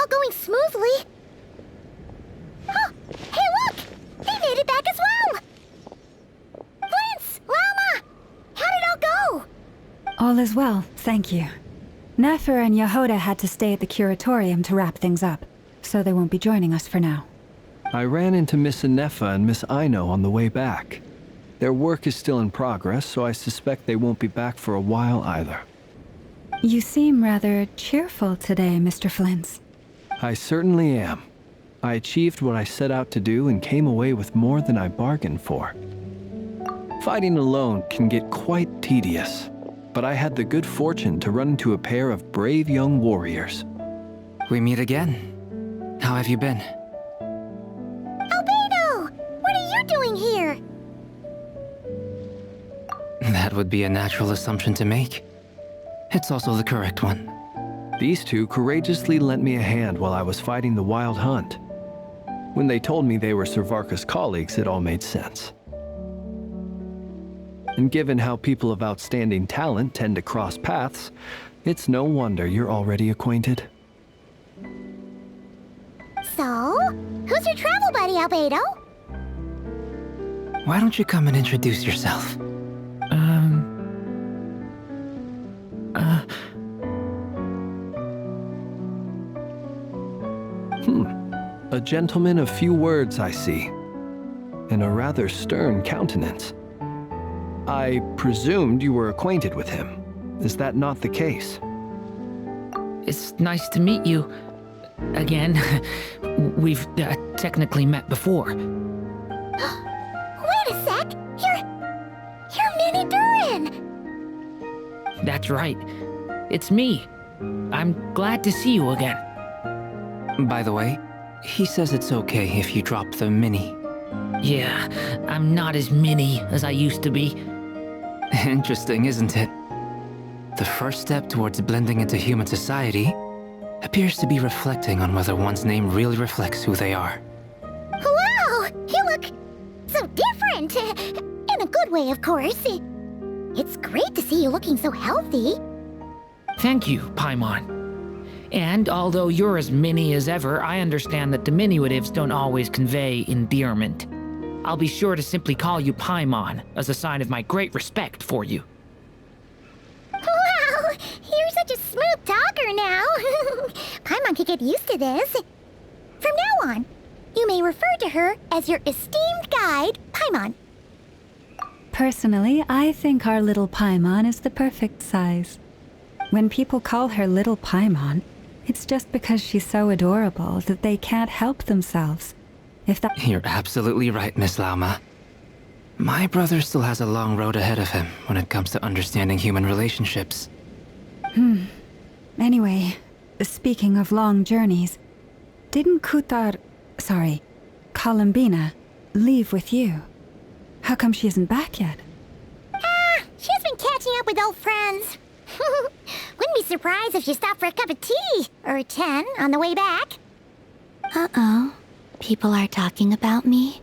all going smoothly. Oh, hey look! They made it back as well! Flint's! Lauma! How did it all go? All is well, thank you. Nefer and Yehoda had to stay at the Curatorium to wrap things up, so they won't be joining us for now. I ran into Miss Inefa and Miss Aino on the way back. Their work is still in progress, so I suspect they won't be back for a while either. You seem rather cheerful today, Mr. Flint's. I certainly am. I achieved what I set out to do and came away with more than I bargained for. Fighting alone can get quite tedious, but I had the good fortune to run into a pair of brave young warriors. We meet again. How have you been? Albedo! What are you doing here? That would be a natural assumption to make. It's also the correct one. These two courageously lent me a hand while I was fighting the Wild Hunt. When they told me they were Sir Varka's colleagues, it all made sense. And given how people of outstanding talent tend to cross paths, it's no wonder you're already acquainted. So, who's your travel buddy, Albedo? Why don't you come and introduce yourself? A gentleman of few words, I see, and a rather stern countenance. I presumed you were acquainted with him. Is that not the case? It's nice to meet you. Again. We've technically met before. Wait a sec! You're Mini Durin! That's right. It's me. I'm glad to see you again. By the way, he says it's okay if you drop the mini. Yeah, I'm not as mini as I used to be. Interesting, isn't it? The first step towards blending into human society appears to be reflecting on whether one's name really reflects who they are. Wow! You look so different! In a good way, of course. It's great to see you looking so healthy. Thank you, Paimon. And although you're as mini as ever, I understand that diminutives don't always convey endearment. I'll be sure to simply call you Paimon as a sign of my great respect for you. Wow! You're such a smooth talker now. Paimon could get used to this. From now on, you may refer to her as your esteemed guide, Paimon. Personally, I think our little Paimon is the perfect size. When people call her Little Paimon, it's just because she's so adorable that they can't help themselves. If that— You're absolutely right, Miss Lauma. My brother still has a long road ahead of him when it comes to understanding human relationships. Anyway, speaking of long journeys, didn't Columbina, leave with you? How come she isn't back yet? She's been catching up with old friends. Wouldn't be surprised if she stopped for a cup of tea or 10 on the way back. Uh-oh. People are talking about me.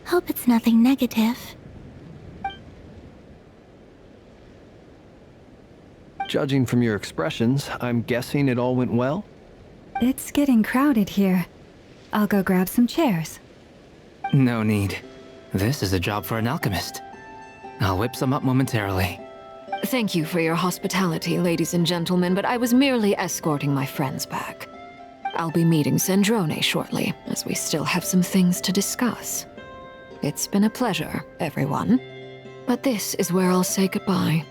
Hope it's nothing negative. Judging from your expressions, I'm guessing it all went well? It's getting crowded here. I'll go grab some chairs. No need. This is a job for an alchemist. I'll whip some up momentarily. Thank you for your hospitality, ladies and gentlemen, but I was merely escorting my friends back. I'll be meeting Sandrone shortly, as we still have some things to discuss. It's been a pleasure, everyone. But this is where I'll say goodbye.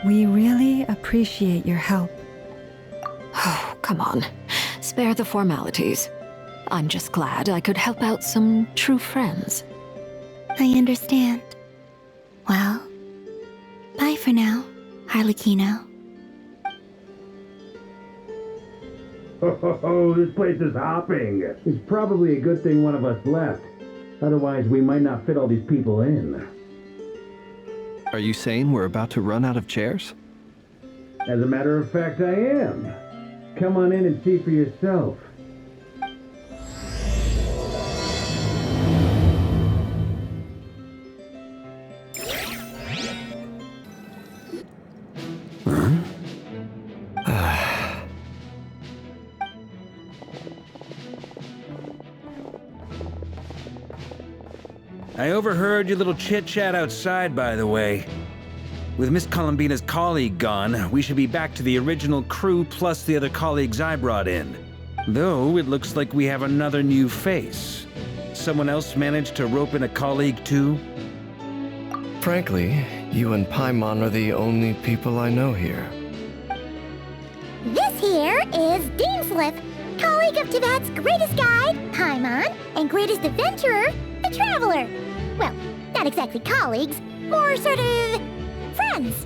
We really appreciate your help. Oh, come on. Spare the formalities. I'm just glad I could help out some true friends. I understand. Well, bye for now, Harlequino. Oh, this place is hopping. It's probably a good thing one of us left. Otherwise, we might not fit all these people in. Are you saying we're about to run out of chairs? As a matter of fact, I am. Come on in and see for yourself. I overheard your little chit-chat outside, by the way. With Miss Columbina's colleague gone, we should be back to the original crew plus the other colleagues I brought in. Though it looks like we have another new face. Someone else managed to rope in a colleague too? Frankly, you and Paimon are the only people I know here. This here is Dainsleif, colleague of Tibet's greatest guide, Paimon, and greatest adventurer, the Traveler. Well, not exactly colleagues, more sort of friends.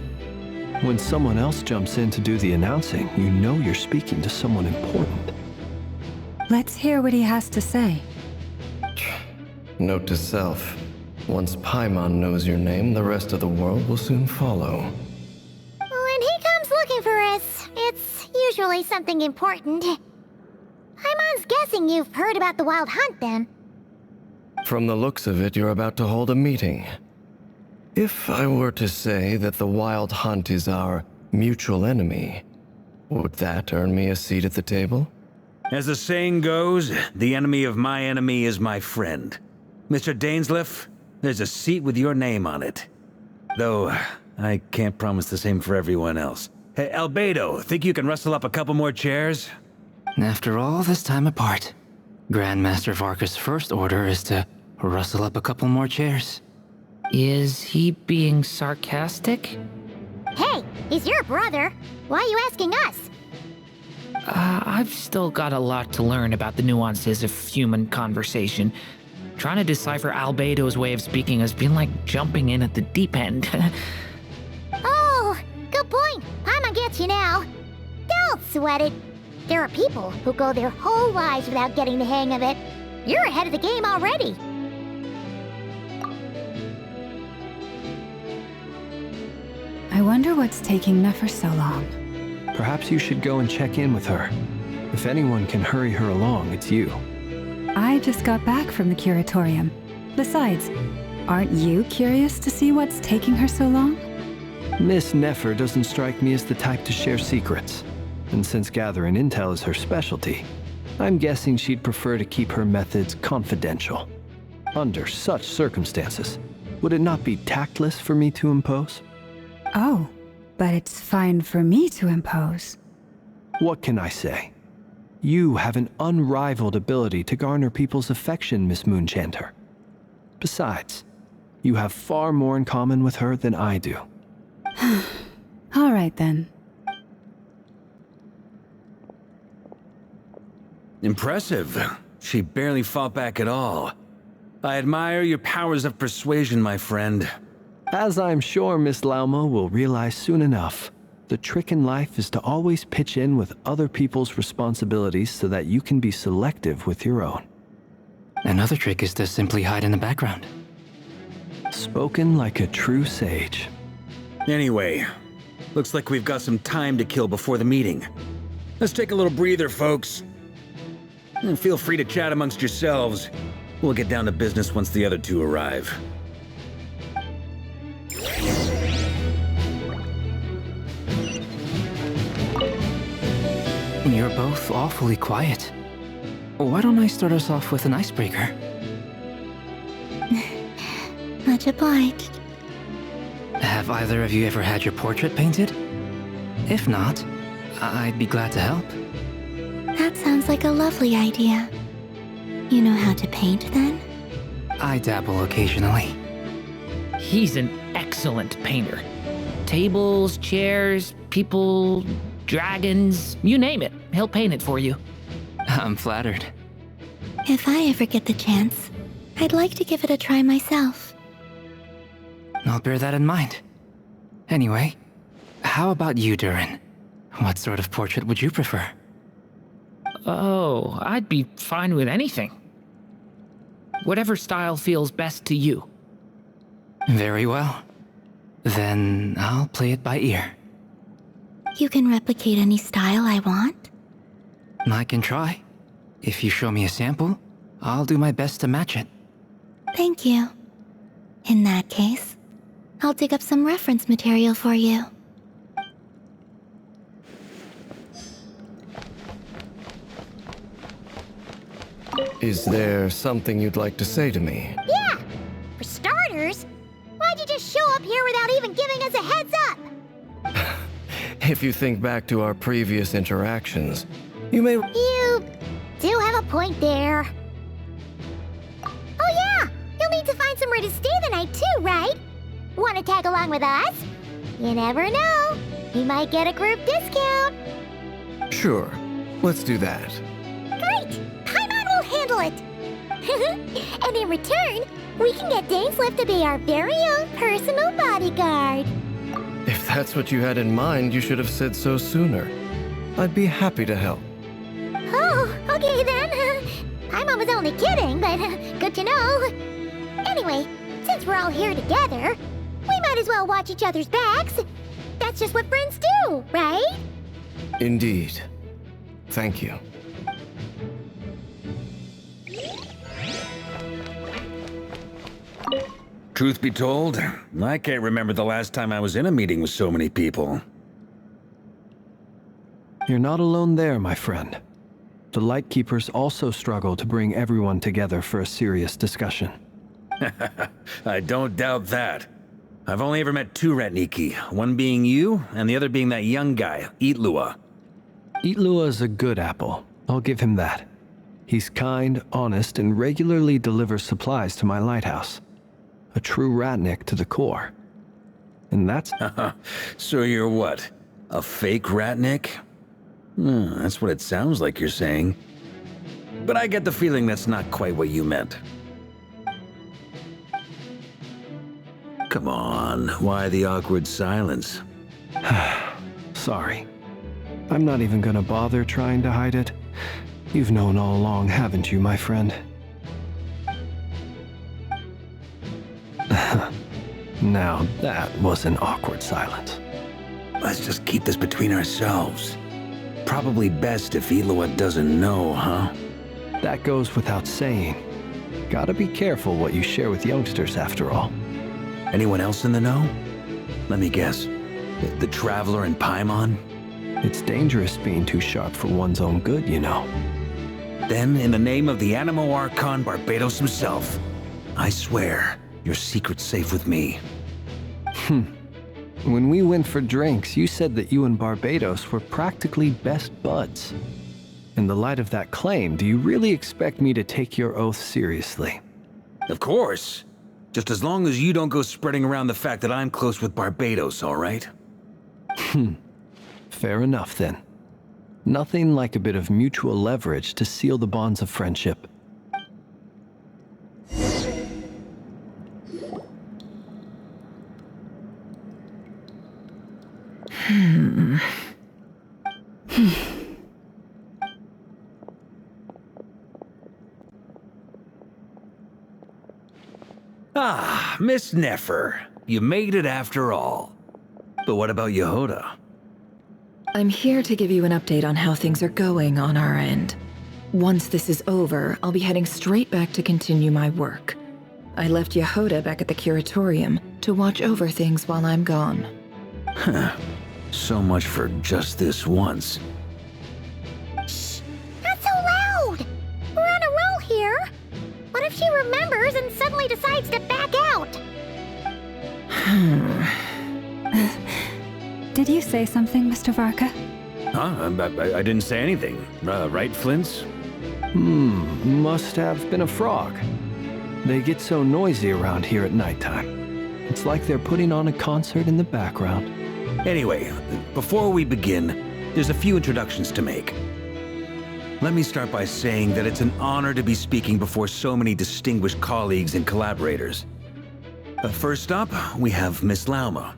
When someone else jumps in to do the announcing, you know you're speaking to someone important. Let's hear what he has to say. Note to self. Once Paimon knows your name, the rest of the world will soon follow. When he comes looking for us, it's usually something important. Paimon's guessing you've heard about the Wild Hunt, then. From the looks of it, you're about to hold a meeting. If I were to say that the Wild Hunt is our mutual enemy, would that earn me a seat at the table? As the saying goes, the enemy of my enemy is my friend. Mr. Dainsleif, there's a seat with your name on it. Though, I can't promise the same for everyone else. Hey, Albedo, think you can rustle up a couple more chairs? After all this time apart, Grandmaster Varka's first order is to rustle up a couple more chairs. Is he being sarcastic? Hey, he's your brother. Why are you asking us? I've still got a lot to learn about the nuances of human conversation. Trying to decipher Albedo's way of speaking has been like jumping in at the deep end. Oh, good point. Paimon gets you now. Don't sweat it. There are people who go their whole lives without getting the hang of it. You're ahead of the game already. I wonder what's taking Nefer so long. Perhaps you should go and check in with her. If anyone can hurry her along, it's you. I just got back from the Curatorium. Besides, aren't you curious to see what's taking her so long? Miss Nefer doesn't strike me as the type to share secrets. And since gathering intel is her specialty, I'm guessing she'd prefer to keep her methods confidential. Under such circumstances, would it not be tactless for me to impose? Oh, but it's fine for me to impose. What can I say? You have an unrivaled ability to garner people's affection, Miss Moonchanter. Besides, you have far more in common with her than I do. All right then. Impressive. She barely fought back at all. I admire your powers of persuasion, my friend. As I'm sure Miss Lauma will realize soon enough, the trick in life is to always pitch in with other people's responsibilities so that you can be selective with your own. Another trick is to simply hide in the background. Spoken like a true sage. Anyway, looks like we've got some time to kill before the meeting. Let's take a little breather, folks. And feel free to chat amongst yourselves. We'll get down to business once the other two arrive. You're both awfully quiet. Why don't I start us off with an icebreaker? Much obliged. Have either of you ever had your portrait painted? If not, I'd be glad to help. That sounds like a lovely idea. You know how to paint, then? I dabble occasionally. He's an excellent painter. Tables, chairs, people, dragons, you name it. He'll paint it for you. I'm flattered. If I ever get the chance, I'd like to give it a try myself. I'll bear that in mind. Anyway, how about you, Durin? What sort of portrait would you prefer? Oh, I'd be fine with anything. Whatever style feels best to you. Very well. Then I'll play it by ear. You can replicate any style I want? I can try. If you show me a sample, I'll do my best to match it. Thank you. In that case, I'll dig up some reference material for you. Is there something you'd like to say to me? Yeah! For up here without even giving us a heads up? If you think back to our previous interactions, you may... You do have a point there. Oh yeah! You'll need to find somewhere to stay the night too, right? Want to tag along with us? You never know. We might get a group discount. Sure. Let's do that. Great! Paimon will handle it! And in return, we can get Dainsleif to be our very own personal bodyguard. If that's what you had in mind, you should have said so sooner. I'd be happy to help. Oh, okay then. Paimon was only kidding, but good to know. Anyway, since we're all here together, we might as well watch each other's backs. That's just what friends do, right? Indeed. Thank you. Truth be told, I can't remember the last time I was in a meeting with so many people. You're not alone there, my friend. The Lightkeepers also struggle to bring everyone together for a serious discussion. I don't doubt that. I've only ever met two Ratniki, one being you, and the other being that young guy, Itlua. Itlua is a good apple. I'll give him that. He's kind, honest, and regularly delivers supplies to my lighthouse. A true Ratnik to the core. And that's... So you're what? A fake Ratnik? That's what it sounds like you're saying. But I get the feeling that's not quite what you meant. Come on, why the awkward silence? Sorry. I'm not even gonna bother trying to hide it. You've known all along, haven't you, my friend? Now that was an awkward silence. Let's just keep this between ourselves. Probably best if Itlua doesn't know, huh? That goes without saying. Gotta be careful what you share with youngsters, after all. Anyone else in the know? Let me guess. The Traveler and Paimon? It's dangerous being too sharp for one's own good, you know. Then, in the name of the Animo Archon Barbados himself, I swear, your secret's safe with me. When we went for drinks, you said that you and Barbados were practically best buds. In the light of that claim, do you really expect me to take your oath seriously? Of course. Just as long as you don't go spreading around the fact that I'm close with Barbados, all right? Fair enough, then. Nothing like a bit of mutual leverage to seal the bonds of friendship. Ah, Miss Nefer. You made it after all. But what about Yehoda? I'm here to give you an update on how things are going on our end. Once this is over, I'll be heading straight back to continue my work. I left Yehoda back at the Curatorium to watch over things while I'm gone. So much for just this once. Shh! Not so loud! We're on a roll here! What if she remembers and suddenly decides to back out? Did you say something, Mr. Varka? Huh? I didn't say anything. Right, Flints? Must have been a frog. They get so noisy around here at nighttime. It's like they're putting on a concert in the background. Anyway, before we begin, there's a few introductions to make. Let me start by saying that it's an honor to be speaking before so many distinguished colleagues and collaborators. First up, we have Miss Lauma.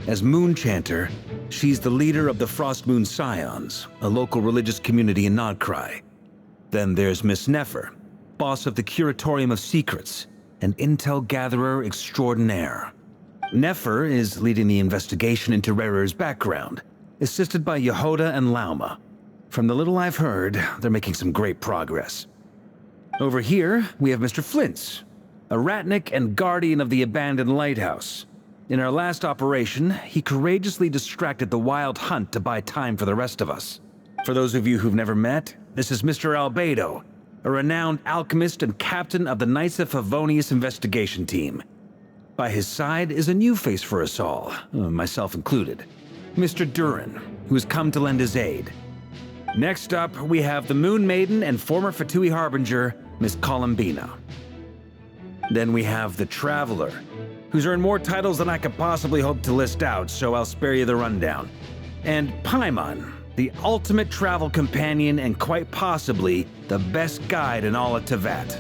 As Moon Chanter, she's the leader of the Frost Moon Scions, a local religious community in Nodcry. Then there's Miss Nefer, boss of the Curatorium of Secrets, an intel gatherer extraordinaire. Nefer is leading the investigation into Rerir's background, assisted by Yehoda and Lauma. From the little I've heard, they're making some great progress. Over here, we have Mr. Flints, a Ratnik and guardian of the abandoned lighthouse. In our last operation, he courageously distracted the Wild Hunt to buy time for the rest of us. For those of you who've never met, this is Mr. Albedo, a renowned alchemist and captain of the Knights of Favonius investigation team. By his side is a new face for us all, myself included. Mr. Durin, who has come to lend his aid. Next up, we have the Moon Maiden and former Fatui Harbinger, Miss Columbina. Then we have the Traveler, who's earned more titles than I could possibly hope to list out, so I'll spare you the rundown. And Paimon, the ultimate travel companion and quite possibly the best guide in all of Teyvat.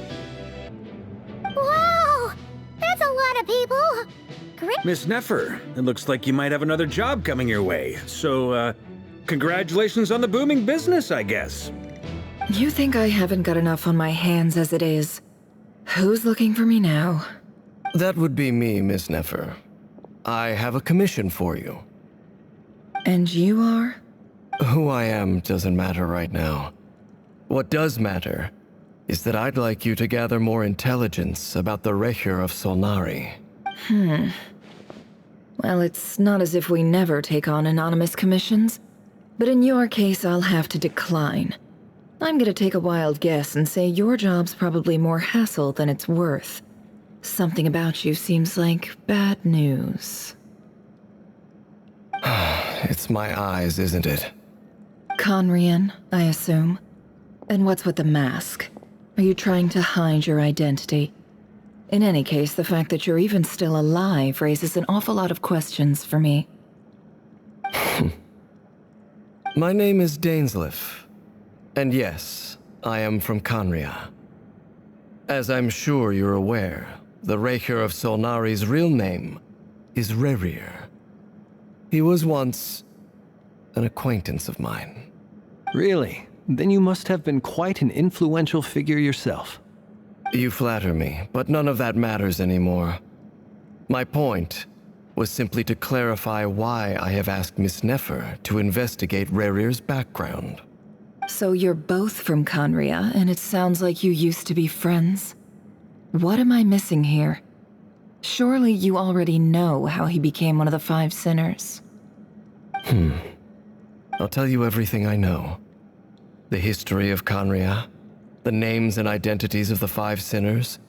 Wow! That's a lot of people! Great. Miss Nefer, it looks like you might have another job coming your way, so, congratulations on the booming business, I guess. You think I haven't got enough on my hands as it is? Who's looking for me now? That would be me, Miss Nefer. I have a commission for you. And you are? Who I am doesn't matter right now. What does matter is that I'd like you to gather more intelligence about the Rächer of Solnari. Well, it's not as if we never take on anonymous commissions, but in your case, I'll have to decline. I'm gonna take a wild guess and say your job's probably more hassle than it's worth. Something about you seems like bad news. It's my eyes, isn't it? Conrian, I assume. And what's with the mask? Are you trying to hide your identity? In any case, the fact that you're even still alive raises an awful lot of questions for me. My name is Dainsleif. And yes, I am from Conria. As I'm sure you're aware, the Rächer of Solnari's real name is Rerir. He was once an acquaintance of mine. Really? Then you must have been quite an influential figure yourself. You flatter me, but none of that matters anymore. My point was simply to clarify why I have asked Miss Nefer to investigate Rerir's background. So you're both from Conria, and it sounds like you used to be friends? What am I missing here? Surely you already know how he became one of the Five Sinners. I'll tell you everything I know. The history of Conria, the names and identities of the Five Sinners.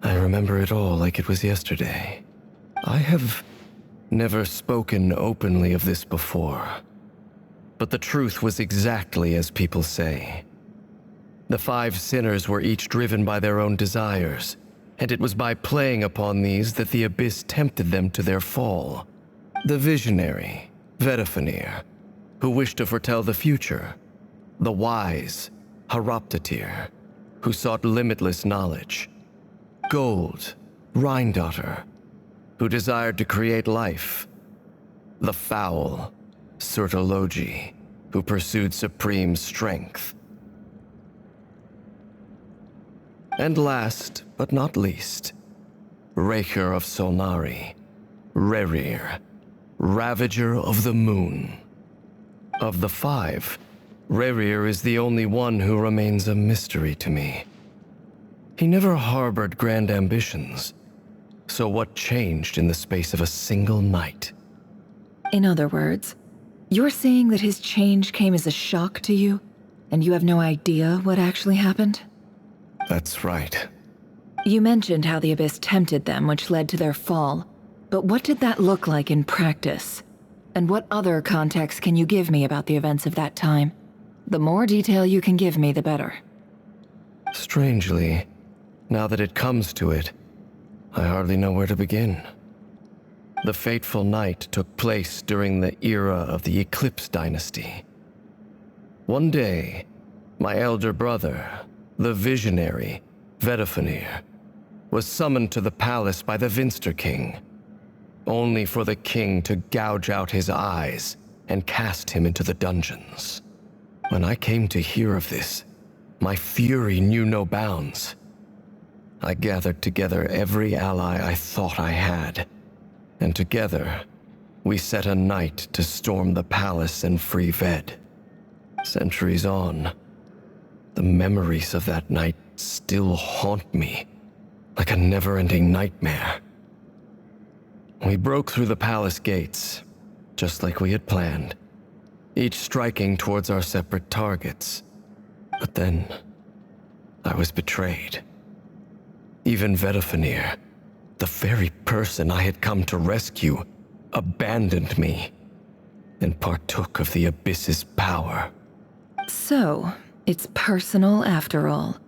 I remember it all like it was yesterday. I have never spoken openly of this before. But the truth was exactly as people say. The Five Sinners were each driven by their own desires, and it was by playing upon these that the Abyss tempted them to their fall. The visionary, Vedifenir, who wished to foretell the future. The wise, Haroptatir, who sought limitless knowledge. Gold, Rhindaughter, who desired to create life. The foul, Surtologi, who pursued supreme strength. And last, but not least, Rächer of Solnari, Rerir, Ravager of the Moon. Of the five, Rerir is the only one who remains a mystery to me. He never harbored grand ambitions, so what changed in the space of a single night? In other words, you're saying that his change came as a shock to you, and you have no idea what actually happened? That's right. You mentioned how the Abyss tempted them, which led to their fall. But what did that look like in practice? And what other context can you give me about the events of that time? The more detail you can give me, the better. Strangely, now that it comes to it, I hardly know where to begin. The fateful night took place during the era of the Eclipse Dynasty. One day, my elder brother, the visionary, Vedifenir, was summoned to the palace by the Vinster King, only for the king to gouge out his eyes and cast him into the dungeons. When I came to hear of this, my fury knew no bounds. I gathered together every ally I thought I had, and together, we set a night to storm the palace and free Ved. Centuries on, the memories of that night still haunt me, like a never-ending nightmare. We broke through the palace gates, just like we had planned, each striking towards our separate targets. But then, I was betrayed. Even Vedifenir, the very person I had come to rescue abandoned me and partook of the Abyss's power. So, it's personal after all.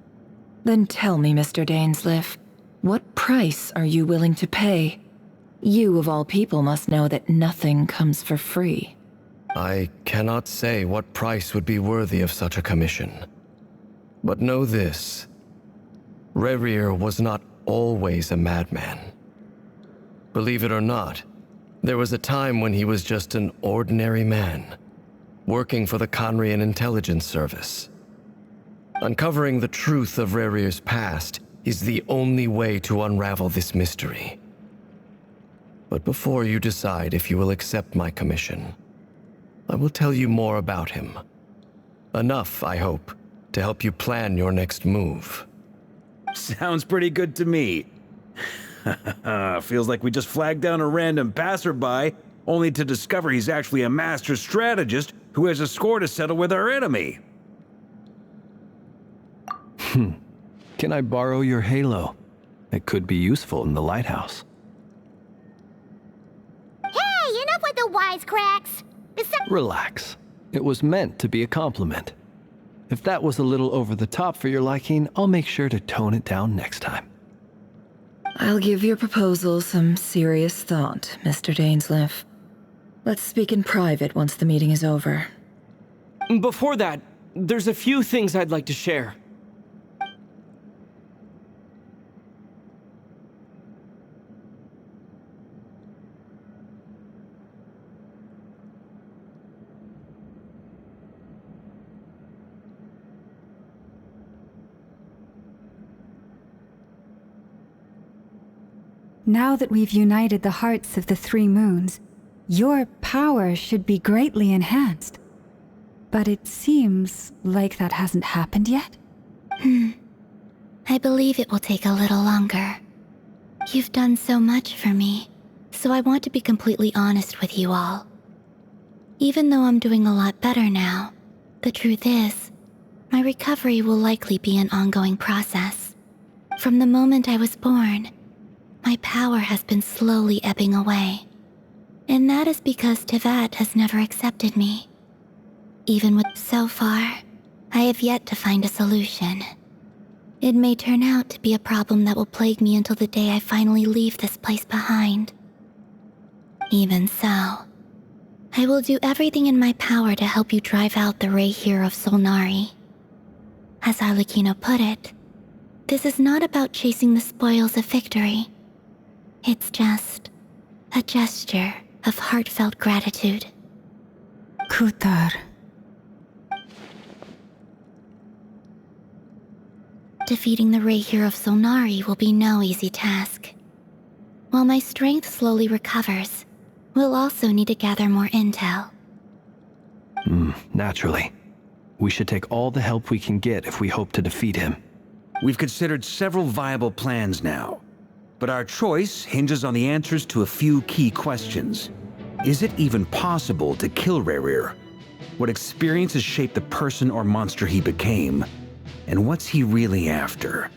Then tell me, Mr. Dainsleif, what price are you willing to pay? You, of all people, must know that nothing comes for free. I cannot say what price would be worthy of such a commission. But know this. Rerir was not always a madman. Believe it or not, there was a time when he was just an ordinary man, working for the Conrian Intelligence Service. Uncovering the truth of Rerir's past is the only way to unravel this mystery. But before you decide if you will accept my commission, I will tell you more about him. Enough, I hope, to help you plan your next move. Sounds pretty good to me. Feels like we just flagged down a random passerby, only to discover he's actually a master strategist who has a score to settle with our enemy. Can I borrow your halo? It could be useful in the lighthouse. Hey, enough with the wisecracks! Relax. It was meant to be a compliment. If that was a little over the top for your liking, I'll make sure to tone it down next time. I'll give your proposal some serious thought, Mr. Dainsleif. Let's speak in private once the meeting is over. Before that, there's a few things I'd like to share. Now that we've united the hearts of the three moons, your power should be greatly enhanced. But it seems like that hasn't happened yet? I believe it will take a little longer. You've done so much for me, so I want to be completely honest with you all. Even though I'm doing a lot better now, the truth is, my recovery will likely be an ongoing process. From the moment I was born, my power has been slowly ebbing away. And that is because Teyvat has never accepted me. Even with so far, I have yet to find a solution. It may turn out to be a problem that will plague me until the day I finally leave this place behind. Even so, I will do everything in my power to help you drive out the Rächer of Solnari. As Arlecchino put it, this is not about chasing the spoils of victory. It's just a gesture of heartfelt gratitude. Kutar. Defeating the Rächer of Solnari will be no easy task. While my strength slowly recovers, we'll also need to gather more intel. Naturally. We should take all the help we can get if we hope to defeat him. We've considered several viable plans now, but our choice hinges on the answers to a few key questions. Is it even possible to kill Rerir? What experiences shaped the person or monster he became? And what's he really after?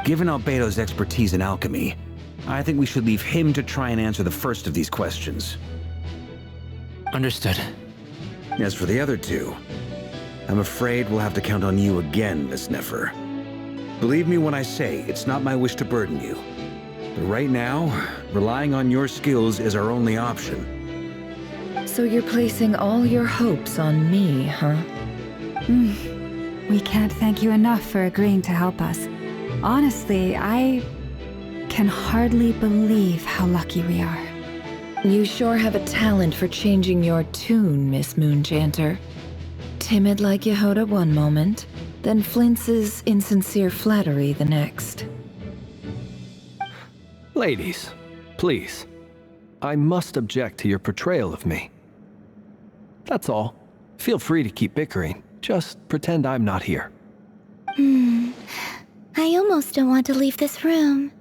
Given Albedo's expertise in alchemy, I think we should leave him to try and answer the first of these questions. Understood. As for the other two, I'm afraid we'll have to count on you again, Miss Nefer. Believe me when I say it's not my wish to burden you. But right now, relying on your skills is our only option. So you're placing all your hopes on me, huh? We can't thank you enough for agreeing to help us. Honestly, I can hardly believe how lucky we are. You sure have a talent for changing your tune, Miss Moonchanter. Timid like Yehoda one moment, then flinches insincere flattery the next. Ladies, please. I must object to your portrayal of me. That's all. Feel free to keep bickering. Just pretend I'm not here. I almost don't want to leave this room.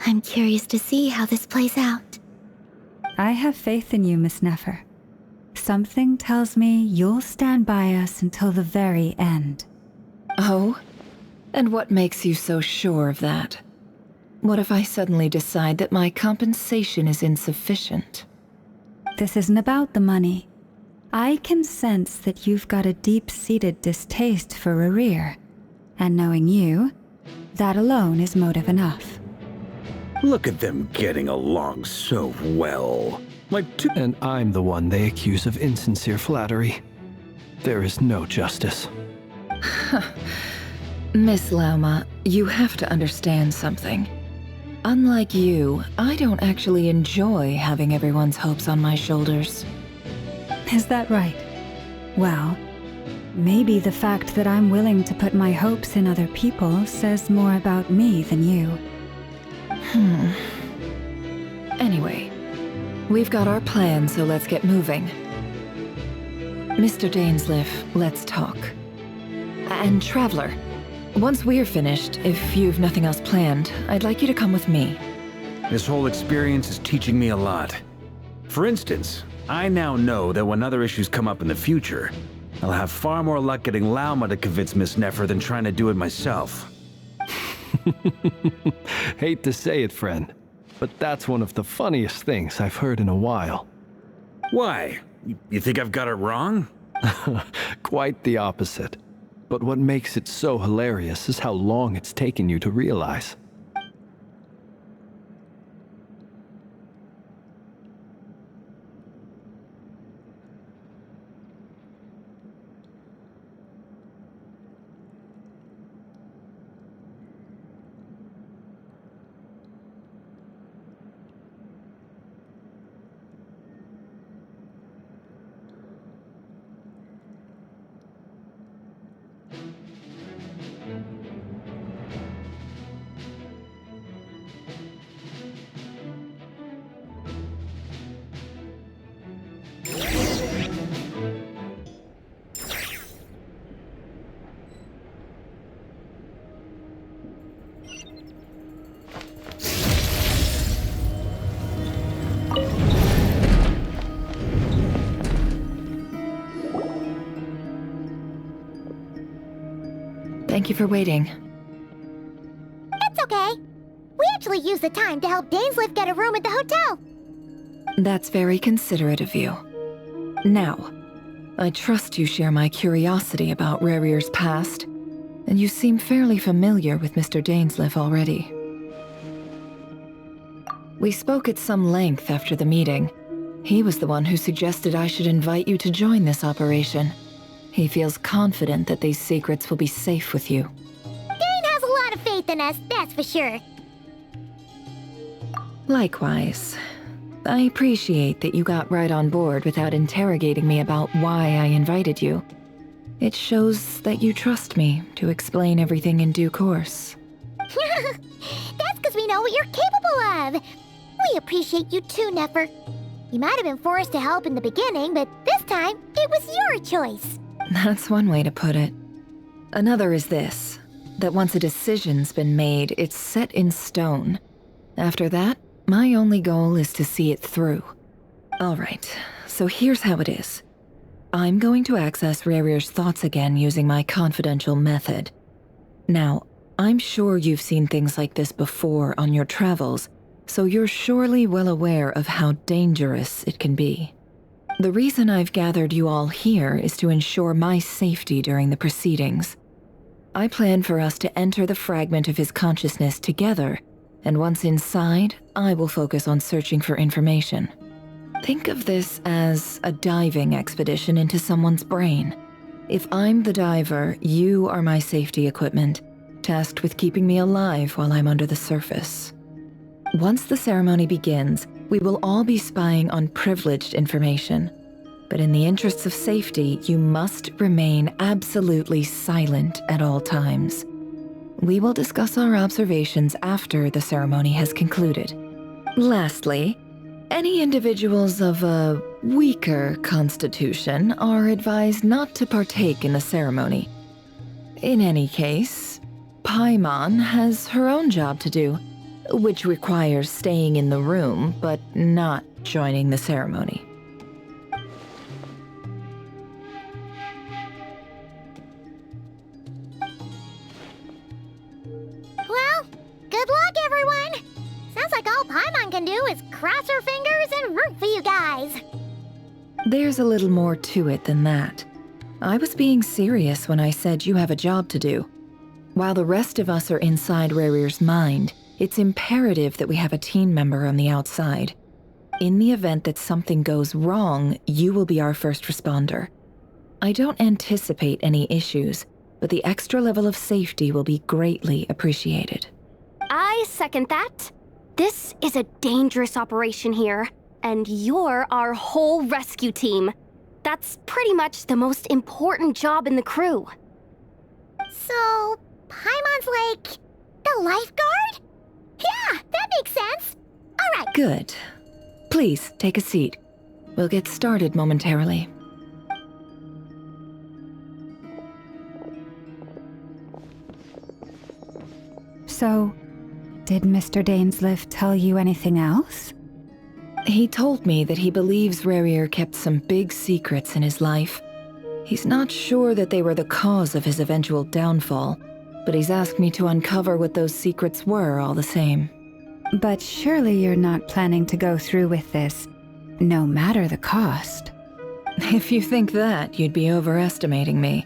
I'm curious to see how this plays out. I have faith in you, Miss Nefer. Something tells me you'll stand by us until the very end. Oh? And what makes you so sure of that? What if I suddenly decide that my compensation is insufficient? This isn't about the money. I can sense that you've got a deep-seated distaste for Rerir. And knowing you, that alone is motive enough. Look at them getting along so well. Like two— And I'm the one they accuse of insincere flattery. There is no justice. Miss Lauma, you have to understand something. Unlike you, I don't actually enjoy having everyone's hopes on my shoulders. Is that right? Well, maybe the fact that I'm willing to put my hopes in other people says more about me than you. Anyway, we've got our plan, so let's get moving. Mr. Dainsleif, let's talk. And Traveler, once we're finished, if you've nothing else planned, I'd like you to come with me. This whole experience is teaching me a lot. For instance, I now know that when other issues come up in the future, I'll have far more luck getting Lauma to convince Miss Nefer than trying to do it myself. Hate to say it, friend, but that's one of the funniest things I've heard in a while. Why? You think I've got it wrong? Quite the opposite. But what makes it so hilarious is how long it's taken you to realize. Thank you for waiting. It's okay. We actually used the time to help Dainsleif get a room at the hotel. That's very considerate of you. Now, I trust you share my curiosity about Rerir's past, and you seem fairly familiar with Mr. Dainsleif already. We spoke at some length after the meeting. He was the one who suggested I should invite you to join this operation. He feels confident that these secrets will be safe with you. Dane has a lot of faith in us, that's for sure. Likewise. I appreciate that you got right on board without interrogating me about why I invited you. It shows that you trust me to explain everything in due course. That's because we know what you're capable of. We appreciate you too, Nefer. You might have been forced to help in the beginning, but this time, it was your choice. That's one way to put it. Another is this, that once a decision's been made, it's set in stone. After that, my only goal is to see it through. Alright, so here's how it is. I'm going to access Rerir's thoughts again using my confidential method. Now, I'm sure you've seen things like this before on your travels, so you're surely well aware of how dangerous it can be. The reason I've gathered you all here is to ensure my safety during the proceedings. I plan for us to enter the fragment of his consciousness together, and once inside, I will focus on searching for information. Think of this as a diving expedition into someone's brain. If I'm the diver, you are my safety equipment, tasked with keeping me alive while I'm under the surface. Once the ceremony begins, we will all be spying on privileged information. But in the interests of safety, you must remain absolutely silent at all times. We will discuss our observations after the ceremony has concluded. Lastly, any individuals of a weaker constitution are advised not to partake in the ceremony. In any case, Paimon has her own job to do, which requires staying in the room but not joining the ceremony. Well, Good luck, everyone! Sounds like all Paimon can do is cross her fingers and root for you guys. There's a little more to it than that. I was being serious when I said you have a job to do. While the rest of us are inside Rerir's mind, it's imperative that we have a team member on the outside. In the event that something goes wrong, you will be our first responder. I don't anticipate any issues, but the extra level of safety will be greatly appreciated. I second that. This is a dangerous operation here, and you're our whole rescue team. That's pretty much the most important job in the crew. So, Paimon's like the lifeguard? Yeah, that makes sense. All right. Good. Please, take a seat. We'll get started momentarily. So, did Mr. Dainsleif tell you anything else? He told me that he believes Rerir kept some big secrets in his life. He's not sure that they were the cause of his eventual downfall, but he's asked me to uncover what those secrets were all the same. But surely you're not planning to go through with this, no matter the cost. If you think that, you'd be overestimating me.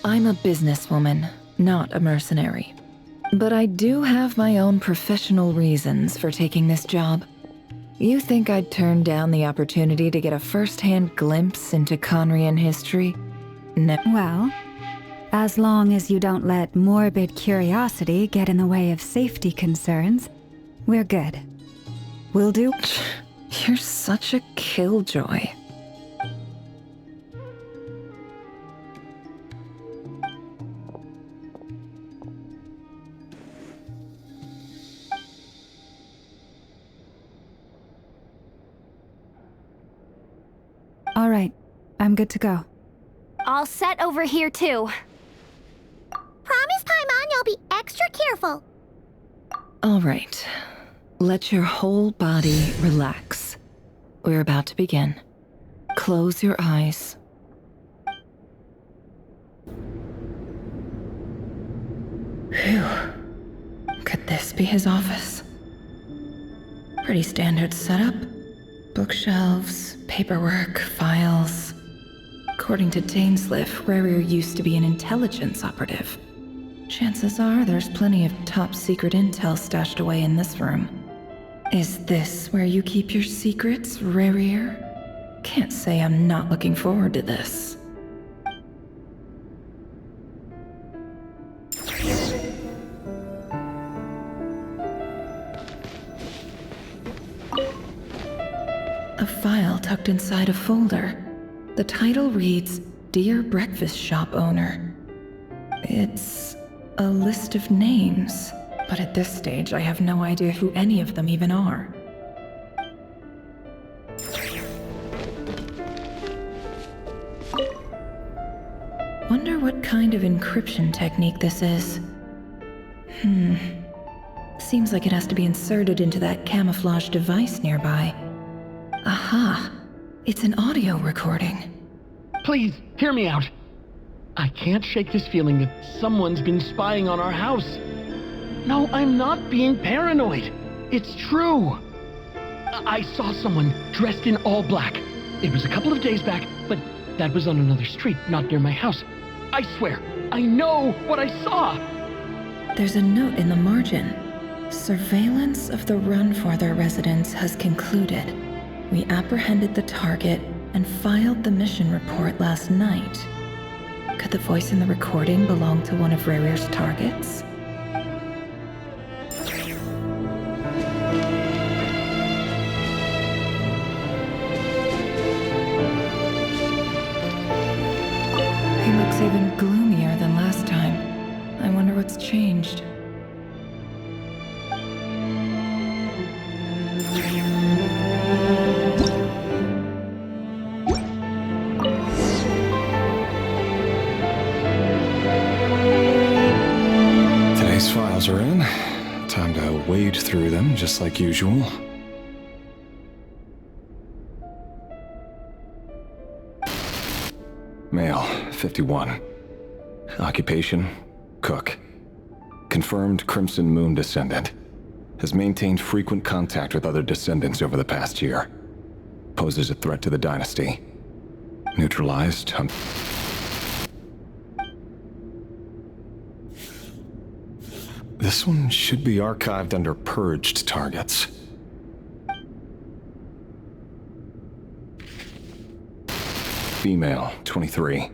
I'm a businesswoman, not a mercenary. But I do have my own professional reasons for taking this job. You think I'd turn down the opportunity to get a first-hand glimpse into Conrian history? No. Well, as long as you don't let morbid curiosity get in the way of safety concerns, we're good. Will do. You're such a killjoy. All right, I'm good to go. All set over here too. Promise, Paimon, you'll be extra careful. All right. Let your whole body relax. We're about to begin. Close your eyes. Phew. Could this be his office? Pretty standard setup. Bookshelves, paperwork, files. According to Dainsleif, Rerir used to be an intelligence operative. Chances are there's plenty of top-secret intel stashed away in this room. Is this where you keep your secrets, Rerir? Can't say I'm not looking forward to this. A file tucked inside a folder. The title reads, Dear Breakfast Shop Owner. It's a list of names, but at this stage I have no idea who any of them even are. Wonder what kind of encryption technique this is. Seems like it has to be inserted into that camouflage device nearby. Aha! It's an audio recording. Please, hear me out. I can't shake this feeling that someone's been spying on our house. No, I'm not being paranoid. It's true. I saw someone dressed in all black. It was a couple of days back, but that was on another street, not near my house. I swear, I know what I saw. There's a note in the margin. Surveillance of the Runforther residence has concluded. We apprehended the target and filed the mission report last night. Could the voice in the recording belong to one of Rerir's targets? He looks even gloomier than last time. I wonder what's changed. Are in. Time to wade through them just like usual. Male, 51. Occupation, cook. Confirmed Crimson Moon descendant. Has maintained frequent contact with other descendants over the past year. Poses a threat to the dynasty. Neutralized on... This one should be archived under purged targets. Female, 23.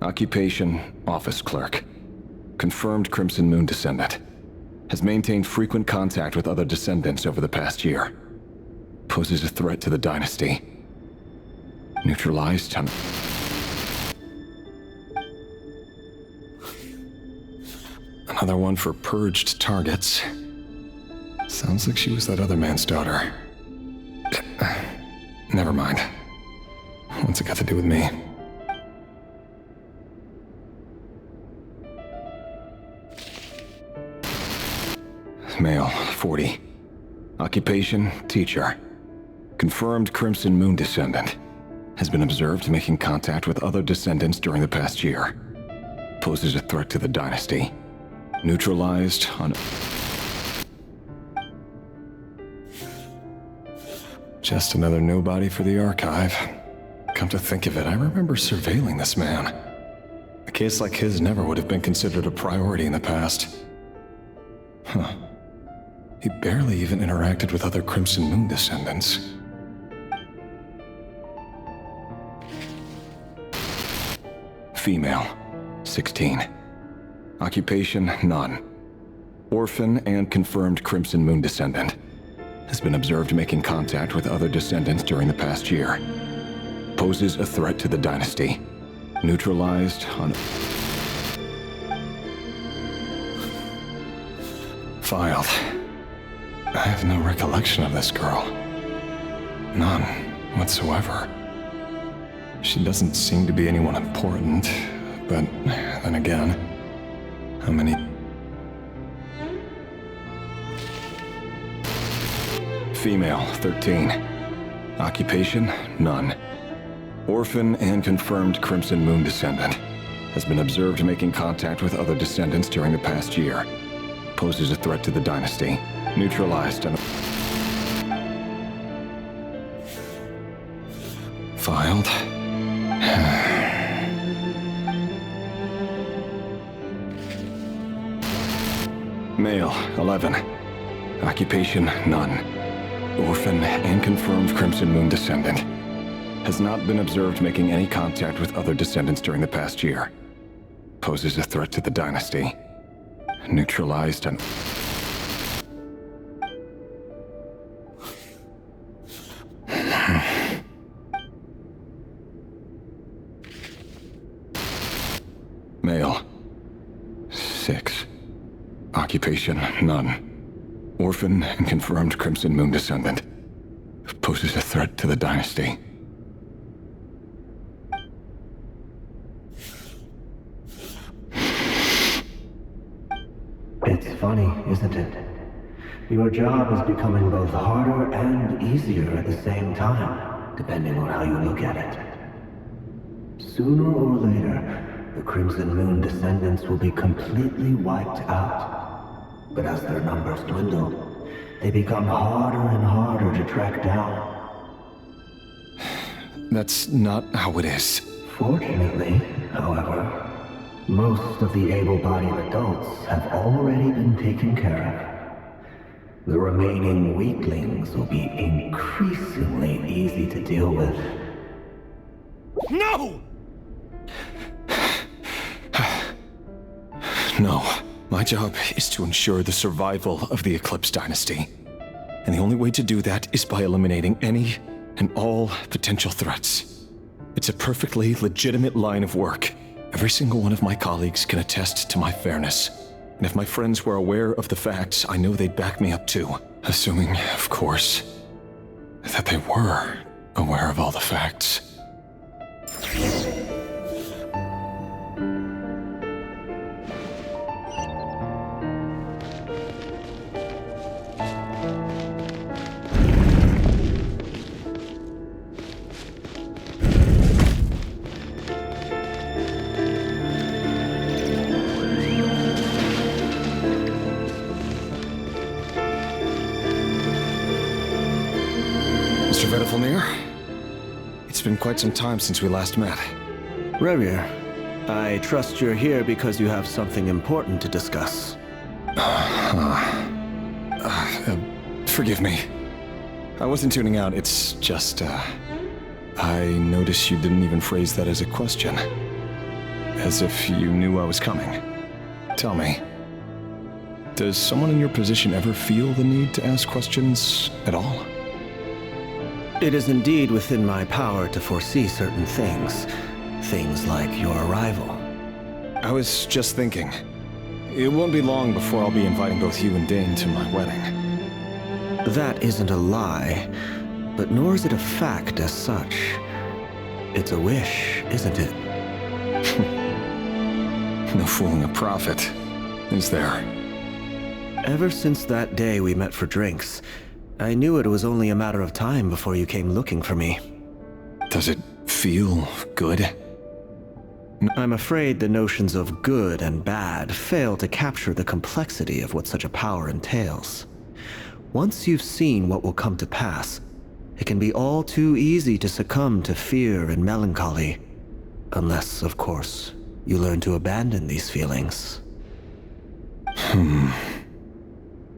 Occupation, office clerk. Confirmed Crimson Moon descendant. Has maintained frequent contact with other descendants over the past year. Poses a threat to the dynasty. Neutralized on... Another one for purged targets. Sounds like she was that other man's daughter. Never mind. What's it got to do with me? Male, 40. Occupation, teacher. Confirmed Crimson Moon descendant. Has been observed making contact with other descendants during the past year. Poses a threat to the dynasty. Neutralized on... Just another nobody for the archive. Come to think of it, I remember surveilling this man. A case like his never would have been considered a priority in the past. Huh. He barely even interacted with other Crimson Moon descendants. Female, 16. Occupation, none. Orphan and confirmed Crimson Moon descendant. Has been observed making contact with other descendants during the past year. Poses a threat to the dynasty. Neutralized on... Filed. I have no recollection of this girl. None whatsoever. She doesn't seem to be anyone important, but then again, how many... Female, 13. Occupation, none. Orphan and confirmed Crimson Moon descendant. Has been observed making contact with other descendants during the past year. Poses a threat to the dynasty. Neutralized and... Filed. Male, 11. Occupation, none. Orphan and confirmed Crimson Moon descendant. Has not been observed making any contact with other descendants during the past year. Poses a threat to the dynasty. Neutralized and... Male. 6. Occupation, none. Orphan and confirmed Crimson Moon descendant. Poses a threat to the dynasty. It's funny, isn't it? Your job is becoming both harder and easier at the same time, depending on how you look at it. Sooner or later, the Crimson Moon descendants will be completely wiped out. But as their numbers dwindle, they become harder and harder to track down. That's not how it is. Fortunately, however, most of the able-bodied adults have already been taken care of. The remaining weaklings will be increasingly easy to deal with. No! No. My job is to ensure the survival of the Eclipse Dynasty. And the only way to do that is by eliminating any and all potential threats. It's a perfectly legitimate line of work. Every single one of my colleagues can attest to my fairness. And if my friends were aware of the facts, I know they'd back me up too. Assuming, of course, that they were aware of all the facts. Vedafelnir. It's been quite some time since we last met. Rerir, I trust you're here because you have something important to discuss. Forgive me. I wasn't tuning out, it's just, I noticed you didn't even phrase that as a question. As if you knew I was coming. Tell me, does someone in your position ever feel the need to ask questions at all? It is indeed within my power to foresee certain things. Things like your arrival. I was just thinking. It won't be long before I'll be inviting both you and Dane to my wedding. That isn't a lie, but nor is it a fact as such. It's a wish, isn't it? No fooling a prophet, is there? Ever since that day we met for drinks, I knew it was only a matter of time before you came looking for me. Does it feel good? I'm afraid the notions of good and bad fail to capture the complexity of what such a power entails. Once you've seen what will come to pass, it can be all too easy to succumb to fear and melancholy. Unless, of course, you learn to abandon these feelings.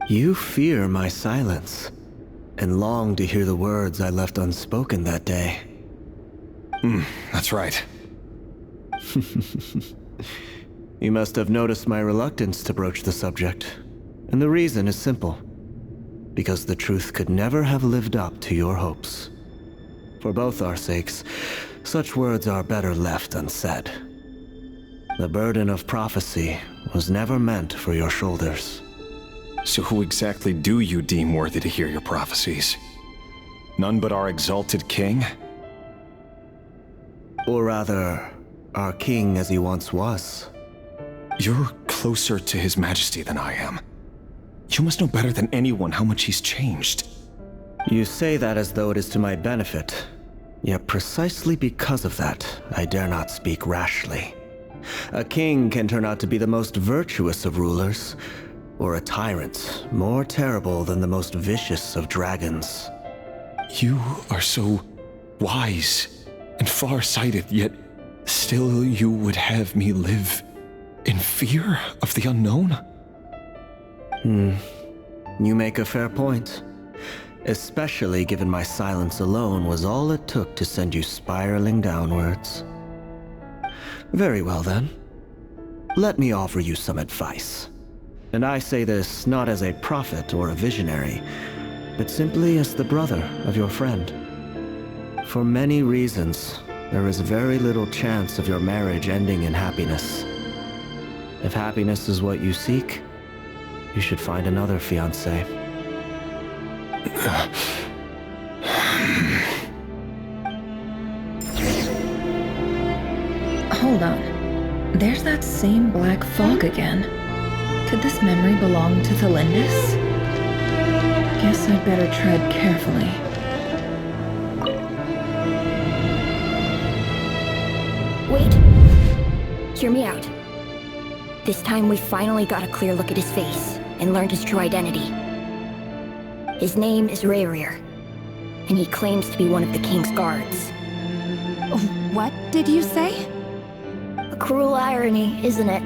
You fear my silence, and long to hear the words I left unspoken that day. That's right. You must have noticed my reluctance to broach the subject, and the reason is simple. Because the truth could never have lived up to your hopes. For both our sakes, such words are better left unsaid. The burden of prophecy was never meant for your shoulders. So who exactly do you deem worthy to hear your prophecies? None but our exalted king? Or rather, our king as he once was. You're closer to his majesty than I am. You must know better than anyone how much he's changed. You say that as though it is to my benefit. Yet precisely because of that, I dare not speak rashly. A king can turn out to be the most virtuous of rulers, or a tyrant more terrible than the most vicious of dragons. You are so wise and far-sighted, yet still you would have me live in fear of the unknown? You make a fair point. Especially given my silence alone was all it took to send you spiraling downwards. Very well then. Let me offer you some advice. And I say this not as a prophet or a visionary, but simply as the brother of your friend. For many reasons, there is very little chance of your marriage ending in happiness. If happiness is what you seek, you should find another fiancé. Hold on. There's that same black fog again. Could this memory belong to Tholindis? Guess I'd better tread carefully. Wait. Hear me out. This time we finally got a clear look at his face and learned his true identity. His name is Rerir, and he claims to be one of the king's guards. What did you say? A cruel irony, isn't it?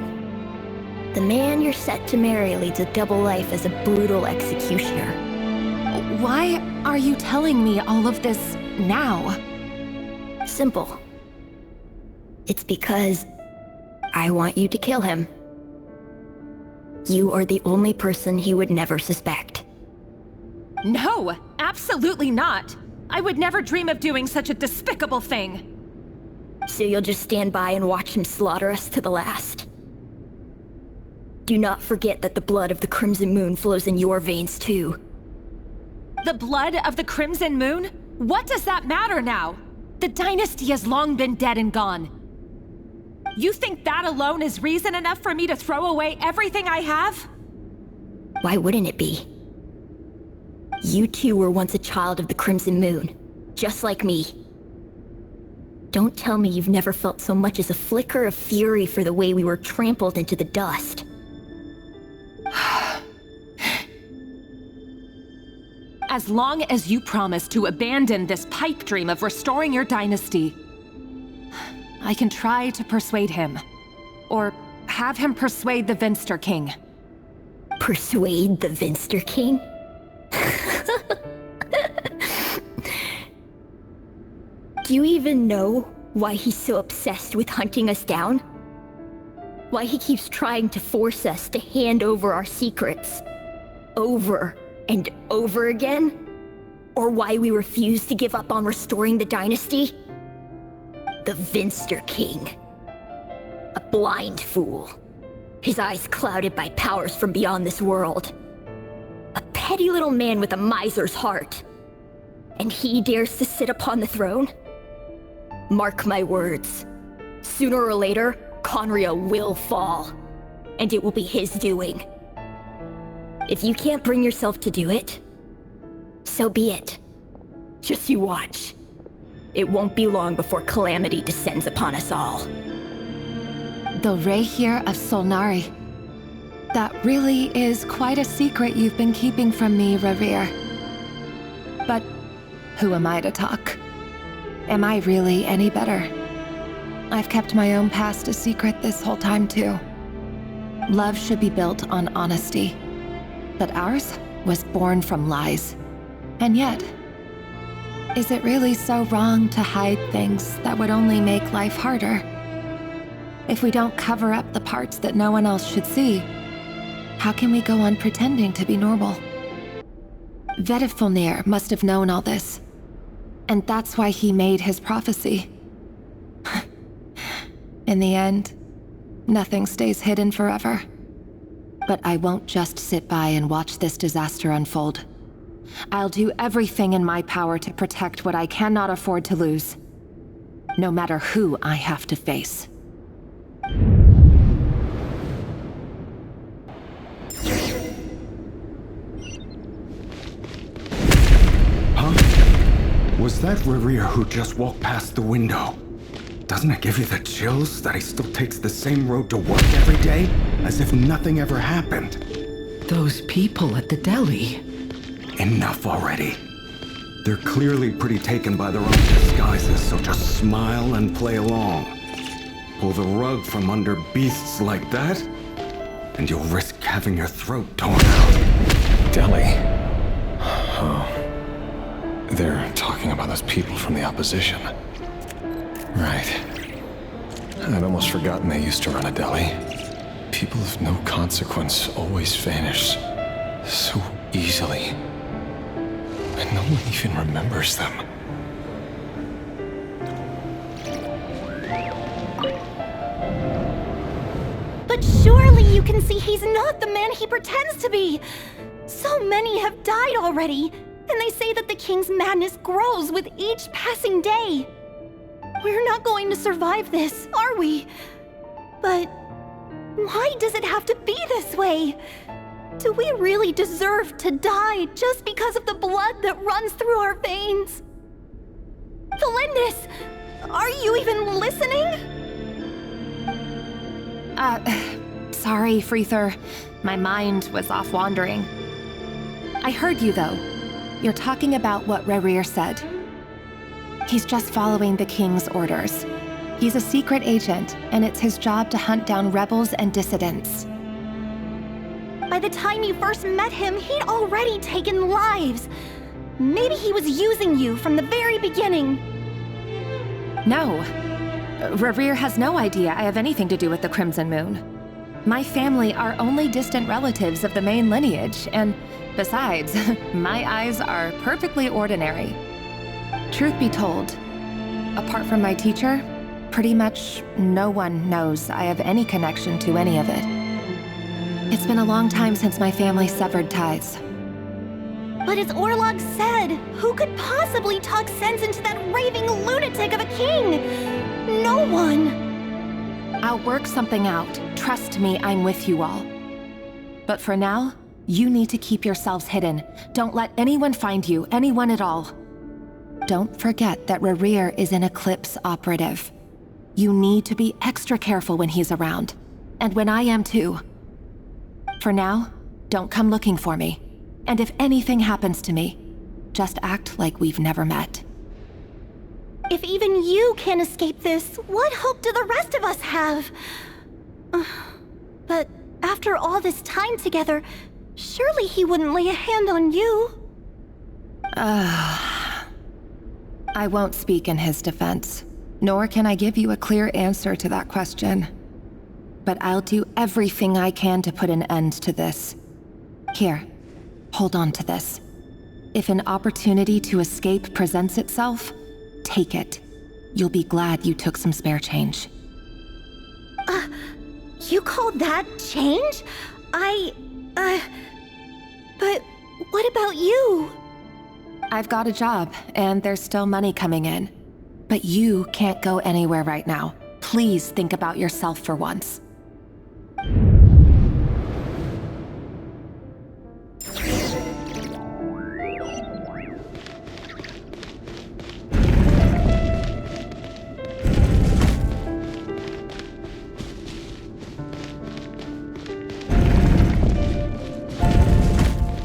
The man you're set to marry leads a double life as a brutal executioner. Why are you telling me all of this now? Simple. It's because I want you to kill him. You are the only person he would never suspect. No, absolutely not. I would never dream of doing such a despicable thing. So you'll just stand by and watch him slaughter us to the last. Do not forget that the blood of the Crimson Moon flows in your veins too. The blood of the Crimson Moon? What does that matter now? The dynasty has long been dead and gone. You think that alone is reason enough for me to throw away everything I have? Why wouldn't it be? You two were once a child of the Crimson Moon, just like me. Don't tell me you've never felt so much as a flicker of fury for the way we were trampled into the dust. As long as you promise to abandon this pipe dream of restoring your dynasty, I can try to persuade him. Or have him persuade the Vinster King. Persuade the Vinster King? Do you even know why he's so obsessed with hunting us down? Why he keeps trying to force us to hand over our secrets? Over and over again? Or why we refuse to give up on restoring the dynasty? The Vinster King. A blind fool. His eyes clouded by powers from beyond this world. A petty little man with a miser's heart. And he dares to sit upon the throne? Mark my words. Sooner or later, Conria will fall. And it will be his doing. If you can't bring yourself to do it, so be it. Just you watch. It won't be long before calamity descends upon us all. The Rächer de Solnari. That really is quite a secret you've been keeping from me, Rerir. But who am I to talk? Am I really any better? I've kept my own past a secret this whole time, too. Love should be built on honesty. But ours was born from lies. And yet, is it really so wrong to hide things that would only make life harder? If we don't cover up the parts that no one else should see, how can we go on pretending to be normal? Vedifulnir must have known all this. And that's why he made his prophecy. In the end, nothing stays hidden forever. But I won't just sit by and watch this disaster unfold. I'll do everything in my power to protect what I cannot afford to lose. No matter who I have to face. Was that Rerir who just walked past the window? Doesn't it give you the chills that he still takes the same road to work every day? As if nothing ever happened. Those people at the deli. Enough already. They're clearly pretty taken by their own disguises, so just smile and play along. Pull the rug from under beasts like that, and you'll risk having your throat torn out. Deli? Oh. They're talking about those people from the opposition. Right. I'd almost forgotten they used to run a deli. People of no consequence always vanish so easily. And no one even remembers them. But surely you can see he's not the man he pretends to be! So many have died already, and they say that the king's madness grows with each passing day. We're not going to survive this, are we? But why does it have to be this way? Do we really deserve to die just because of the blood that runs through our veins? Tholindis, are you even listening? Sorry, Freether. My mind was off wandering. I heard you, though. You're talking about what Rerir said. He's just following the king's orders. He's a secret agent, and it's his job to hunt down rebels and dissidents. By the time you first met him, he'd already taken lives. Maybe he was using you from the very beginning. No. Rerir has no idea I have anything to do with the Crimson Moon. My family are only distant relatives of the main lineage, and besides, my eyes are perfectly ordinary. Truth be told, apart from my teacher, pretty much no one knows I have any connection to any of it. It's been a long time since my family severed ties. But as Orlog said, who could possibly talk sense into that raving lunatic of a king? No one! I'll work something out. Trust me, I'm with you all. But for now, you need to keep yourselves hidden. Don't let anyone find you, anyone at all. Don't forget that Rerir is an Eclipse operative. You need to be extra careful when he's around. And when I am too. For now, don't come looking for me. And if anything happens to me, just act like we've never met. If even you can't escape this, what hope do the rest of us have? But after all this time together, surely he wouldn't lay a hand on you. I won't speak in his defense, nor can I give you a clear answer to that question. But I'll do everything I can to put an end to this. Here, hold on to this. If an opportunity to escape presents itself, take it. You'll be glad you took some spare change. You call that change? But what about you? I've got a job, and there's still money coming in. But you can't go anywhere right now. Please think about yourself for once.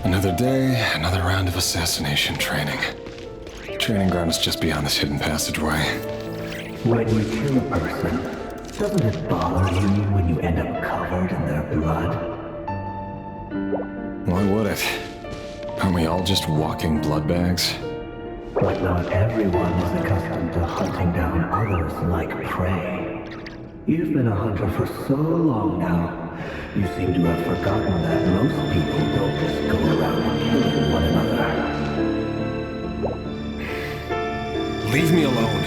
Another day, another round of assassination training. Training ground is just beyond this hidden passageway. When you kill a person, doesn't it bother you when you end up covered in their blood? Why would it? Aren't we all just walking blood bags? But not everyone is accustomed to hunting down others like prey. You've been a hunter for so long now, you seem to have forgotten that most people don't just go around killing one another. Leave me alone.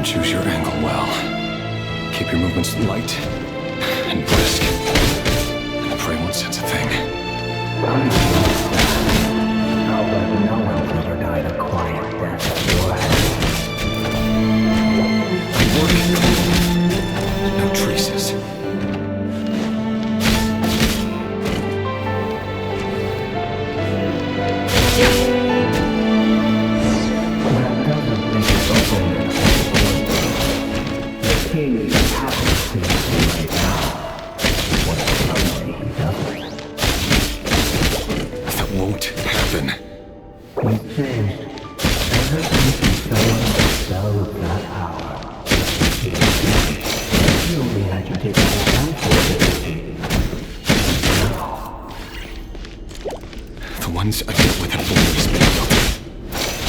Choose your angle well. Keep your movements light and brisk. And the prey won't sense a thing. I'll bet no one's ever died a quiet death at your hands. No traces. That won't happen. We've changed. Ever since you fell under the spell of that hour. You only had you take all down for it. The ones I dealt with have always been up.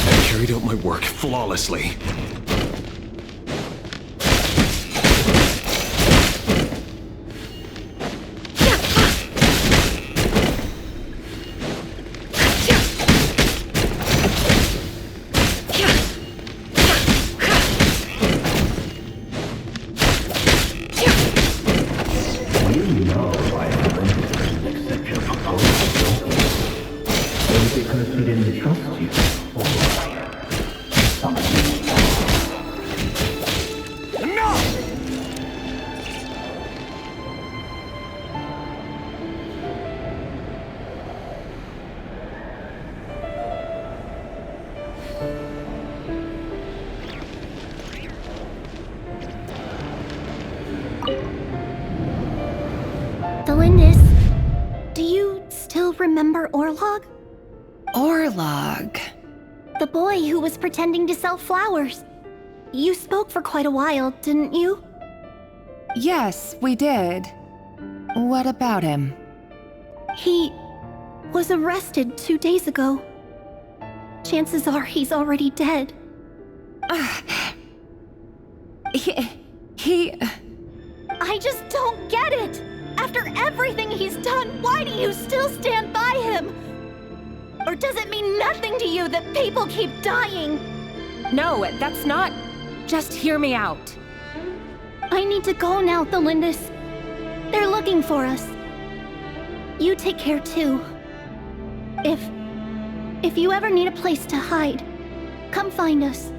I carried out my work flawlessly. Tholindis, do you still remember Orlog? Orlog? The boy who was pretending to sell flowers. You spoke for quite a while, didn't you? Yes, we did. What about him? He was arrested 2 days ago. Chances are he's already dead. He... I just don't get it! After everything he's done, why do you still stand by him? Or does it mean nothing to you that people keep dying? No, that's not... Just hear me out. I need to go now, Tholindis. They're looking for us. You take care too. If you ever need a place to hide, come find us.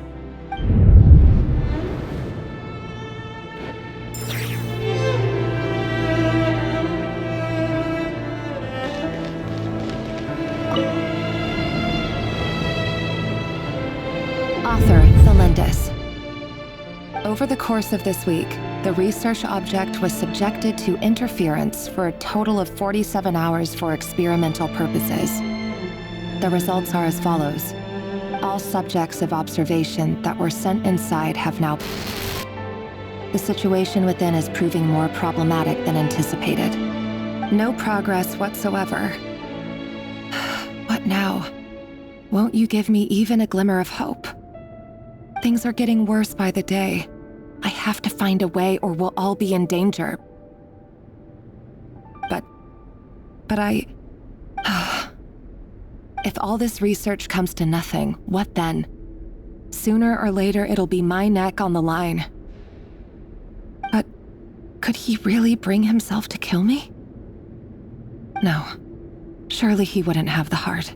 Author, Tholindis. Over the course of this week, the research object was subjected to interference for a total of 47 hours for experimental purposes. The results are as follows. All subjects of observation that were sent inside have now... The situation within is proving more problematic than anticipated. No progress whatsoever. What now? Won't you give me even a glimmer of hope? Things are getting worse by the day. I have to find a way or we'll all be in danger. But I... If all this research comes to nothing, what then? Sooner or later, it'll be my neck on the line. But could he really bring himself to kill me? No. Surely he wouldn't have the heart.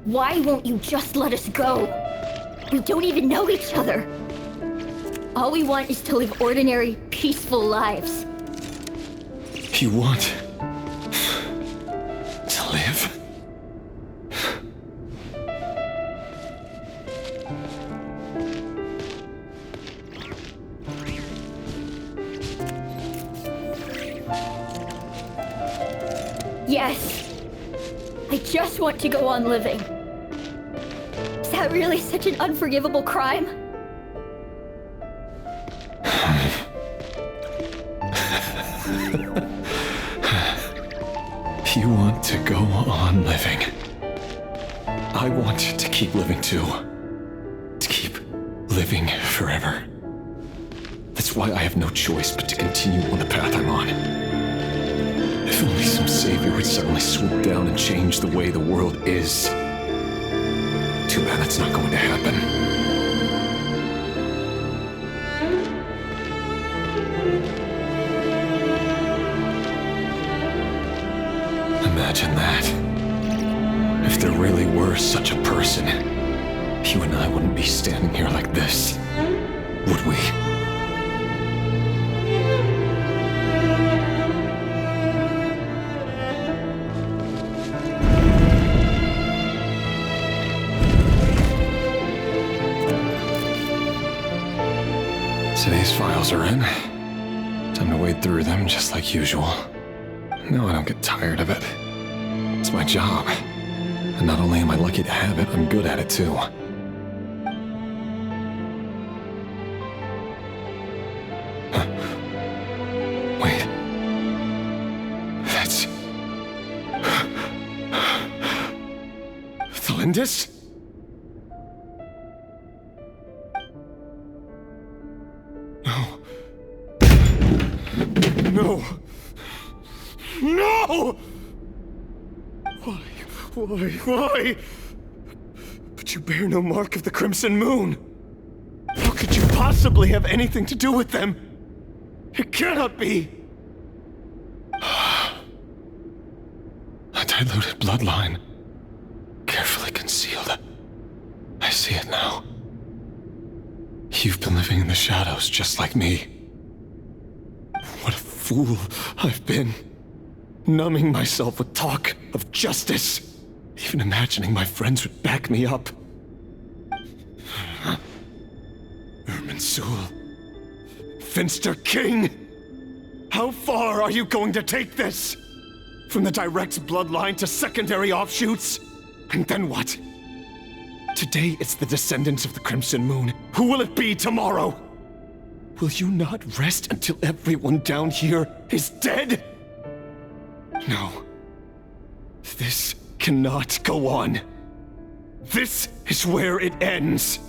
Why won't you just let us go? We don't even know each other. All we want is to live ordinary, peaceful lives. You want to live? Yes. I just want to go on living. Is that really such an unforgivable crime? You want to go on living. I want to keep living too. To keep living forever. That's why I have no choice but to continue on the path I'm on. If only some savior would suddenly swoop down and change the way the world is. Too bad that's not going to happen. Imagine that. If there really were such a person, you and I wouldn't be standing here like this, would we? Today's files are in. Time to wade through them just like usual. No, I don't get tired of it. It's my job. And not only am I lucky to have it, I'm good at it too. Wait. That's... Tholindis? No! No! Why? But you bear no mark of the Crimson Moon. How could you possibly have anything to do with them? It cannot be! A diluted bloodline. Carefully concealed. I see it now. You've been living in the shadows just like me. What a fool I've been. Numbing myself with talk of justice. Even imagining my friends would back me up. Irminsul. Finster King! How far are you going to take this? From the direct bloodline to secondary offshoots? And then what? Today it's the descendants of the Crimson Moon. Who will it be tomorrow? Will you not rest until everyone down here is dead? No. This cannot go on. This is where it ends.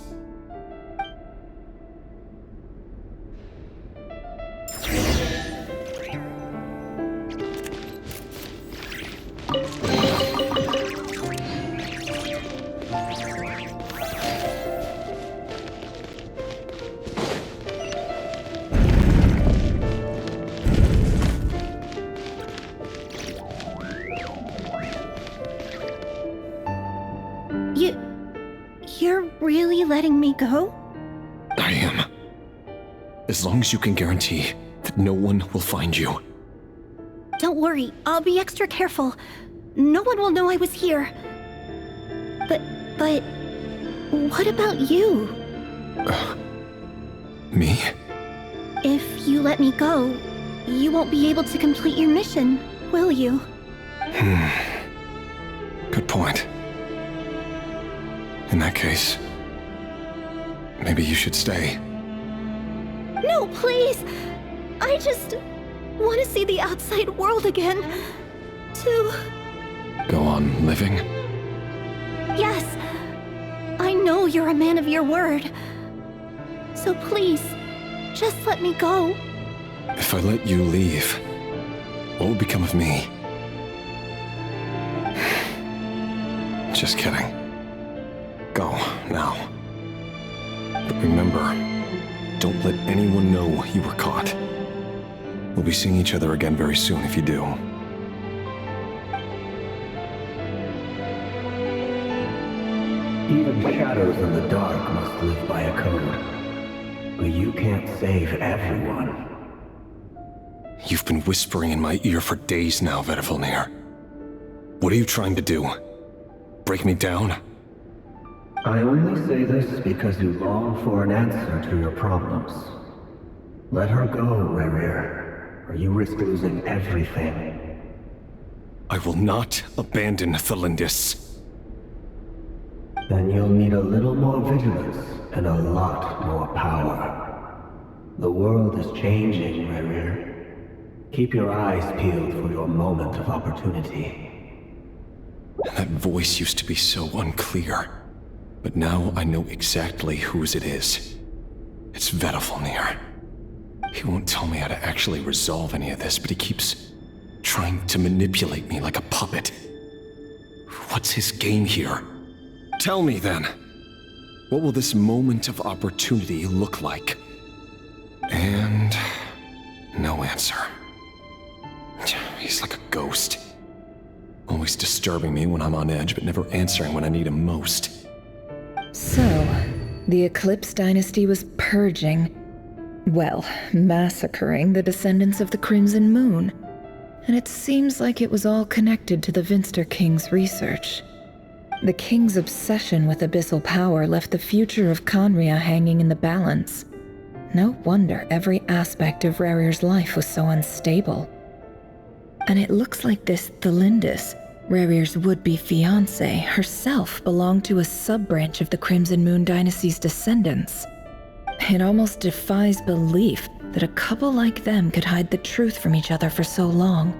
really letting me go? I am. As long as you can guarantee that no one will find you. Don't worry, I'll be extra careful. No one will know I was here. But what about you? Me? If you let me go, you won't be able to complete your mission, will you? Good point. In that case, maybe you should stay. No, please! I just want to see the outside world again. To... Go on living? Yes. I know you're a man of your word. So please, just let me go. If I let you leave, what will become of me? Just kidding. Go, now. But remember, don't let anyone know you were caught. We'll be seeing each other again very soon if you do. Even shadows in the dark must live by a code. But you can't save everyone. You've been whispering in my ear for days now, Vedifilnir. What are you trying to do? Break me down? I only say this because you long for an answer to your problems. Let her go, Rerir, or you risk losing everything. I will not abandon Tholindis. Then you'll need a little more vigilance and a lot more power. The world is changing, Rerir. Keep your eyes peeled for your moment of opportunity. That voice used to be so unclear. But now I know exactly whose it is. It's Vedifilnir. He won't tell me how to actually resolve any of this, but he keeps trying to manipulate me like a puppet. What's his game here? Tell me then. What will this moment of opportunity look like? And no answer. He's like a ghost. Always disturbing me when I'm on edge, but never answering when I need him most. So, the Eclipse dynasty was purging, well, massacring the descendants of the Crimson Moon. And it seems like it was all connected to the Vinster King's research. The King's obsession with abyssal power left the future of Khaenri'ah hanging in the balance. No wonder every aspect of Rerir's life was so unstable. And it looks like this Tholindis, Rerir's would-be fiancée, herself belonged to a sub-branch of the Crimson Moon dynasty's descendants. It almost defies belief that a couple like them could hide the truth from each other for so long.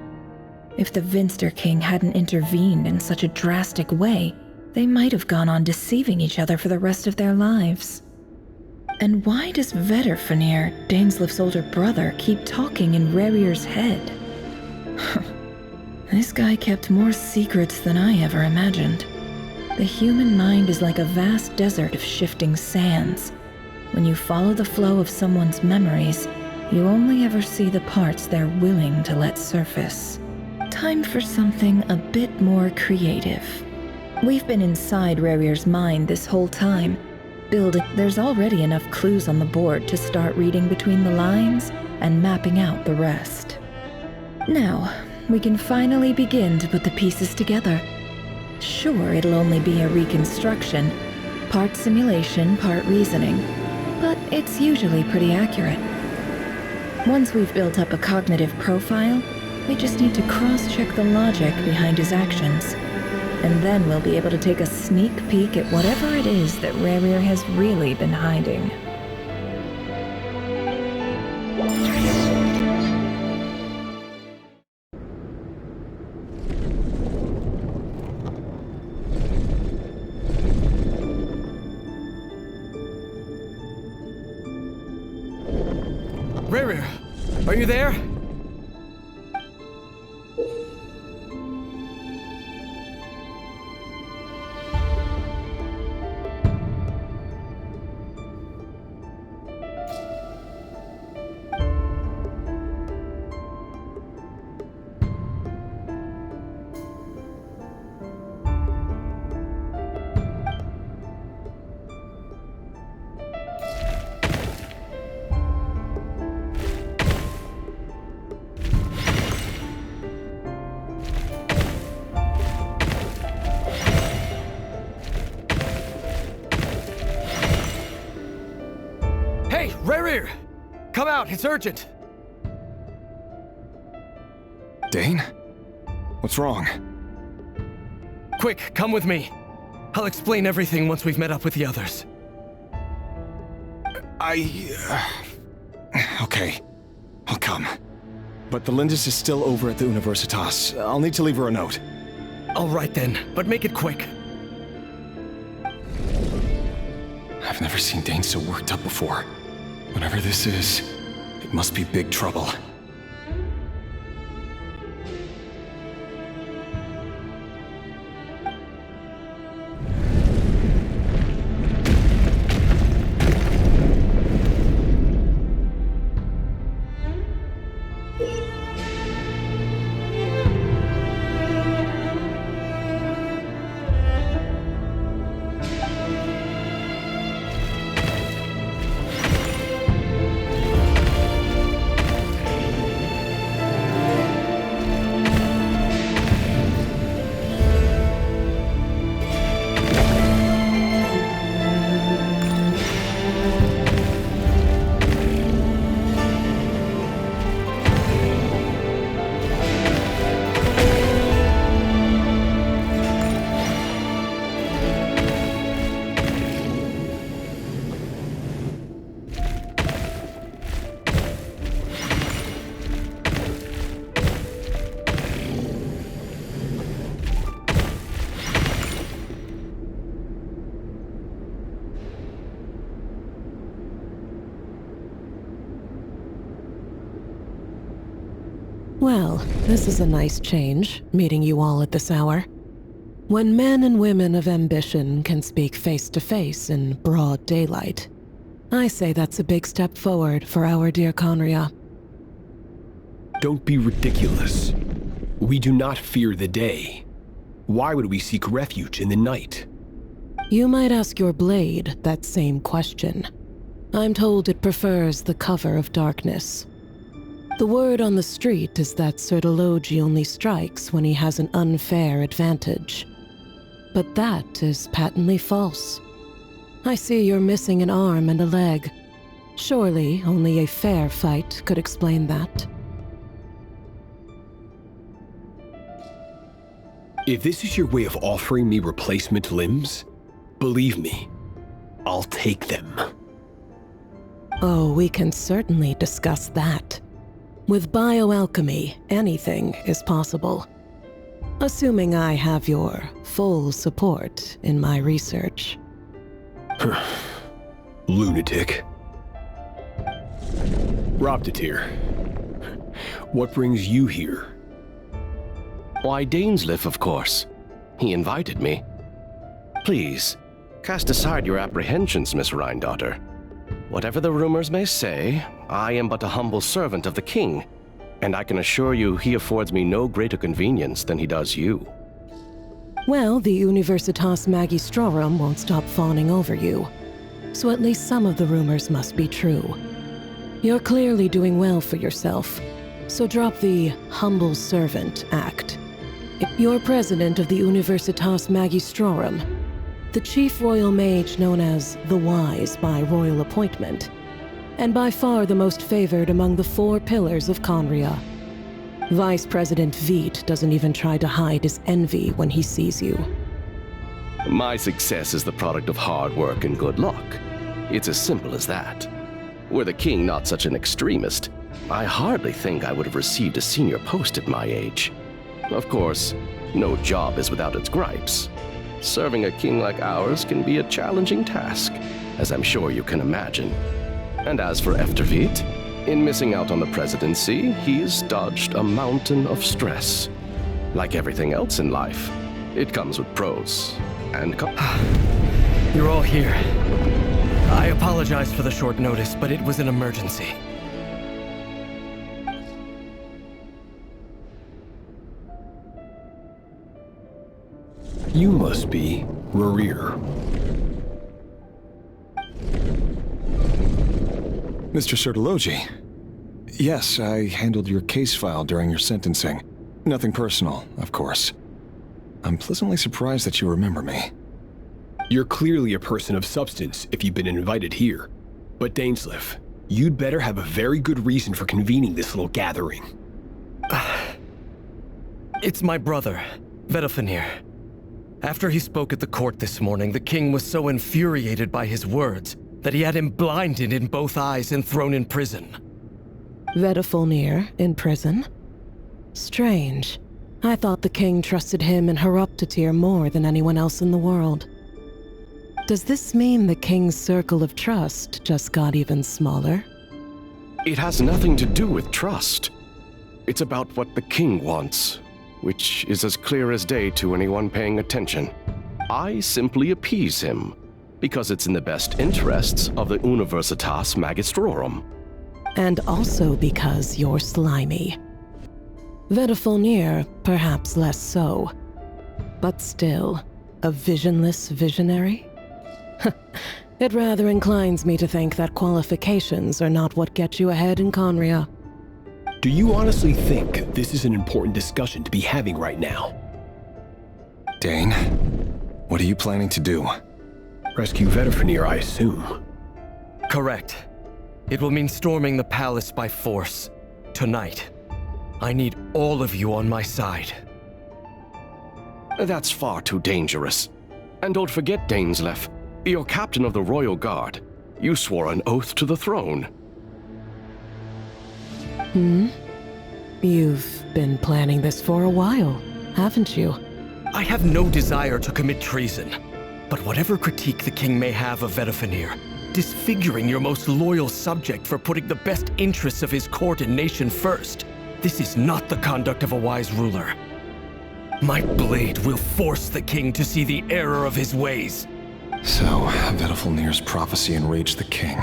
If the Vinster King hadn't intervened in such a drastic way, they might have gone on deceiving each other for the rest of their lives. And why does Vedifilnir, Dainsleif's older brother, keep talking in Rerir's head? This guy kept more secrets than I ever imagined. The human mind is like a vast desert of shifting sands. When you follow the flow of someone's memories, you only ever see the parts they're willing to let surface. Time for something a bit more creative. We've been inside Rerir's mind this whole time, building. There's already enough clues on the board to start reading between the lines and mapping out the rest. Now, we can finally begin to put the pieces together. Sure, it'll only be a reconstruction, part simulation, part reasoning, but it's usually pretty accurate. Once we've built up a cognitive profile, we just need to cross-check the logic behind his actions. And then we'll be able to take a sneak peek at whatever it is that Rerir has really been hiding. Rerir, are you there? out! It's urgent! Dane? What's wrong? Quick, come with me. I'll explain everything once we've met up with the others. Okay. I'll come. But Tholindis is still over at the Universitas. I'll need to leave her a note. All right then, but make it quick. I've never seen Dane so worked up before. Whatever this is, it must be big trouble. Well, this is a nice change, meeting you all at this hour. When men and women of ambition can speak face to face in broad daylight, I say that's a big step forward for our dear Conria. Don't be ridiculous. We do not fear the day. Why would we seek refuge in the night? You might ask your blade that same question. I'm told it prefers the cover of darkness. The word on the street is that Elégie only strikes when he has an unfair advantage. But that is patently false. I see you're missing an arm and a leg. Surely only a fair fight could explain that. If this is your way of offering me replacement limbs, believe me, I'll take them. Oh, we can certainly discuss that. With bioalchemy, anything is possible. Assuming I have your full support in my research. Lunatic. Robtatir. What brings you here? Why, Dainsleif, of course. He invited me. Please, cast aside your apprehensions, Miss Rhine-daughter. Whatever the rumors may say, I am but a humble servant of the king, and I can assure you he affords me no greater convenience than he does you. Well, the Universitas Magistrorum won't stop fawning over you, so at least some of the rumors must be true. You're clearly doing well for yourself, so drop the humble servant act. You're president of the Universitas Magistrorum, the chief royal mage known as the Wise by royal appointment, and by far the most favored among the 4 pillars of Conria. Vice President Veit doesn't even try to hide his envy when he sees you. My success is the product of hard work and good luck. It's as simple as that. Were the king not such an extremist, I hardly think I would have received a senior post at my age. Of course, no job is without its gripes. Serving a king like ours can be a challenging task, as I'm sure you can imagine. And as for Veit, in missing out on the presidency, he's dodged a mountain of stress. Like everything else in life, it comes with pros and cons. You're all here. I apologize for the short notice, but it was an emergency. You must be Rerir. Mr. Elégie. Yes, I handled your case file during your sentencing. Nothing personal, of course. I'm pleasantly surprised that you remember me. You're clearly a person of substance if you've been invited here. But Dainsleif, You'd better have a very good reason for convening this little gathering. It's my brother, Vedalfenir. After he spoke at the court this morning, the king was so infuriated by his words that he had him blinded in both eyes and thrown in prison. Vedalfenir in prison? Strange. I thought the king trusted him and Heroptatir more than anyone else in the world. Does this mean the king's circle of trust just got even smaller? It has nothing to do with trust. It's about what the king wants, which is as clear as day to anyone paying attention. I simply appease him, because it's in the best interests of the Universitas Magistrorum. And also because you're slimy. Vedalfenir, perhaps less so. But still, a visionless visionary? It rather inclines me to think that qualifications are not what get you ahead in Conria. Do you honestly think this is an important discussion to be having right now? Dane, what are you planning to do? Rescue Vedalfenir, I assume. Correct. It will mean storming the palace by force. Tonight. I need all of you on my side. That's far too dangerous. And don't forget, Dainsleif, you're captain of the Royal Guard. You swore an oath to the throne. You've been planning this for a while, haven't you? I have no desire to commit treason. But whatever critique the king may have of Vedalfenir, disfiguring your most loyal subject for putting the best interests of his court and nation first, this is not the conduct of a wise ruler. My blade will force the king to see the error of his ways. So, Vedalfenir's prophecy enraged the king.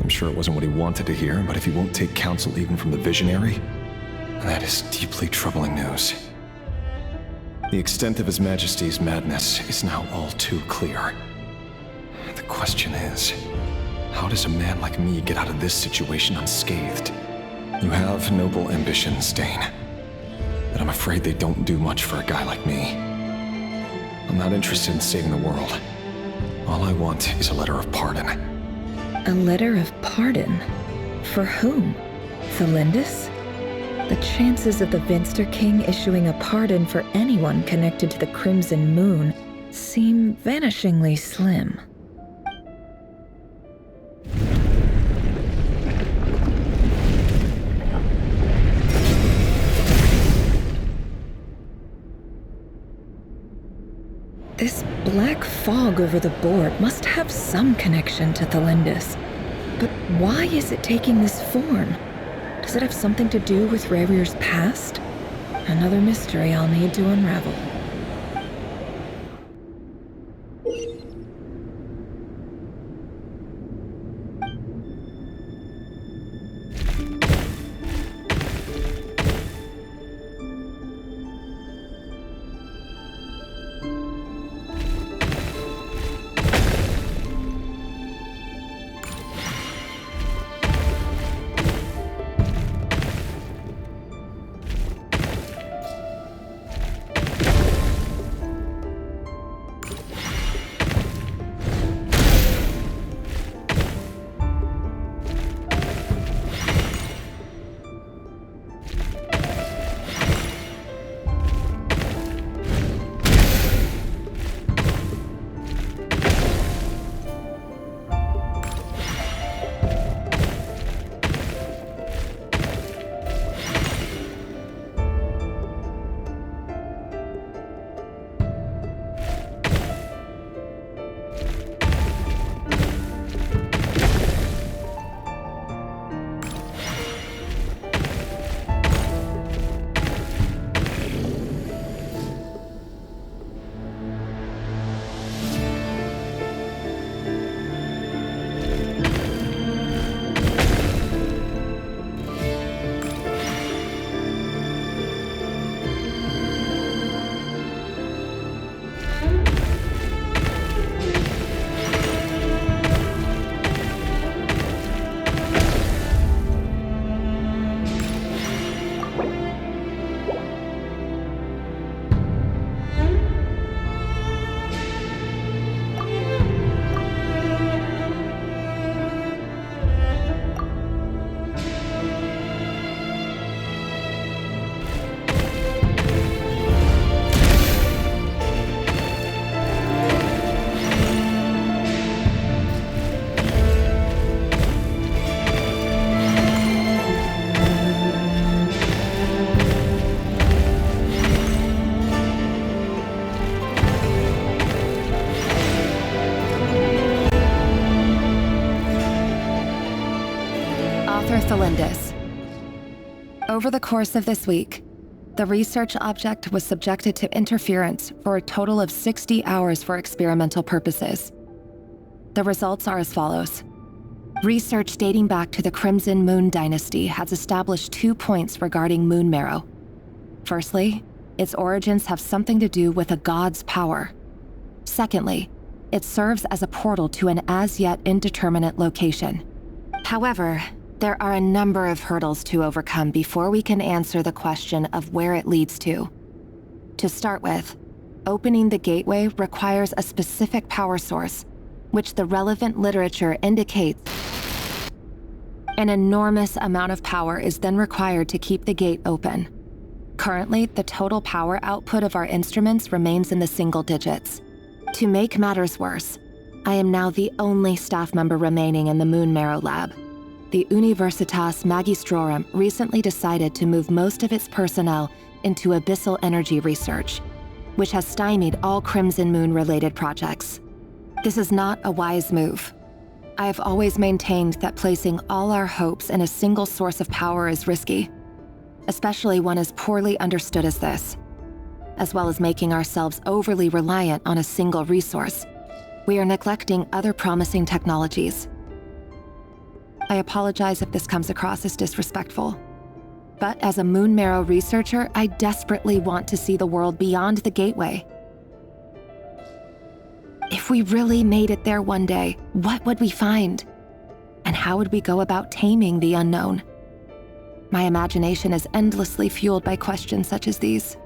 I'm sure it wasn't what he wanted to hear, but if he won't take counsel even from the visionary, that is deeply troubling news. The extent of His Majesty's madness is now all too clear. The question is, how does a man like me get out of this situation unscathed? You have noble ambitions, Dane, but I'm afraid they don't do much for a guy like me. I'm not interested in saving the world. All I want is a letter of pardon. A letter of pardon? For whom? Tholindis? The chances of the Vinster King issuing a pardon for anyone connected to the Crimson Moon seem vanishingly slim. This black fog over the board must have some connection to Tholindis. But why is it taking this form? Does it have something to do with Rerir's past? Another mystery I'll need to unravel. Tholindis. Over the course of this week, the research object was subjected to interference for a total of 60 hours for experimental purposes. The results are as follows. Research dating back to the Crimson Moon dynasty has established 2 points regarding moon marrow. Firstly, its origins have something to do with a god's power. Secondly, it serves as a portal to an as-yet indeterminate location. However, there are a number of hurdles to overcome before we can answer the question of where it leads to. To start with, opening the gateway requires a specific power source, which the relevant literature indicates. An enormous amount of power is then required to keep the gate open. Currently, the total power output of our instruments remains in the single digits. To make matters worse, I am now the only staff member remaining in the Moon Marrow Lab. The Universitas Magistrorum recently decided to move most of its personnel into abyssal energy research, which has stymied all Crimson Moon-related projects. This is not a wise move. I have always maintained that placing all our hopes in a single source of power is risky, especially one as poorly understood as this. As well as making ourselves overly reliant on a single resource, we are neglecting other promising technologies. I apologize if this comes across as disrespectful, but as a Moon Marrow researcher, I desperately want to see the world beyond the gateway. If we really made it there one day, what would we find? And how would we go about taming the unknown? My imagination is endlessly fueled by questions such as these.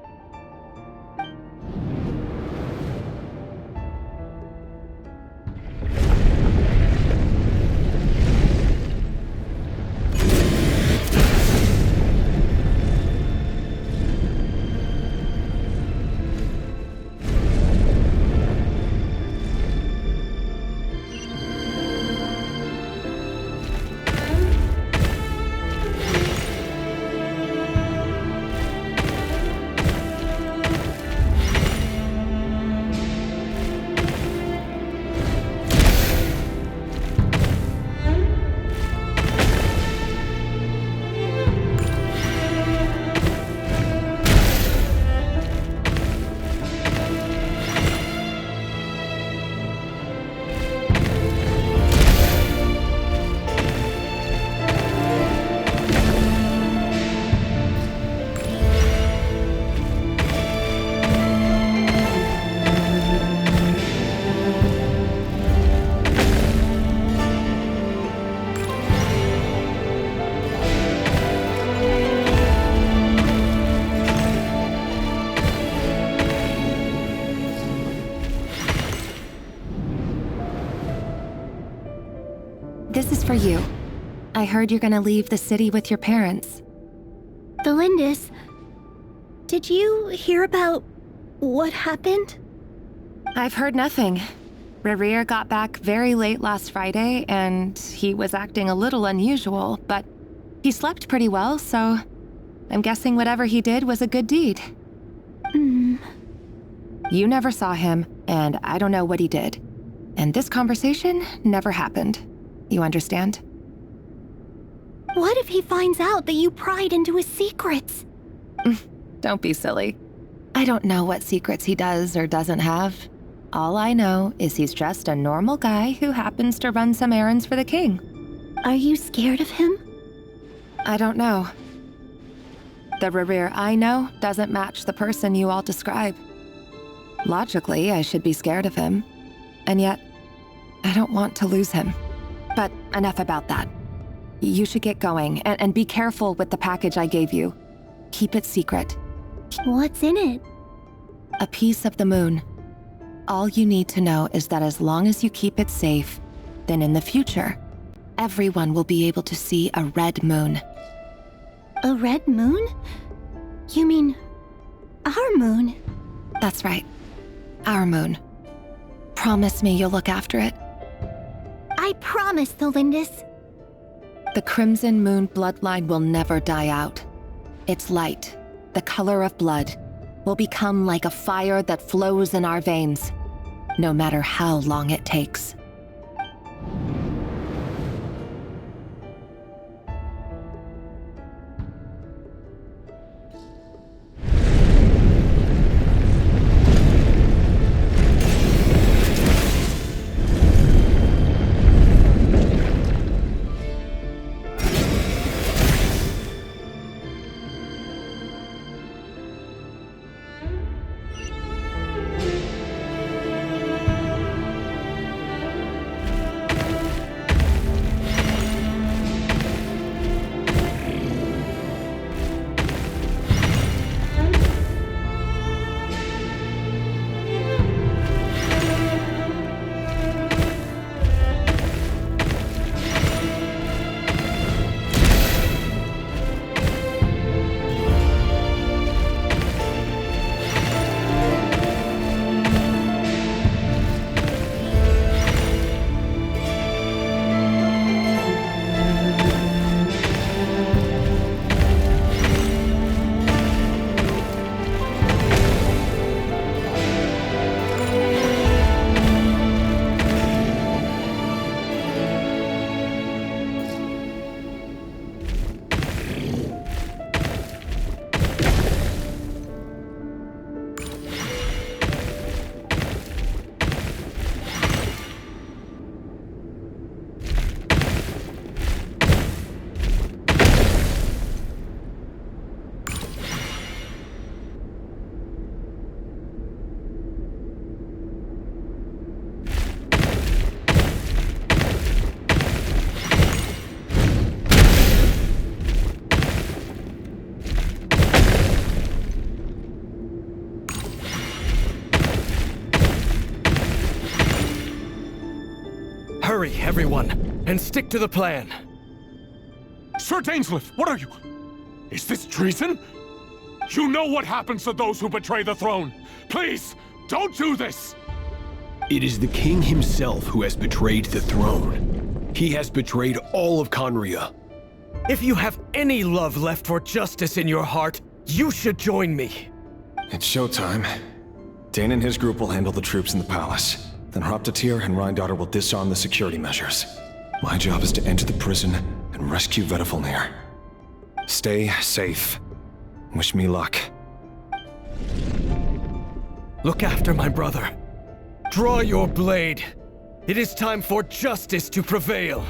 This is for you. I heard you're gonna leave the city with your parents. Tholindis, did you hear about what happened? I've heard nothing. Rerir got back very late last Friday, and he was acting a little unusual, but he slept pretty well, so I'm guessing whatever he did was a good deed. You never saw him, and I don't know what he did. And this conversation never happened. You understand? What if he finds out that you pried into his secrets? Don't be silly. I don't know what secrets he does or doesn't have. All I know is he's just a normal guy who happens to run some errands for the king. Are you scared of him? I don't know. The Rerir I know doesn't match the person you all describe. Logically, I should be scared of him. And yet, I don't want to lose him. But enough about that. You should get going, and be careful with the package I gave you. Keep it secret. What's in it? A piece of the moon. All you need to know is that as long as you keep it safe, then in the future, everyone will be able to see a red moon. A red moon? You mean our moon? That's right. Our moon. Promise me you'll look after it. I promise, Tholindis. The Crimson Moon bloodline will never die out. Its light, the color of blood, will become like a fire that flows in our veins, no matter how long it takes. hurry, everyone, and stick to the plan. Sir Dainsleif, what are you? Is this treason? You know what happens to those who betray the throne. Please, don't do this! It is the king himself who has betrayed the throne. He has betrayed all of Conria. If you have any love left for justice in your heart, you should join me. It's showtime. Dane and his group will handle the troops in the palace. Then Hraptatir and Rhindaughter will disarm the security measures. My job is to enter the prison and rescue Vedifalnir. Stay safe. Wish me luck. Look after my brother. Draw your blade. It is time for justice to prevail.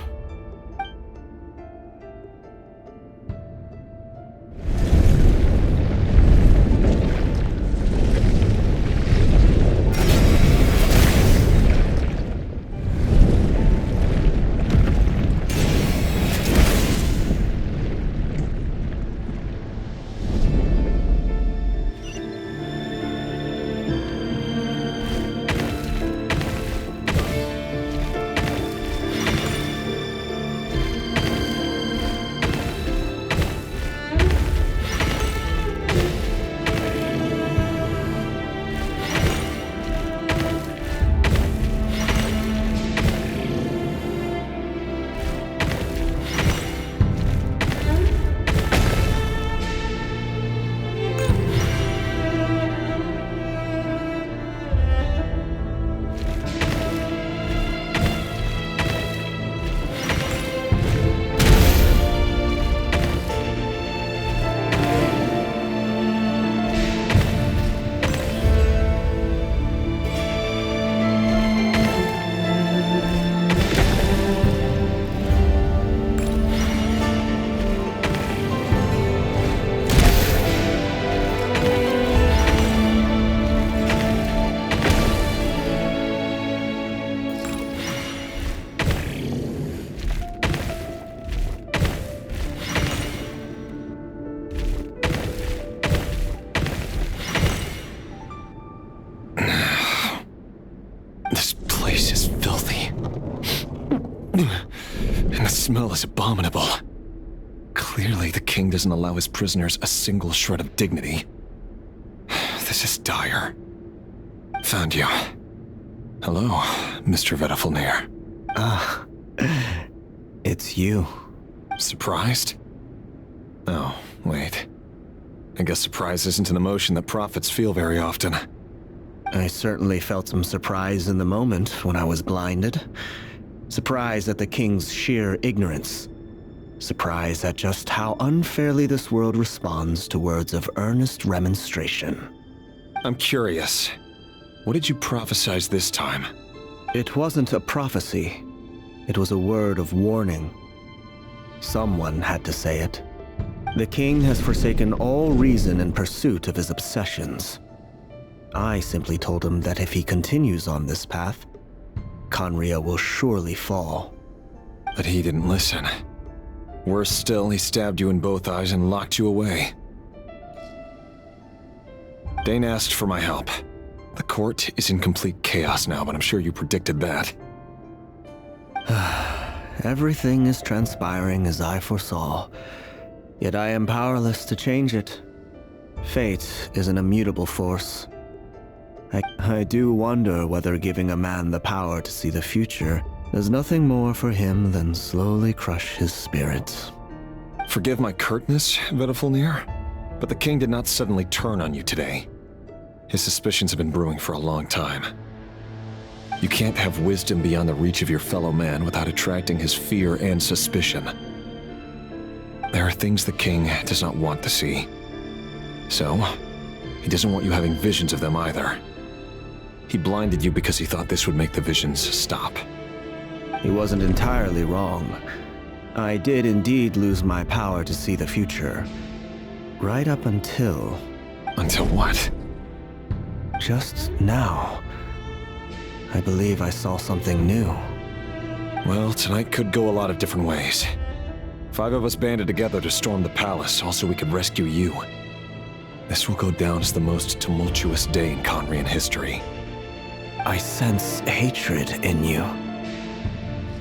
Smell is abominable. Clearly, the king doesn't allow his prisoners a single shred of dignity. This is dire. Found you. Hello, Mr. Vedifalnir. Ah, it's you. Surprised? Oh, wait. I guess surprise isn't an emotion that prophets feel very often. I certainly felt some surprise in the moment when I was blinded. Surprise at the king's sheer ignorance. Surprise at just how unfairly this world responds to words of earnest remonstration. I'm curious. What did you prophesize this time? It wasn't a prophecy. It was a word of warning. Someone had to say it. The king has forsaken all reason in pursuit of his obsessions. I simply told him that if he continues on this path, Conria will surely fall. But he didn't listen. Worse still, he stabbed you in both eyes and locked you away. Dane asked for my help. The court is in complete chaos now, but I'm sure you predicted that. Everything is transpiring as I foresaw, yet I am powerless to change it. Fate is an immutable force. I do wonder whether giving a man the power to see the future does nothing more for him than slowly crush his spirit. Forgive my curtness, Vedifalnir, but the king did not suddenly turn on you today. His suspicions have been brewing for a long time. You can't have wisdom beyond the reach of your fellow man without attracting his fear and suspicion. There are things the king does not want to see. So, he doesn't want you having visions of them either. He blinded you because he thought this would make the visions stop. He wasn't entirely wrong. I did indeed lose my power to see the future. Right up until... Until what? Just now. I believe I saw something new. Well, tonight could go a lot of different ways. 5 of us banded together to storm the palace, also we could rescue you. This will go down as the most tumultuous day in Conrian history. I sense hatred in you.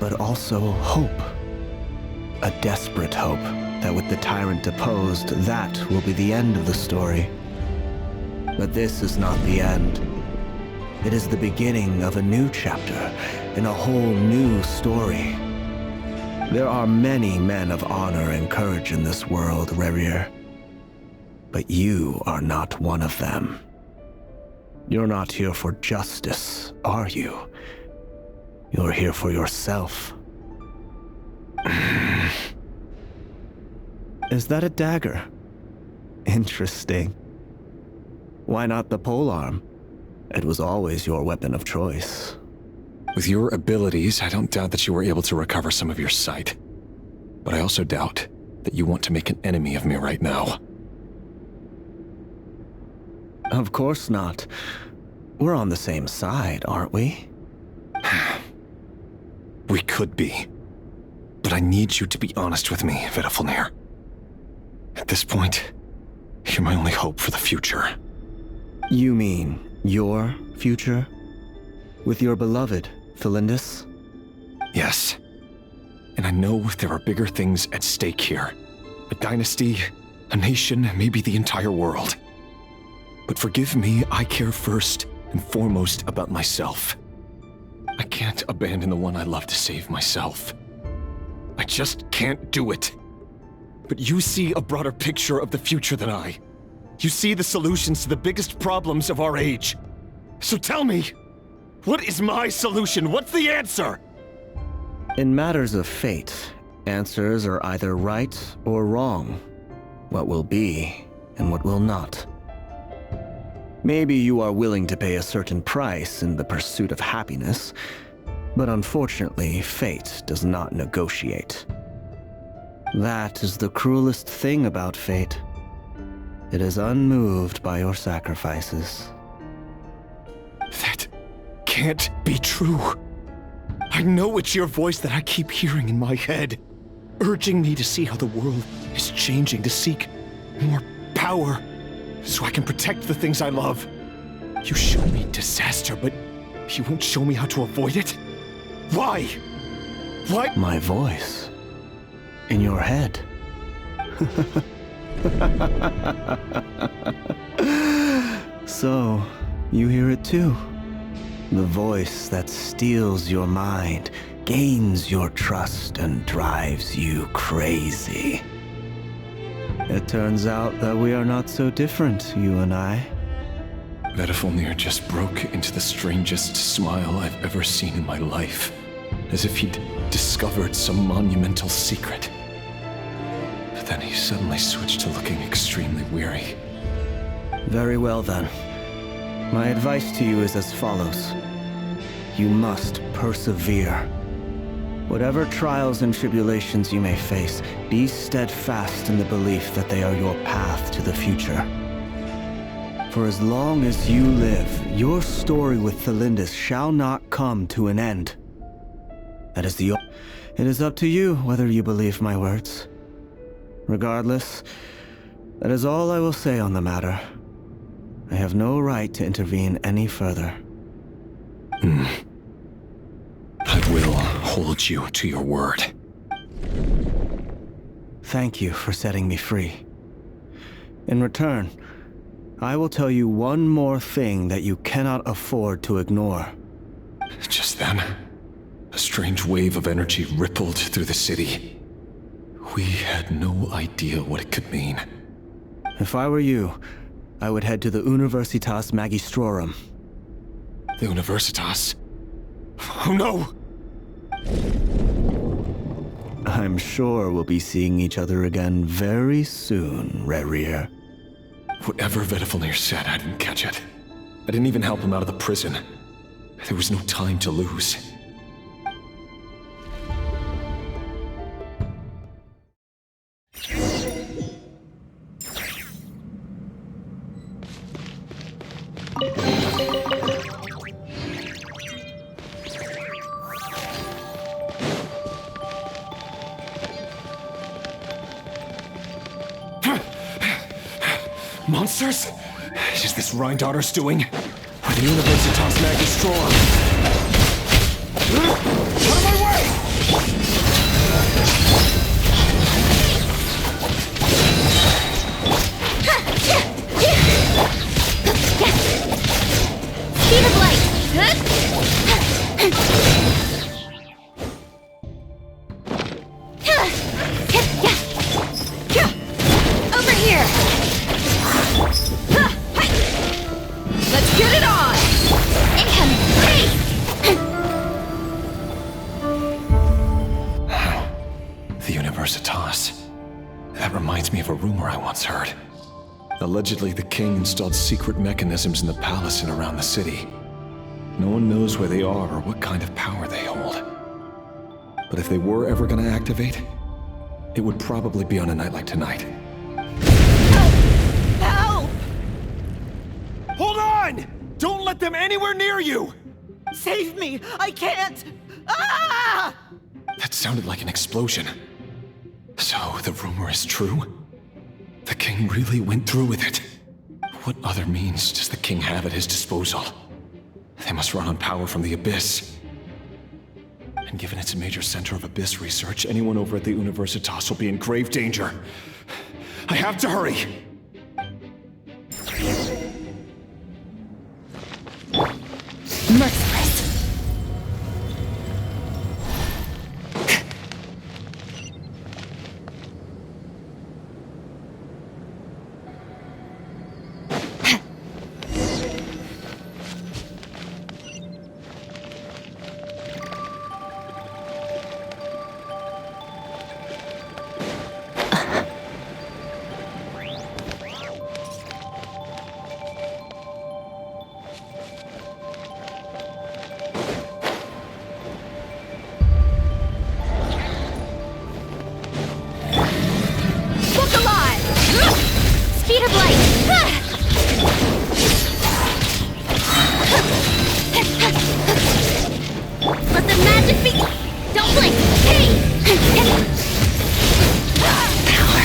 but also hope. A desperate hope that with the tyrant deposed, that will be the end of the story. But this is not the end. It is the beginning of a new chapter in a whole new story. There are many men of honor and courage in this world, Rerir. But you are not one of them. You're not here for justice, are you? You're here for yourself. Is that a dagger? Interesting. Why not the polearm? It was always your weapon of choice. With your abilities, I don't doubt that you were able to recover some of your sight. But I also doubt that you want to make an enemy of me right now. Of course not. We're on the same side, aren't we? We could be. But I need you to be honest with me, Vedafilnir. At this point, you're my only hope for the future. You mean your future? With your beloved, Tholindis? Yes. And I know there are bigger things at stake here. A dynasty, a nation, maybe the entire world. But forgive me, I care first and foremost about myself. I can't abandon the one I love to save myself. I just can't do it. But you see a broader picture of the future than I. You see the solutions to the biggest problems of our age. So tell me, what is my solution? What's the answer? In matters of fate, answers are either right or wrong. What will be and what will not. Maybe you are willing to pay a certain price in the pursuit of happiness, but unfortunately, fate does not negotiate. That is the cruelest thing about fate. It is unmoved by your sacrifices. That can't be true. I know it's your voice that I keep hearing in my head, urging me to see how the world is changing, to seek more power, so I can protect the things I love. You show me disaster, but you won't show me how to avoid it? Why? Why? My voice. In your head. So, you hear it too. The voice that steals your mind, gains your trust, and drives you crazy. It turns out that we are not so different, you and I. Vedafilnir just broke into the strangest smile I've ever seen in my life, as if he'd discovered some monumental secret. But then he suddenly switched to looking extremely weary. Very well then. My advice to you is as follows. You must persevere. Whatever trials and tribulations you may face, be steadfast in the belief that they are your path to the future. For as long as you live, your story with Tholindis shall not come to an end. That is it is up to you whether you believe my words. Regardless, that is all I will say on the matter. I have no right to intervene any further. I will hold you to your word. Thank you for setting me free. In return, I will tell you one more thing that you cannot afford to ignore. Just then, a strange wave of energy rippled through the city. We had no idea what it could mean. If I were you, I would head to the Universitas Magistrorum. The Universitas? Oh no! I'm sure we'll be seeing each other again very soon, Rerir. Whatever Vedafilnir said, I didn't catch it. I didn't even help him out of the prison. There was no time to lose. Monsters? Is this Rhindaughter's doing? Or the Universitas Magistrorum? Out of my way! Speed of light! Over here! Let's get it on! Incoming! Hey! The Universitas. That reminds me of a rumor I once heard. Allegedly, the king installed secret mechanisms in the palace and around the city. No one knows where they are or what kind of power they hold. But if they were ever going to activate, it would probably be on a night like tonight. Help! Hold on! Don't let them anywhere near you! Save me! I can't! Ah! That sounded like an explosion. So, the rumor is true? The king really went through with it. What other means does the king have at his disposal? They must run on power from the Abyss. And given it's a major center of Abyss research, anyone over at the Universitas will be in grave danger. I have to hurry! Merciless. Speed of light! Let the magic be... Don't blink! Hey! Power!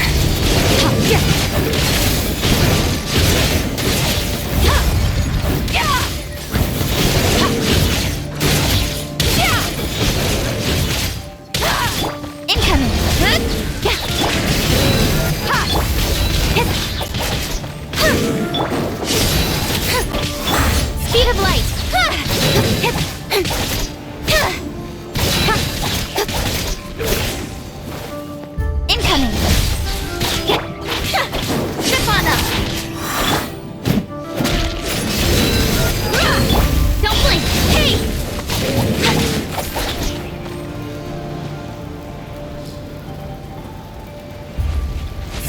Incoming! Speed of light! Incoming! Step on up! Don't blink! Hey!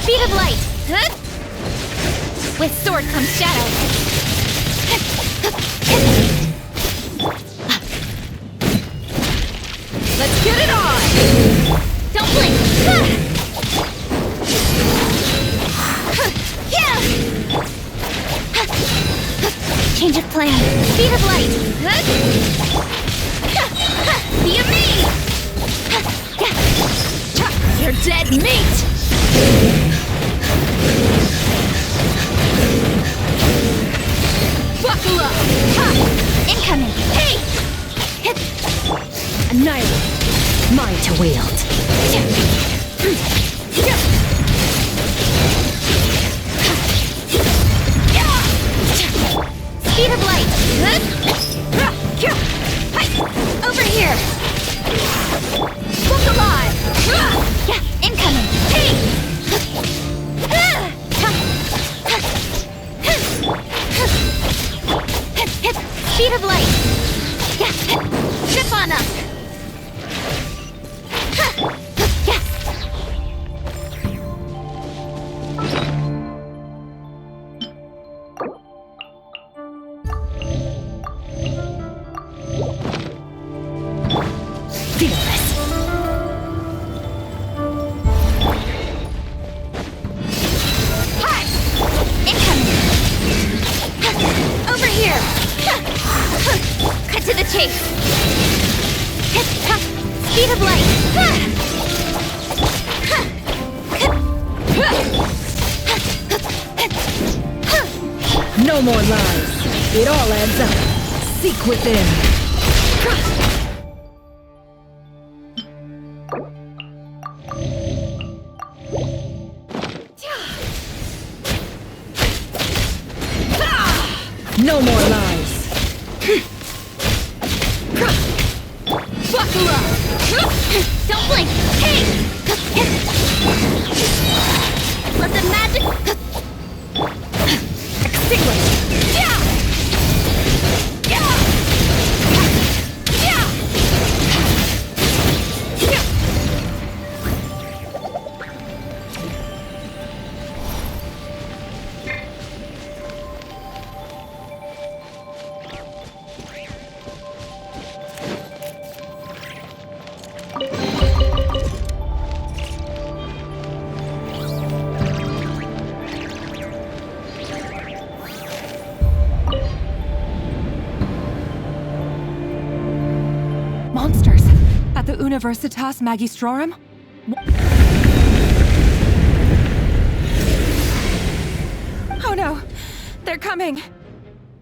Speed of light! With sword comes shadow. Let's get it on! Don't blink! Change of plan. Speed of light. Be me! You're dead meat! Buckle up! Incoming! Hey! Annihilate! Mine to wield. Speed of light! Over here! Look alive! Incoming! Hey! Speed of light! Zip on up! Cut to the chase! Speed of light! No more lies. It all adds up. Seek within. No more lies. Buckle up! Don't blink! Hey! Let the magic... Extinguish! Yeah! Yeah! Yeah! Monsters! At the Universitas Magistrorum? Oh no! They're coming!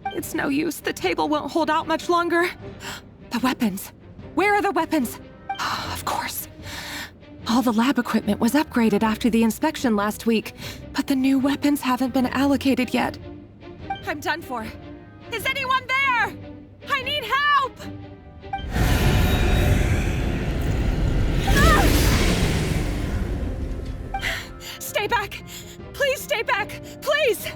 It's no use. The table won't hold out much longer. The weapons. Where are the weapons? Of course. All the lab equipment was upgraded after the inspection last week, but the new weapons haven't been allocated yet. I'm done for. Is anyone there? I need help! Stay back! Please stay back! Please!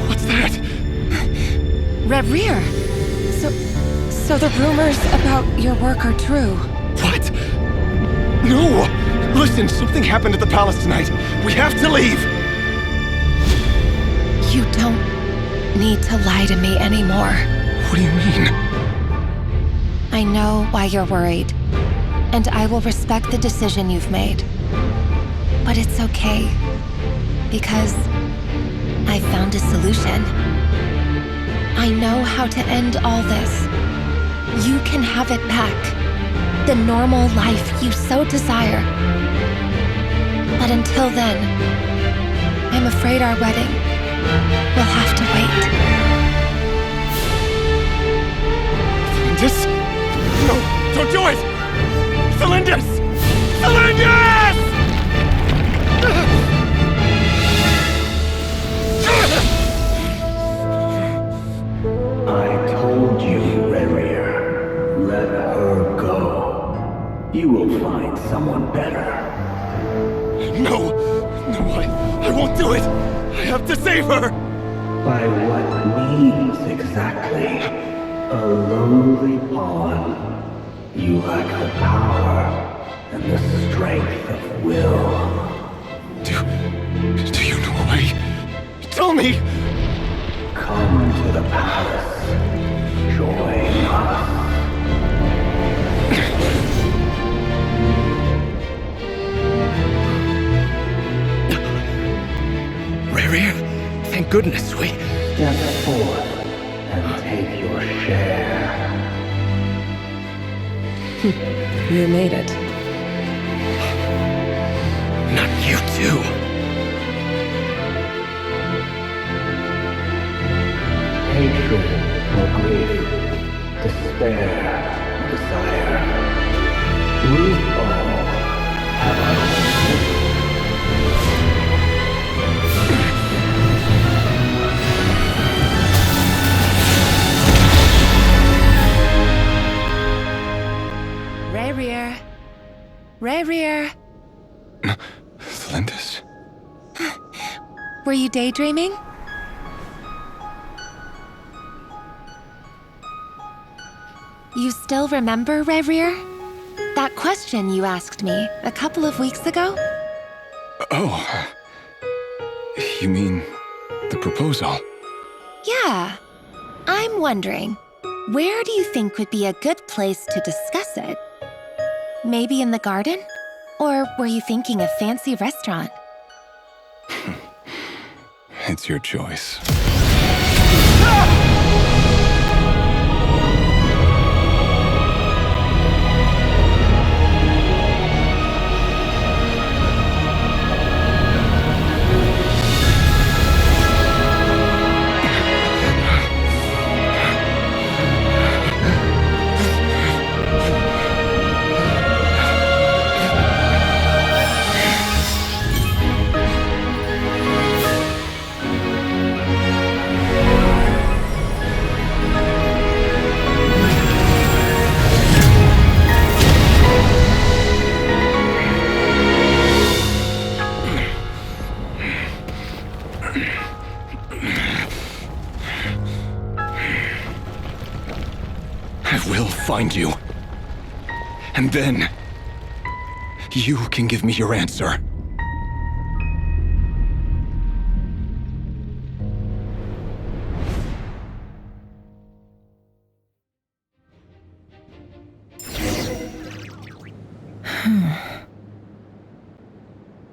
What's that? Rerir! So the rumors about your work are true. What? No! Listen, something happened at the palace tonight. We have to leave! You don't need to lie to me anymore. What do you mean? I know why you're worried, and I will respect the decision you've made. But it's okay, because I found a solution. I know how to end all this. You can have it back. The normal life you so desire. But until then, I'm afraid our wedding will have to wait. Tholindis? No, don't do it! Tholindis! Tholindis! I told you, Rerir. Let her go. You will find someone better. No, I won't do it! I have to save her! By what means exactly? A lowly pawn. You lack the power and the strength of will. Do you know a way? Tell me! Come to the palace. Join us. Rerir, thank goodness we... Step forth and take your share. You made it. Not you too. Hatred or grief, despair or desire. We all have our own. Rerir. Rerir. Tholindis? Were you daydreaming? You still remember, Rerir? That question you asked me a couple of weeks ago? Oh. You mean the proposal? Yeah. I'm wondering, where do you think would be a good place to discuss it? Maybe in the garden? Or were you thinking a fancy restaurant? It's your choice. find you. And then, you can give me your answer.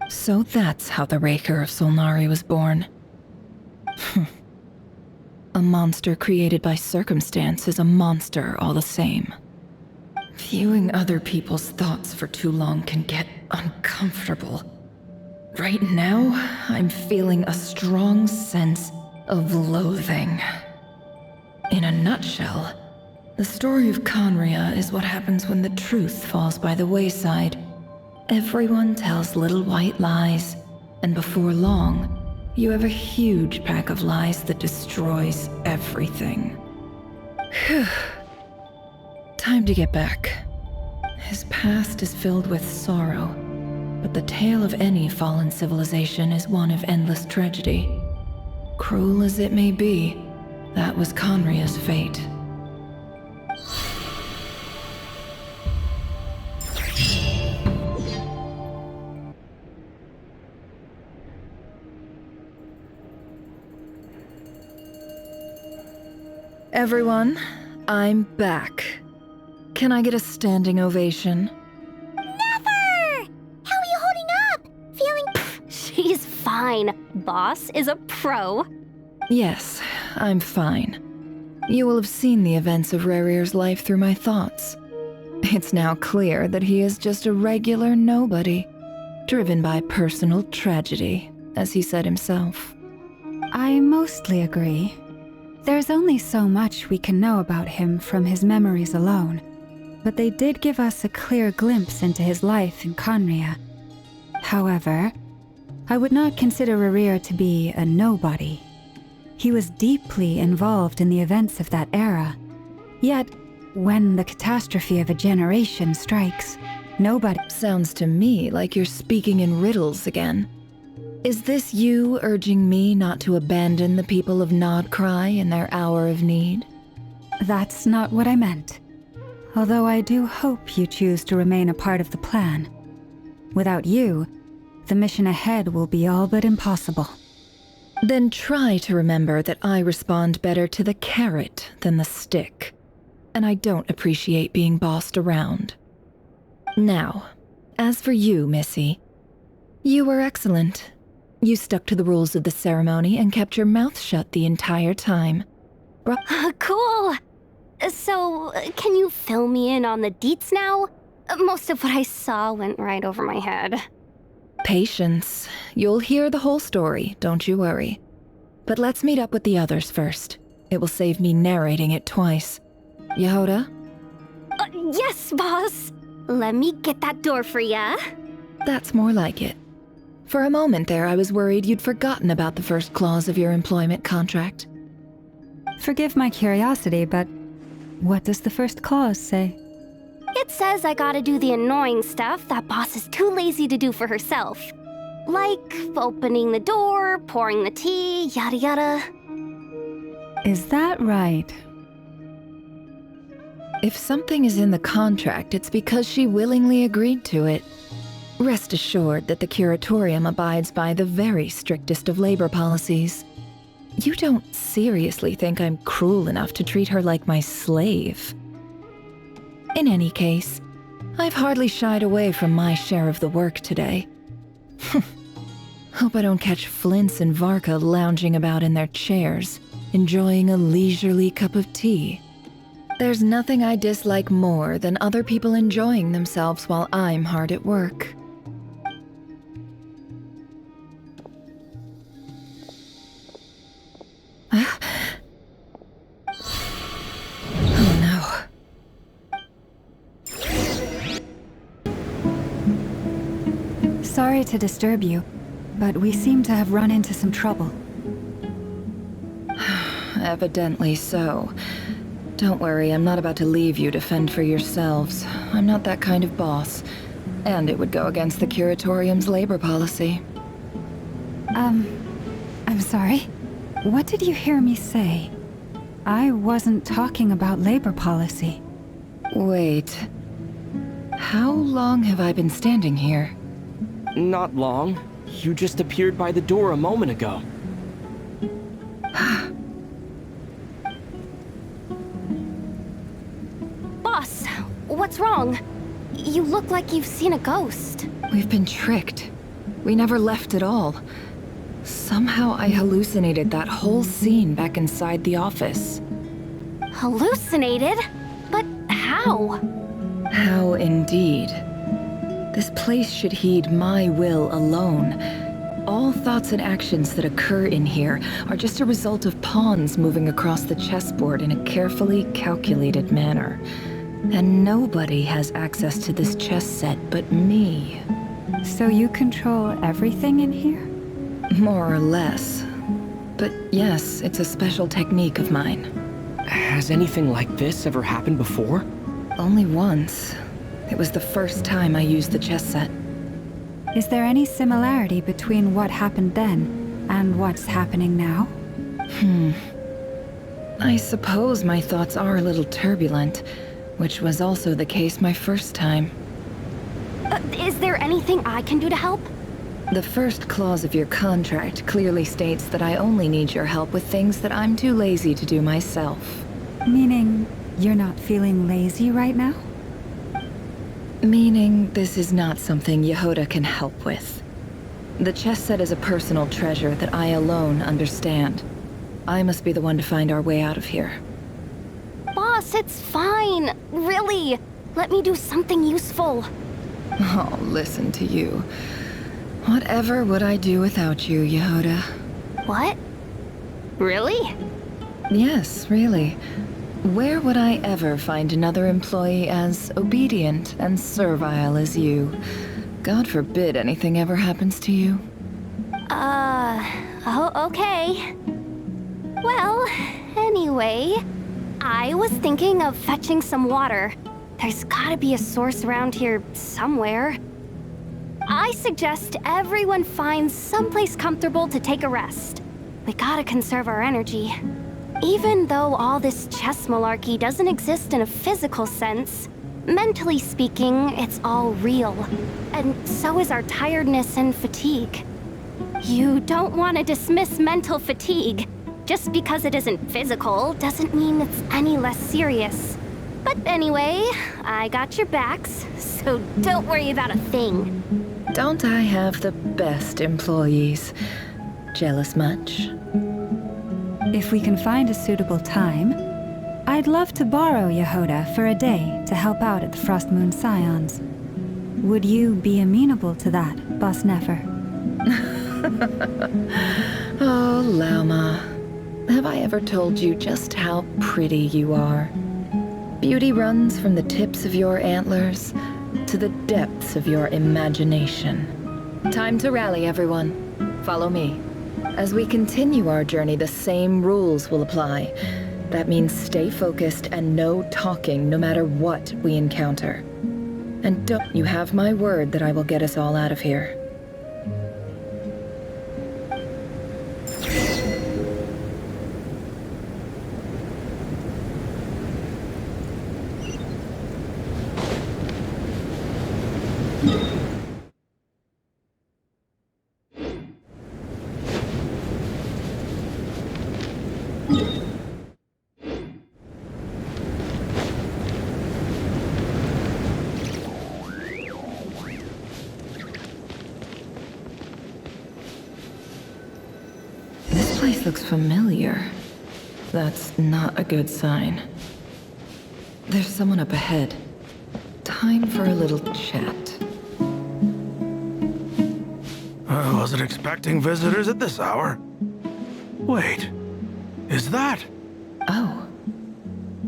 So that's how the Rächer of Solnari was born. A monster created by circumstance is a monster all the same. Viewing other people's thoughts for too long can get uncomfortable. Right now, I'm feeling a strong sense of loathing. In a nutshell, the story of Conria is what happens when the truth falls by the wayside. Everyone tells little white lies, and before long, you have a huge pack of lies that destroys everything. Whew. Time to get back. His past is filled with sorrow, but the tale of any fallen civilization is one of endless tragedy. Cruel as it may be, that was Conria's fate. Everyone, I'm back. Can I get a standing ovation? Never! How are you holding up? Feeling... She's fine. Boss is a pro. Yes, I'm fine. You will have seen the events of Rerir's life through my thoughts. It's now clear that he is just a regular nobody, driven by personal tragedy, as he said himself. I mostly agree. There's only so much we can know about him from his memories alone, but they did give us a clear glimpse into his life in Conria. However, I would not consider Rerir to be a nobody. He was deeply involved in the events of that era. Yet, when the catastrophe of a generation strikes, nobody... Sounds to me like you're speaking in riddles again. Is this you urging me not to abandon the people of Nodcry in their hour of need? That's not what I meant. Although I do hope you choose to remain a part of the plan. Without you, the mission ahead will be all but impossible. Then try to remember that I respond better to the carrot than the stick. And I don't appreciate being bossed around. Now, as for you, Missy, you were excellent. You stuck to the rules of the ceremony and kept your mouth shut the entire time. Cool! So, can you fill me in on the deets now? Most of what I saw went right over my head. Patience. You'll hear the whole story, don't you worry. But let's meet up with the others first. It will save me narrating it twice. Yehoda? Yes, boss! Let me get that door for ya. That's more like it. For a moment there, I was worried you'd forgotten about the first clause of your employment contract. Forgive my curiosity, but what does the first clause say? It says I gotta do the annoying stuff that boss is too lazy to do for herself. Like opening the door, pouring the tea, yada yada. Is that right? If something is in the contract, it's because she willingly agreed to it. Rest assured that the Curatorium abides by the very strictest of labor policies. You don't seriously think I'm cruel enough to treat her like my slave? In any case, I've hardly shied away from my share of the work today. Hope I don't catch Flintz and Varka lounging about in their chairs, enjoying a leisurely cup of tea. There's nothing I dislike more than other people enjoying themselves while I'm hard at work. Oh no. Sorry to disturb you, but we seem to have run into some trouble. Evidently so. Don't worry, I'm not about to leave you to fend for yourselves. I'm not that kind of boss. And it would go against the Curatorium's labor policy. I'm sorry? What did you hear me say? I wasn't talking about labor policy. Wait. How long have I been standing here? Not long. You just appeared by the door a moment ago. Boss, what's wrong? You look like you've seen a ghost. We've been tricked. We never left at all. Somehow I hallucinated that whole scene back inside the office. Hallucinated? But how? How indeed. This place should heed my will alone. All thoughts and actions that occur in here are just a result of pawns moving across the chessboard in a carefully calculated manner. And nobody has access to this chess set but me. So you control everything in here? More or less. But yes, it's a special technique of mine. Has anything like this ever happened before? Only once. It was the first time I used the chess set. Is there any similarity between what happened then and what's happening now? I suppose my thoughts are a little turbulent, which was also the case my first time. Is there anything I can do to help? The first clause of your contract clearly states that I only need your help with things that I'm too lazy to do myself. Meaning, you're not feeling lazy right now? Meaning, this is not something Yehoda can help with. The chess set is a personal treasure that I alone understand. I must be the one to find our way out of here. Boss, it's fine. Really. Let me do something useful. Oh, listen to you. Whatever would I do without you, Yehoda? What? Really? Yes, really. Where would I ever find another employee as obedient and servile as you? God forbid anything ever happens to you. Oh, okay. Well, anyway, I was thinking of fetching some water. There's gotta be a source around here somewhere. I suggest everyone finds someplace comfortable to take a rest. We gotta conserve our energy. Even though all this chess malarkey doesn't exist in a physical sense, mentally speaking, it's all real. And so is our tiredness and fatigue. You don't want to dismiss mental fatigue. Just because it isn't physical doesn't mean it's any less serious. But anyway, I got your backs, so don't worry about a thing. Don't I have the best employees? Jealous much? If we can find a suitable time, I'd love to borrow Yehoda for a day to help out at the Frost Moon Scions. Would you be amenable to that, Boss Nefer? Oh, Lauma. Have I ever told you just how pretty you are? Beauty runs from the tips of your antlers to the depths of your imagination. Time to rally, everyone. Follow me. As we continue our journey, the same rules will apply. That means stay focused and no talking no matter what we encounter. And don't you have my word that I will get us all out of here. This looks familiar. That's not a good sign. There's someone up ahead. Time for a little chat. I wasn't expecting visitors at this hour. Wait, is that? Oh,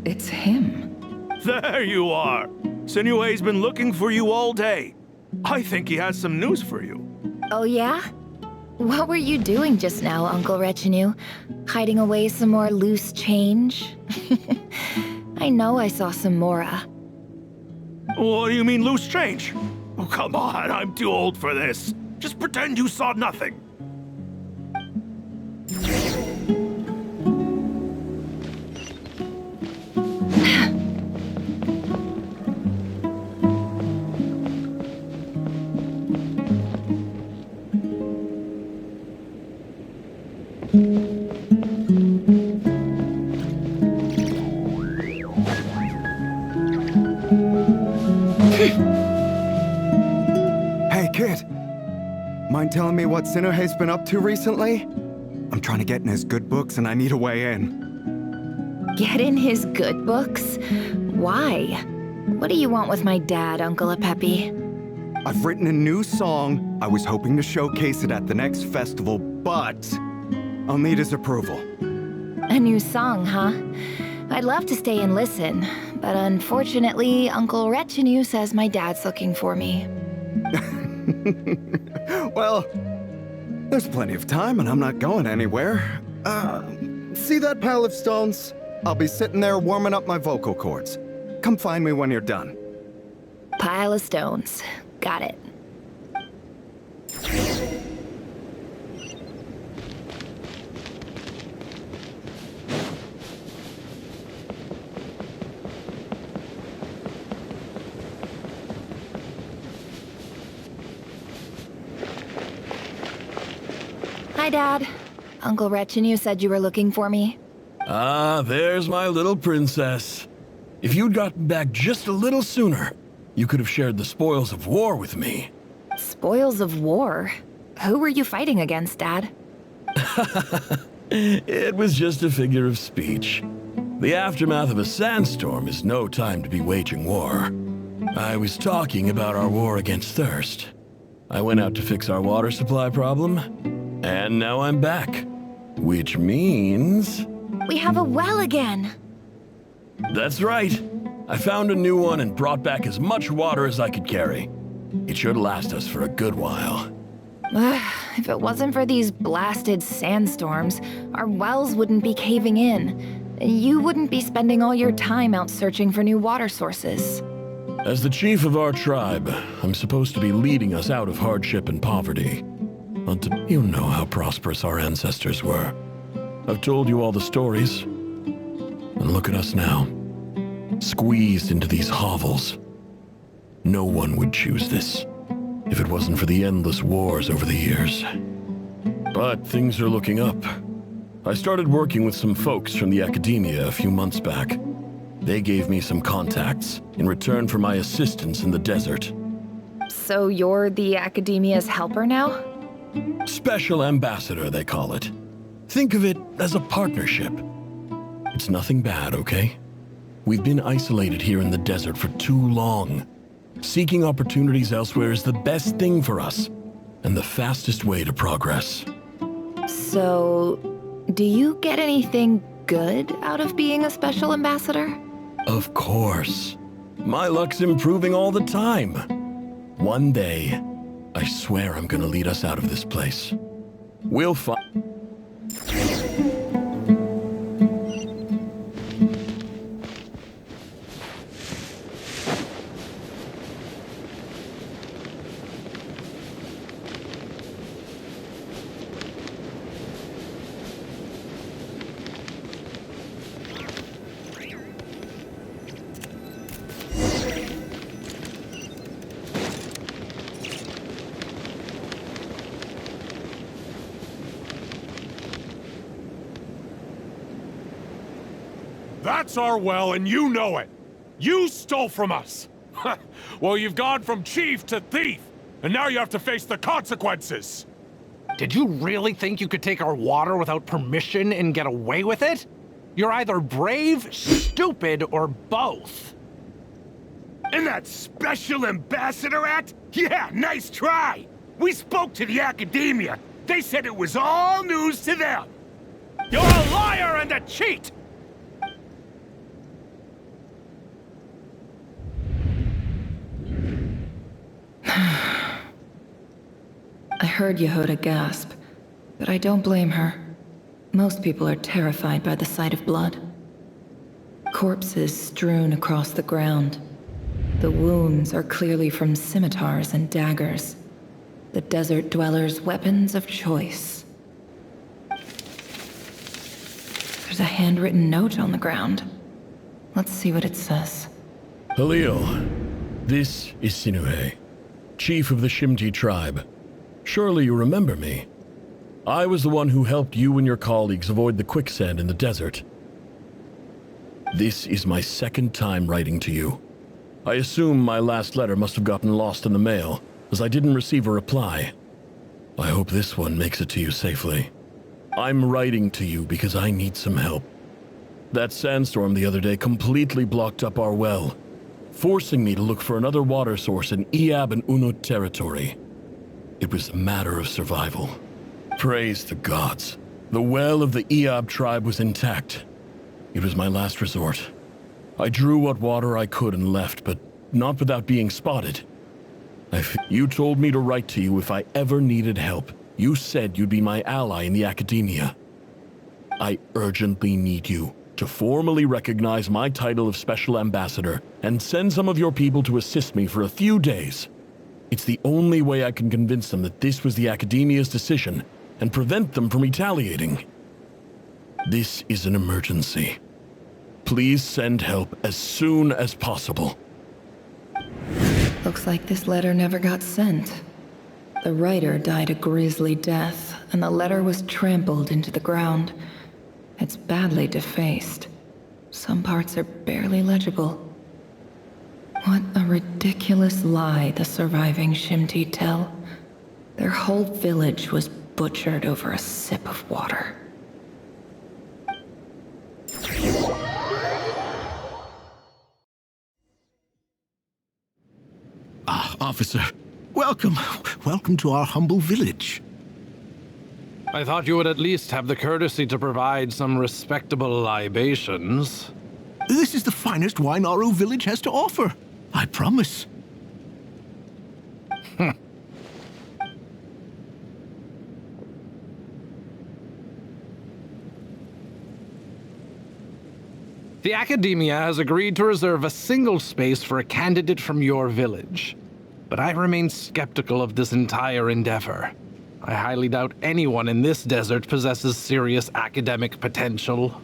it's him. There you are. Sinue's been looking for you all day. I think he has some news for you. Oh yeah? What were you doing just now, Uncle Retinue? Hiding away some more loose change? I know I saw some Mora. What do you mean loose change? Oh, come on, I'm too old for this. Just pretend you saw nothing. kid. Mind telling me what Sinuhe's been up to recently? I'm trying to get in his good books and I need a way in. Get in his good books? Why? What do you want with my dad, Uncle Apepi? I've written a new song. I was hoping to showcase it at the next festival, but I'll need his approval. A new song, huh? I'd love to stay and listen, but unfortunately, Uncle Retinue says my dad's looking for me. Well, there's plenty of time and I'm not going anywhere. See that pile of stones? I'll be sitting there warming up my vocal cords. Come find me when you're done. Pile of stones. Got it. Hi, Dad. Uncle Retinue said you were looking for me. Ah, there's my little princess. If you'd gotten back just a little sooner, you could have shared the spoils of war with me. Spoils of war? Who were you fighting against, Dad? It was just a figure of speech. The aftermath of a sandstorm is no time to be waging war. I was talking about our war against thirst. I went out to fix our water supply problem, and now I'm back. Which means... We have a well again! That's right. I found a new one and brought back as much water as I could carry. It should last us for a good while. If it wasn't for these blasted sandstorms, our wells wouldn't be caving in. You wouldn't be spending all your time out searching for new water sources. As the chief of our tribe, I'm supposed to be leading us out of hardship and poverty. But you know how prosperous our ancestors were. I've told you all the stories. And look at us now. Squeezed into these hovels. No one would choose this, if it wasn't for the endless wars over the years. But things are looking up. I started working with some folks from the academia a few months back. They gave me some contacts in return for my assistance in the desert. So you're the academia's helper now? Special ambassador, they call it. Think of it as a partnership. It's nothing bad, okay? We've been isolated here in the desert for too long. Seeking opportunities elsewhere is the best thing for us, and the fastest way to progress. So, do you get anything good out of being a special ambassador? Of course. My luck's improving all the time. One day, I swear I'm gonna lead us out of this place. We'll find... That's our well, and you know it! You stole from us! Well, you've gone from chief to thief, and now you have to face the consequences! Did you really think you could take our water without permission and get away with it? You're either brave, stupid, or both. And that Special Ambassador Act? Yeah, nice try! We spoke to the academia. They said it was all news to them. You're a liar and a cheat! I heard Yehuda gasp, but I don't blame her. Most people are terrified by the sight of blood. Corpses strewn across the ground. The wounds are clearly from scimitars and daggers. The desert dwellers' weapons of choice. There's a handwritten note on the ground. Let's see what it says. Halil, this is Sinuhe, chief of the Shimti tribe. Surely you remember me. I was the one who helped you and your colleagues avoid the quicksand in the desert. This is my second time writing to you. I assume my last letter must have gotten lost in the mail. as I didn't receive a reply. I hope this one makes it to you safely. I'm writing to you because I need some help. That sandstorm the other day completely blocked up our well, forcing me to look for another water source in Iab and Unut territory. It was a matter of survival. Praise the gods. The well of the Iab tribe was intact. It was my last resort. I drew what water I could and left, but not without being spotted. You told me to write to you if I ever needed help. You said you'd be my ally in the academia. I urgently need you to formally recognize my title of Special Ambassador and send some of your people to assist me for a few days. It's the only way I can convince them that this was the academia's decision and prevent them from retaliating. This is an emergency. Please send help as soon as possible. Looks like this letter never got sent. The writer died a grisly death, and the letter was trampled into the ground. It's badly defaced. Some parts are barely legible. What a ridiculous lie the surviving Shimti tell. Their whole village was butchered over a sip of water. Officer, welcome. Welcome to our humble village. I thought you would at least have the courtesy to provide some respectable libations. This is the finest wine Aru village has to offer. I promise. The Academia has agreed to reserve a single space for a candidate from your village. But I remain skeptical of this entire endeavor. I highly doubt anyone in this desert possesses serious academic potential.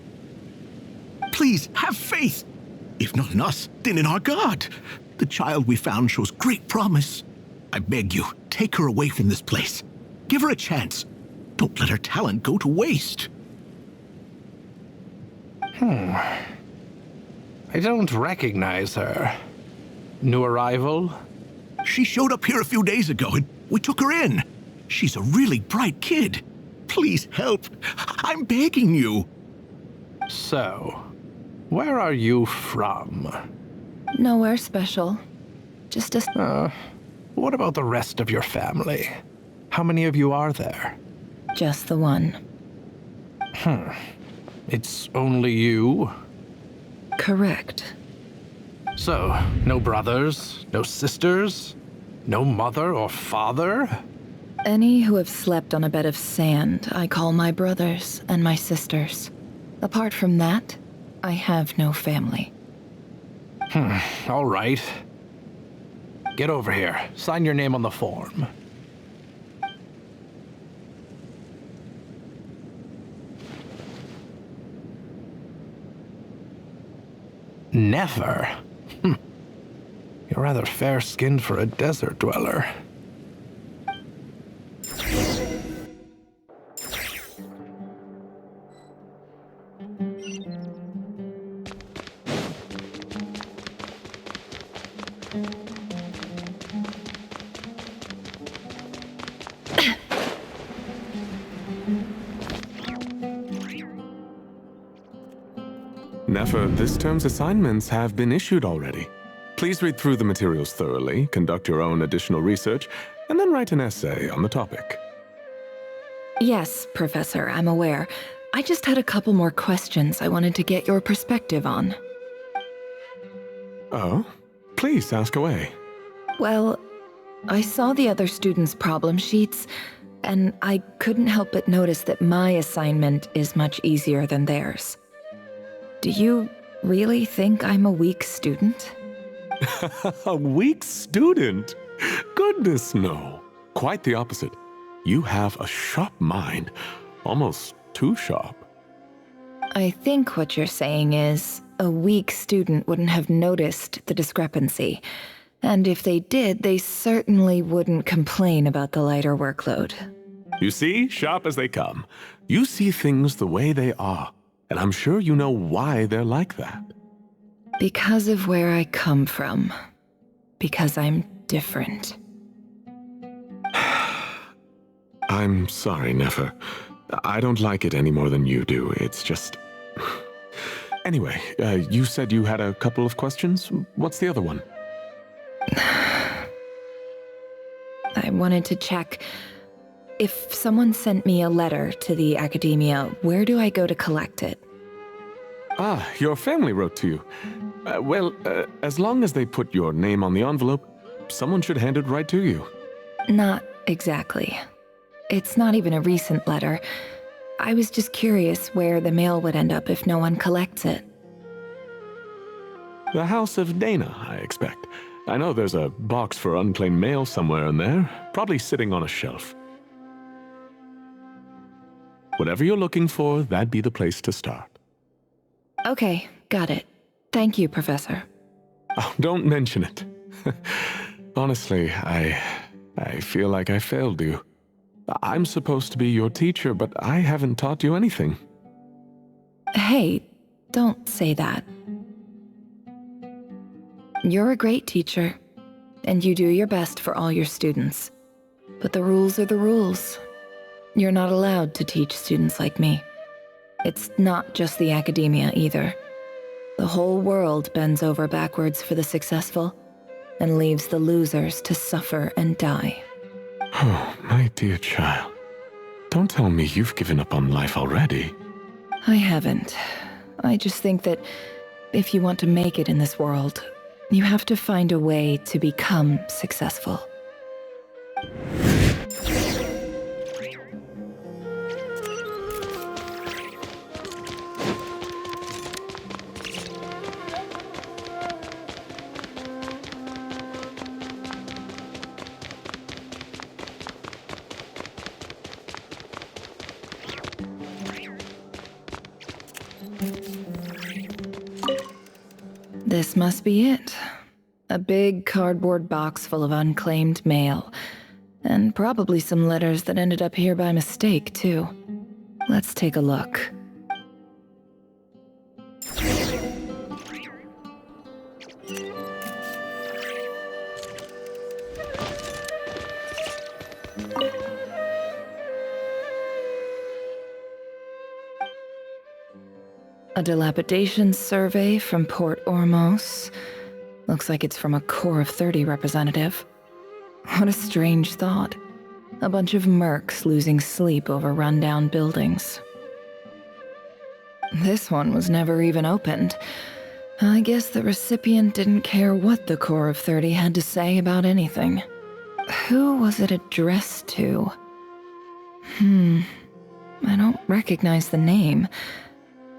Please, have faith. If not in us, then in our god. The child we found shows great promise. I beg you, take her away from this place. Give her a chance. Don't let her talent go to waste. I don't recognize her. New arrival? She showed up here a few days ago and we took her in. She's a really bright kid. Please help. I'm begging you. So, where are you from? Nowhere special. Just a... what about the rest of your family? How many of you are there? Just the one. It's only you? Correct. So, no brothers, no sisters, no mother or father? Any who have slept on a bed of sand, I call my brothers and my sisters. Apart from that, I have no family. All right. Get over here. Sign your name on the form. Never? You're rather fair-skinned for a desert dweller. Nefer, this term's assignments have been issued already. Please read through the materials thoroughly, conduct your own additional research, and then write an essay on the topic. Yes, Professor, I'm aware. I just had a couple more questions I wanted to get your perspective on. Oh? Please ask away. Well, I saw the other students' problem sheets, and I couldn't help but notice that my assignment is much easier than theirs. Do you really think I'm a weak student? A weak student? Goodness, no. Quite the opposite. You have a sharp mind. Almost too sharp. I think what you're saying is, a weak student wouldn't have noticed the discrepancy. And if they did, they certainly wouldn't complain about the lighter workload. You see, sharp as they come. You see things the way they are. And I'm sure you know why they're like that. Because of where I come from. Because I'm different. I'm sorry, Nefer. I don't like it any more than you do. It's just... Anyway, you said you had a couple of questions. What's the other one? I wanted to check. If someone sent me a letter to the Academia, where do I go to collect it? Ah, your family wrote to you. Well, as long as they put your name on the envelope, someone should hand it right to you. Not exactly. It's not even a recent letter. I was just curious where the mail would end up if no one collects it. The House of Dana, I expect. I know there's a box for unclaimed mail somewhere in there, probably sitting on a shelf. Whatever you're looking for, that'd be the place to start. Okay, got it. Thank you, Professor. Oh, don't mention it. Honestly, I feel like I failed you. I'm supposed to be your teacher, but I haven't taught you anything. Hey, don't say that. You're a great teacher, and you do your best for all your students. But the rules are the rules. You're not allowed to teach students like me. It's not just the Academia either. The whole world bends over backwards for the successful, and leaves the losers to suffer and die. Oh, my dear child. Don't tell me you've given up on life already. I haven't. I just think that if you want to make it in this world, you have to find a way to become successful. This must be it. A big cardboard box full of unclaimed mail. And probably some letters that ended up here by mistake, too. Let's take a look. A dilapidation survey from Port Ormos. Looks like it's from a Corps of 30 representative. What a strange thought. A bunch of mercs losing sleep over rundown buildings. This one was never even opened. I guess the recipient didn't care what the Corps of 30 had to say about anything. Who was it addressed to? I don't recognize the name.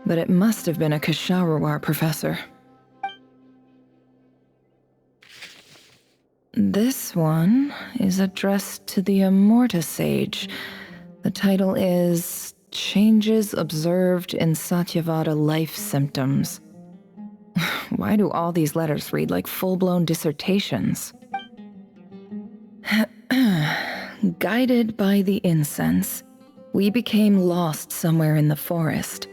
But it must have been a Ksharawar professor. This one is addressed to the Immorta Sage. The title is Changes Observed in Satyavada Life Symptoms. Why do all these letters read like full-blown dissertations? Guided by the incense, we became lost somewhere in the forest.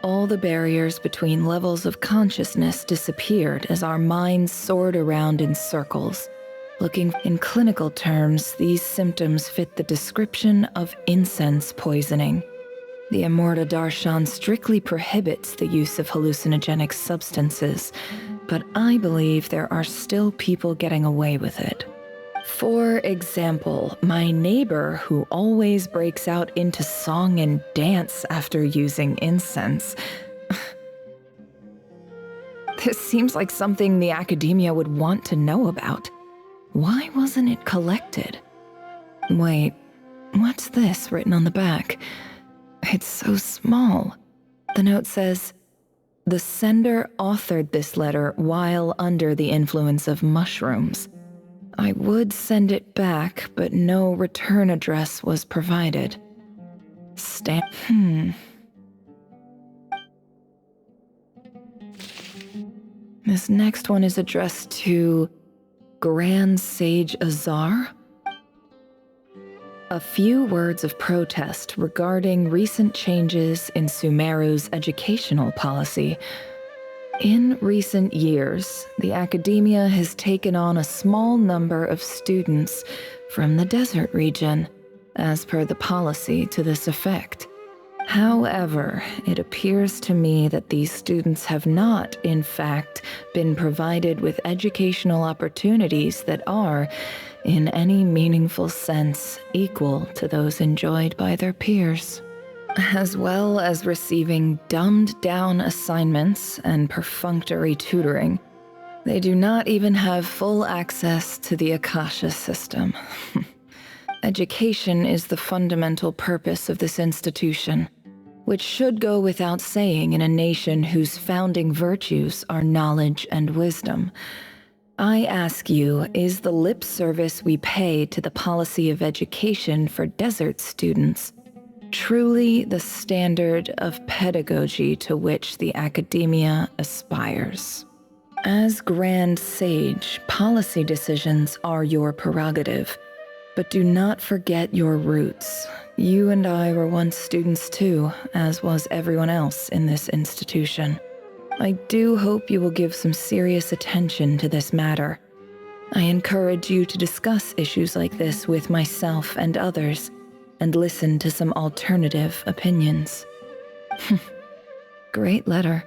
All the barriers between levels of consciousness disappeared as our minds soared around in circles. Looking in clinical terms, these symptoms fit the description of incense poisoning. The Immorta Darshan strictly prohibits the use of hallucinogenic substances, but I believe there are still people getting away with it. For example, my neighbor who always breaks out into song and dance after using incense. This seems like something the Academia would want to know about. Why wasn't it collected? Wait, what's this written on the back? It's so small. The note says, "The sender authored this letter while under the influence of mushrooms. I would send it back, but no return address was provided." This next one is addressed to Grand Sage Azar. A few words of protest regarding recent changes in Sumeru's educational policy. In recent years, the Academia has taken on a small number of students from the desert region. as per the policy to this effect. However, it appears to me that these students have not, in fact, been provided with educational opportunities that are, in any meaningful sense, equal to those enjoyed by their peers, as well as receiving dumbed-down assignments and perfunctory tutoring. They do not even have full access to the Akasha system. Education is the fundamental purpose of this institution, which should go without saying in a nation whose founding virtues are knowledge and wisdom. I ask you, is the lip service we pay to the policy of education for desert students truly the standard of pedagogy to which the academia aspires? As Grand Sage, policy decisions are your prerogative, but do not forget your roots. You and I were once students too, as was everyone else in this institution. I do hope you will give some serious attention to this matter. I encourage you to discuss issues like this with myself and others, and listen to some alternative opinions. Great letter.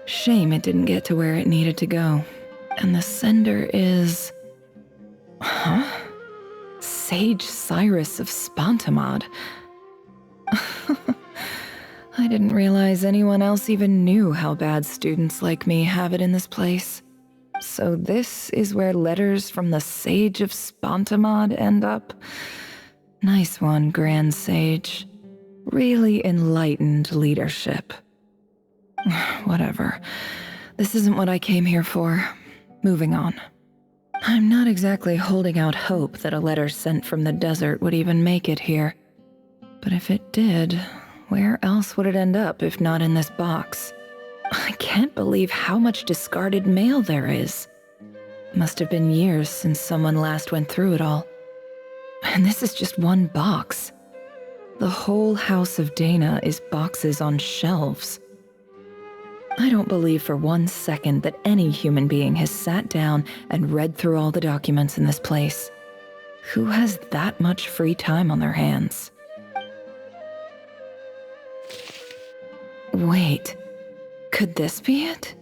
Shame it didn't get to where it needed to go. And the sender is... Huh? Sage Cyrus of Spontamod. I didn't realize anyone else even knew how bad students like me have it in this place. So this is where letters from the Sage of Spontamod end up? Nice one, Grand Sage. Really enlightened leadership. Whatever. This isn't what I came here for. Moving on. I'm not exactly holding out hope that a letter sent from the desert would even make it here. But if it did, where else would it end up if not in this box? I can't believe how much discarded mail there is. Must have been years since someone last went through it all. And this is just one box. The whole house of Dana is boxes on shelves. I don't believe for 1 second that any human being has sat down and read through all the documents in this place. Who has that much free time on their hands? Wait, could this be it?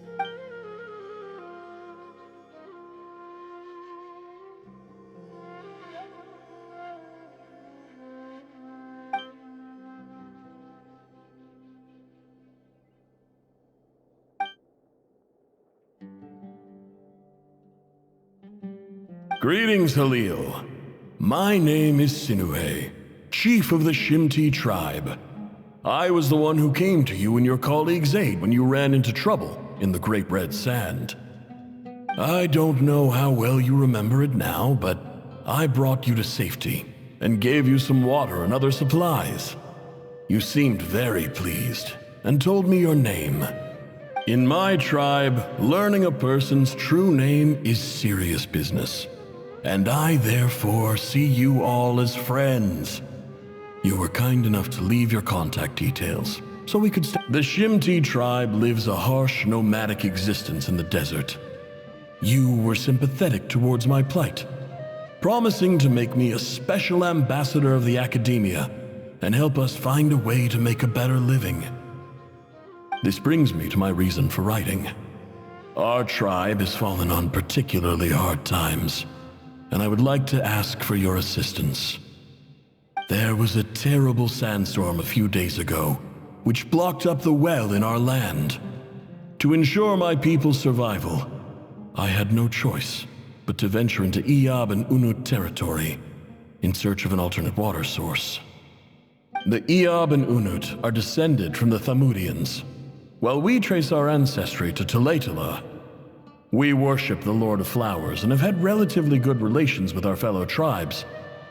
Greetings, Halil. My name is Sinuhe, chief of the Shimti tribe. I was the one who came to you and your colleague's aid when you ran into trouble in the Great Red Sand. I don't know how well you remember it now, but I brought you to safety and gave you some water and other supplies. You seemed very pleased and told me your name. In my tribe, learning a person's true name is serious business, and I therefore see you all as friends. You were kind enough to leave your contact details, so we could The Shimti tribe lives a harsh, nomadic existence in the desert. You were sympathetic towards my plight, promising to make me a special ambassador of the academia and help us find a way to make a better living. This brings me to my reason for writing. Our tribe has fallen on particularly hard times, and I would like to ask for your assistance. There was a terrible sandstorm a few days ago, which blocked up the well in our land. To ensure my people's survival, I had no choice but to venture into Iyab and Unut territory in search of an alternate water source. The Iyab and Unut are descended from the Thamudians, while we trace our ancestry to Tulatala. We worship the Lord of Flowers and have had relatively good relations with our fellow tribes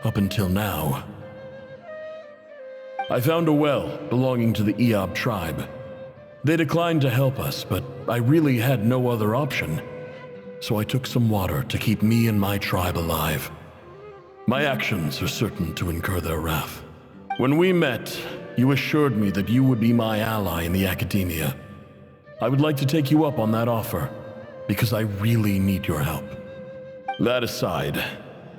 up until now. I found a well belonging to the Iyab tribe. They declined to help us, but I really had no other option, so I took some water to keep me and my tribe alive. My actions are certain to incur their wrath. When we met, you assured me that you would be my ally in the academia. I would like to take you up on that offer, because I really need your help. That aside,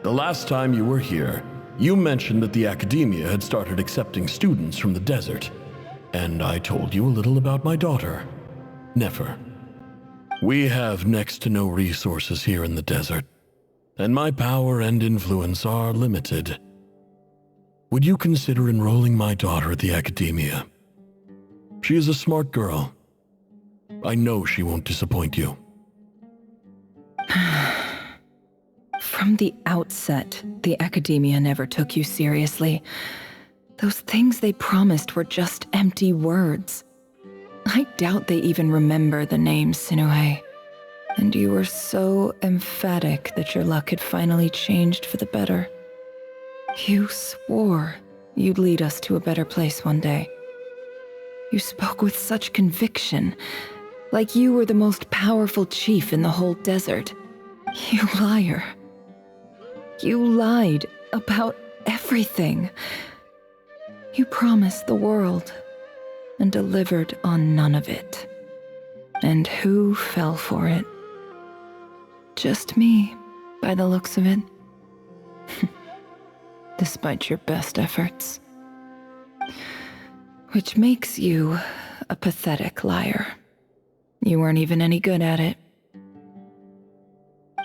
the last time you were here, You mentioned that the Academia had started accepting students from the desert, and I told you a little about my daughter, Nefer. We have next to no resources here in the desert, and my power and influence are limited. Would you consider enrolling my daughter at the Academia? She is a smart girl. I know she won't disappoint you. From the outset, the Academia never took you seriously. Those things they promised were just empty words. I doubt they even remember the name Sinuhe. And you were so emphatic that your luck had finally changed for the better. You swore you'd lead us to a better place one day. You spoke with such conviction, like you were the most powerful chief in the whole desert. You liar. You lied about everything. You promised the world and delivered on none of it. And who fell for it? Just me, by the looks of it. Despite your best efforts. Which makes you a pathetic liar. You weren't even any good at it.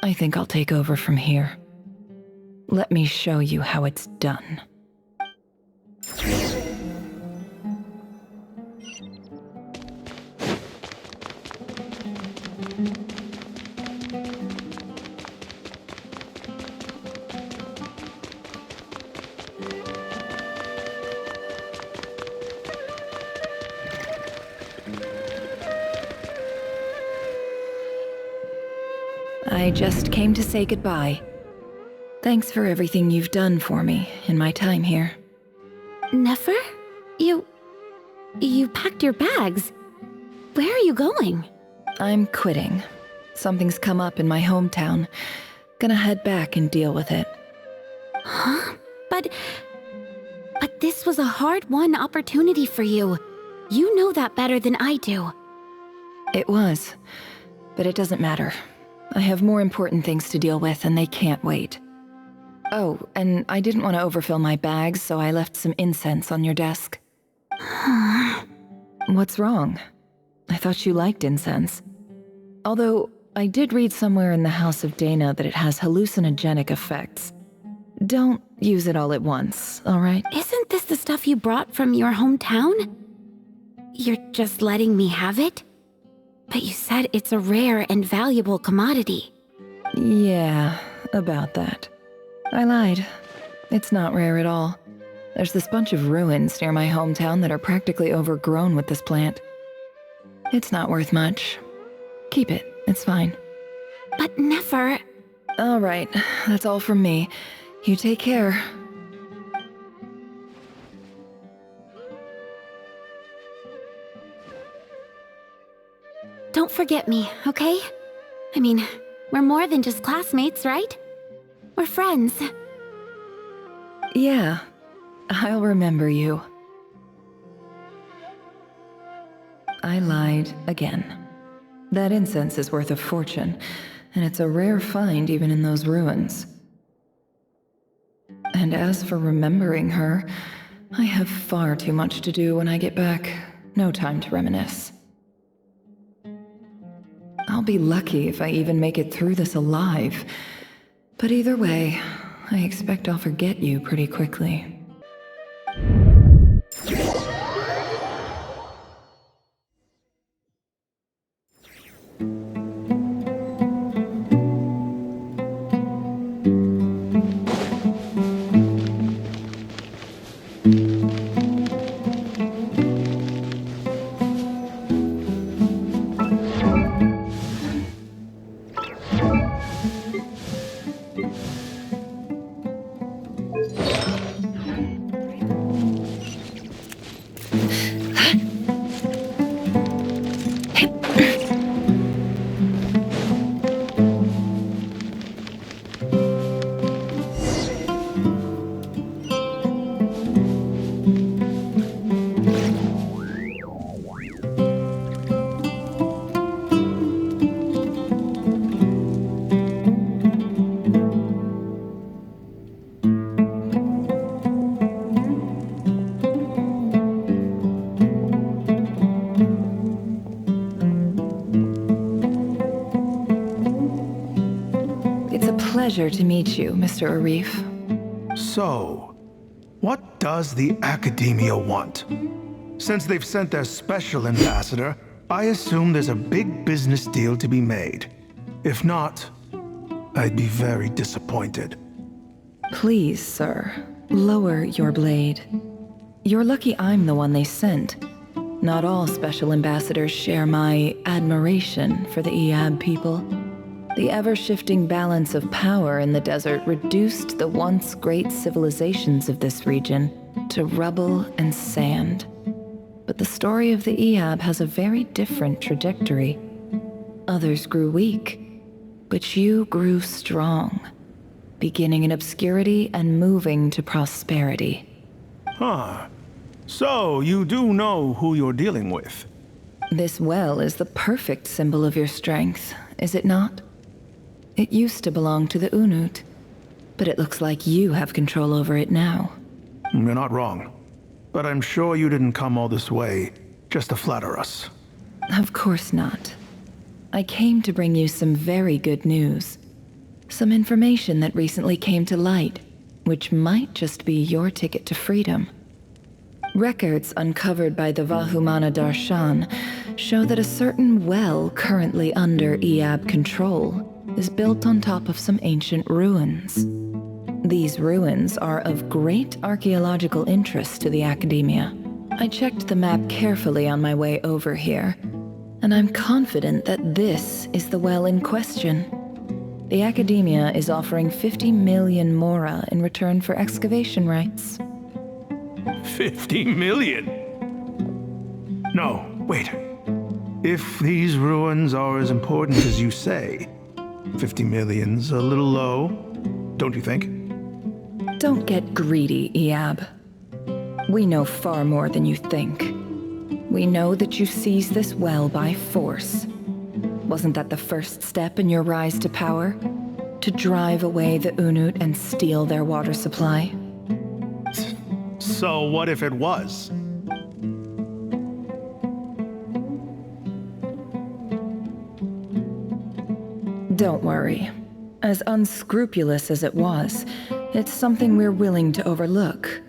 I think I'll take over from here. Let me show you how it's done. I just came to say goodbye. Thanks for everything you've done for me in my time here. Nefer? You packed your bags. Where are you going? I'm quitting. Something's come up in my hometown. Gonna head back and deal with it. Huh? But this was a hard-won opportunity for you. You know that better than I do. It was, but it doesn't matter. I have more important things to deal with, and they can't wait. Oh, and I didn't want to overfill my bags, so I left some incense on your desk. What's wrong? I thought you liked incense. Although, I did read somewhere in the House of Dana that it has hallucinogenic effects. Don't use it all at once, alright? Isn't this the stuff you brought from your hometown? You're just letting me have it? But you said it's a rare and valuable commodity. Yeah, about that. I lied. It's not rare at all. There's this bunch of ruins near my hometown that are practically overgrown with this plant. It's not worth much. Keep it, it's fine. But Nefer... Alright, that's all from me. You take care. Don't forget me, okay? I mean, we're more than just classmates, right? We're friends. Yeah, I'll remember you. I lied again. That incense is worth a fortune, and it's a rare find even in those ruins. And as for remembering her, I have far too much to do when I get back. No time to reminisce. I'll be lucky if I even make it through this alive. But either way, I expect I'll forget you pretty quickly. pleasure to meet you, Mr. Arif. So, what does the Academia want? Since they've sent their special ambassador, I assume there's a big business deal to be made. If not, I'd be very disappointed. Please, sir, lower your blade. You're lucky I'm the one they sent. Not all special ambassadors share my admiration for the Eab people. The ever-shifting balance of power in the desert reduced the once great civilizations of this region to rubble and sand. But the story of the Eab has a very different trajectory. Others grew weak, but you grew strong, beginning in obscurity and moving to prosperity. Huh. So, you do know who you're dealing with? This well is the perfect symbol of your strength, is it not? It used to belong to the Unut, but it looks like you have control over it now. You're not wrong. But I'm sure you didn't come all this way just to flatter us. Of course not. I came to bring you some very good news. Some information that recently came to light, which might just be your ticket to freedom. Records uncovered by the Vahumana Darshan show that a certain well currently under Eab control is built on top of some ancient ruins. These ruins are of great archaeological interest to the Academia. I checked the map carefully on my way over here, and I'm confident that this is the well in question. The Academia is offering 50 million mora in return for excavation rights. 50 million? No, wait. If these ruins are as important as you say, 50 million's a little low, don't you think? Don't get greedy, Eab. We know far more than you think. We know that you seized this well by force. Wasn't that the first step in your rise to power? To drive away the Unut and steal their water supply? So what if it was? Don't worry. As unscrupulous as it was, it's something we're willing to overlook.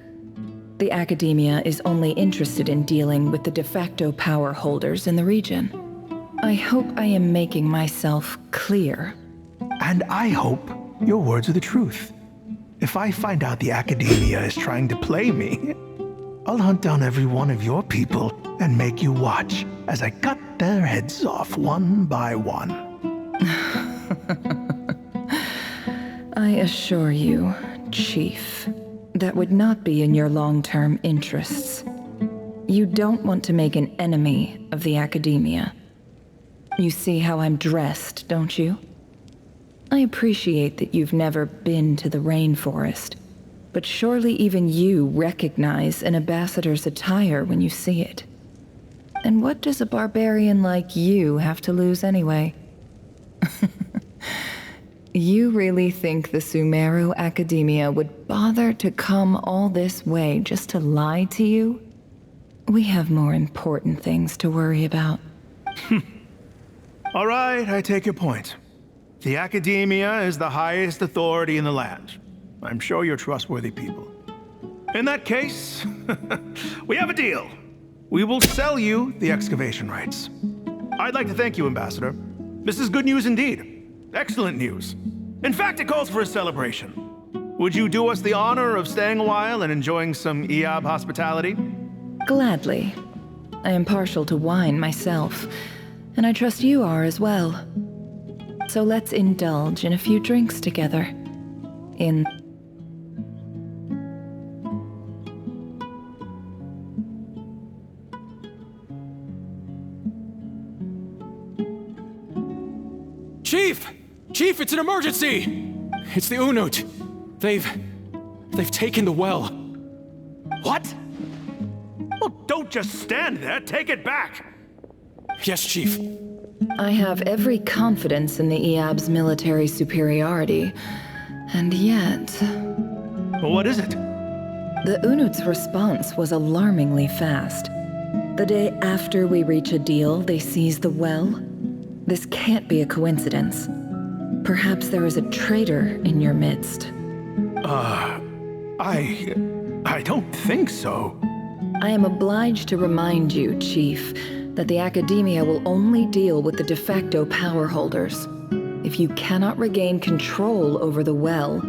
The Academia is only interested in dealing with the de facto power holders in the region. I hope I am making myself clear. And I hope your words are the truth. If I find out the Academia is trying to play me, I'll hunt down every one of your people and make you watch as I cut their heads off one by one. I assure you, Chief, that would not be in your long-term interests. You don't want to make an enemy of the Academia. You see how I'm dressed, don't you? I appreciate that you've never been to the rainforest, but surely even you recognize an ambassador's attire when you see it. And what does a barbarian like you have to lose anyway? You really think the Sumeru Academia would bother to come all this way just to lie to you? We have more important things to worry about. All right, I take your point. The Academia is the highest authority in the land. I'm sure you're trustworthy people. In that case, we have a deal. We will sell you the excavation rights. I'd like to thank you, Ambassador. This is good news indeed. Excellent news. In fact, it calls for a celebration. Would you do us the honor of staying a while and enjoying some Eab hospitality? Gladly. I am partial to wine myself, and I trust you are as well. So let's indulge in a few drinks together. Chief! Chief, it's an emergency! It's the Unut. They've taken the well. What? Well, don't just stand there. Take it back. Yes, Chief. I have every confidence in the Eab's military superiority, and yet... What is it? The Unut's response was alarmingly fast. The day after we reach a deal, they seize the well. This can't be a coincidence. Perhaps there is a traitor in your midst. I don't think so. I am obliged to remind you, Chief, that the Academia will only deal with the de facto power holders. If you cannot regain control over the well,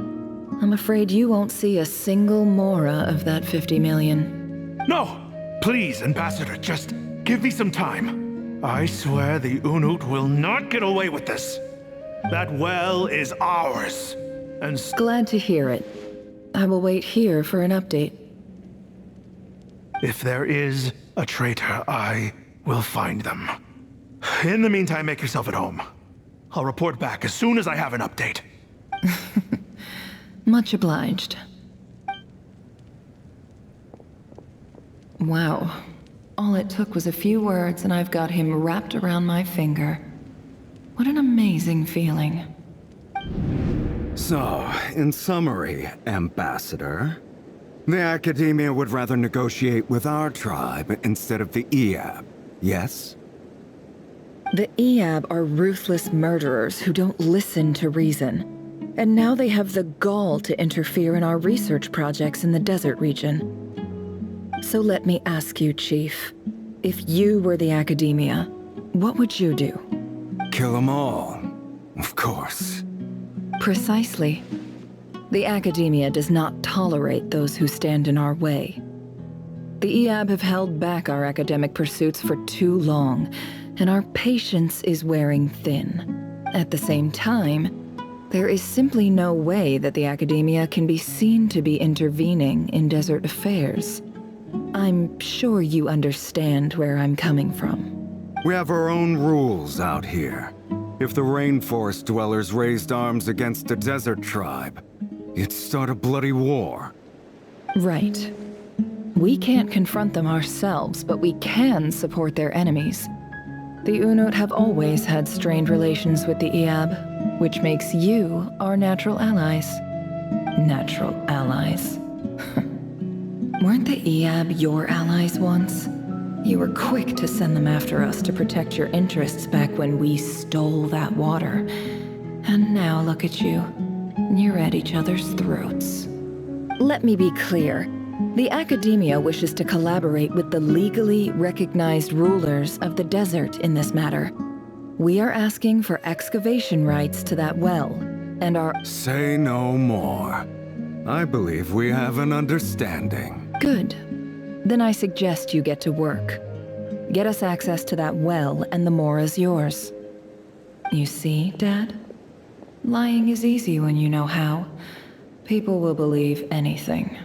I'm afraid you won't see a single mora of that 50 million. No! Please, Ambassador, just give me some time. I swear the Unut will not get away with this. That well is ours. And glad to hear it. I will wait here for an update. If there is a traitor, I will find them. In the meantime, make yourself at home. I'll report back as soon as I have an update. Much obliged. Wow. All it took was a few words and I've got him wrapped around my finger. What an amazing feeling. So, in summary, Ambassador, the Academia would rather negotiate with our tribe instead of the Eab, yes? The Eab are ruthless murderers who don't listen to reason. And now they have the gall to interfere in our research projects in the desert region. So let me ask you, Chief, if you were the Academia, what would you do? Kill them all, of course. Precisely. The Academia does not tolerate those who stand in our way. The Eab have held back our academic pursuits for too long, and our patience is wearing thin. At the same time, there is simply no way that the Academia can be seen to be intervening in desert affairs. I'm sure you understand where I'm coming from. We have our own rules out here. If the rainforest dwellers raised arms against a desert tribe, it'd start a bloody war. Right. We can't confront them ourselves, but we can support their enemies. The Unut have always had strained relations with the Eab, which makes you our natural allies. Natural allies. Weren't the Eab your allies once? You were quick to send them after us to protect your interests back when we stole that water. And now look at you. You're at each other's throats. Let me be clear. The Academia wishes to collaborate with the legally recognized rulers of the desert in this matter. We are asking for excavation rights to that well, and our— Say no more. I believe we have an understanding. Good. Then I suggest you get to work. Get us access to that well, and the mora's yours. You see, Dad? Lying is easy when you know how. People will believe anything.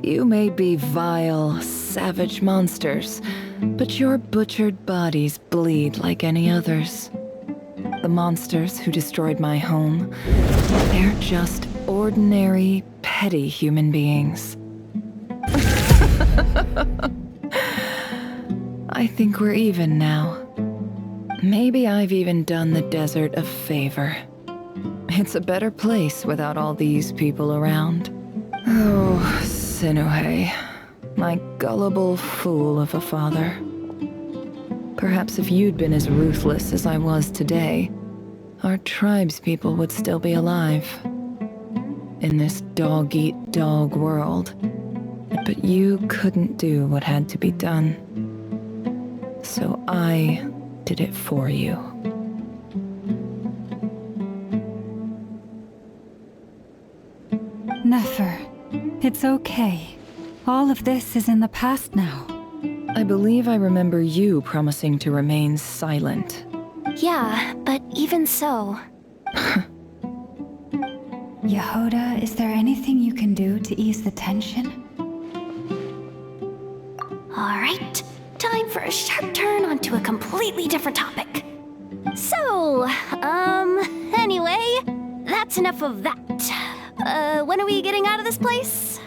You may be vile, savage monsters, but your butchered bodies bleed like any others. The monsters who destroyed my home, they're just ordinary, petty human beings. I think we're even now. Maybe I've even done the desert a favor. It's a better place without all these people around. Oh, Sinuhe, my gullible fool of a father. Perhaps if you'd been as ruthless as I was today, our tribespeople would still be alive. In this dog-eat-dog world. But you couldn't do what had to be done. So I did it for you. Nefer, it's okay. All of this is in the past now. I believe I remember you promising to remain silent. Yeah, but even so... Yehoda, is there anything you can do to ease the tension? Alright, time for a sharp turn onto a completely different topic. So, anyway, that's enough of that. When are we getting out of this place?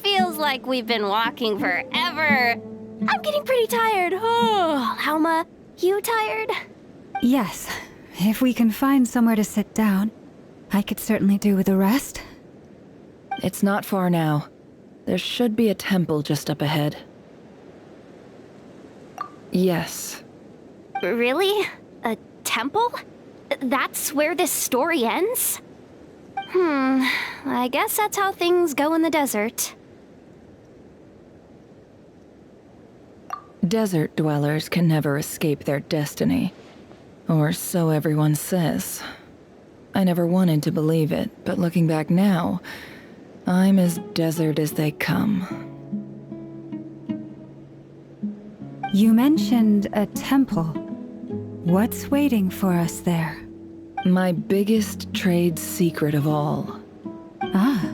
Feels like we've been walking forever. I'm getting pretty tired. Oh, Lauma, you tired? Yes. If we can find somewhere to sit down, I could certainly do with a rest. It's not far now. There should be a temple just up ahead. Yes. Really? A temple? That's where this story ends? I guess that's how things go in the desert. Desert dwellers can never escape their destiny. Or so everyone says. I never wanted to believe it, but looking back now, I'm as desert as they come. You mentioned a temple. What's waiting for us there? My biggest trade secret of all. Ah.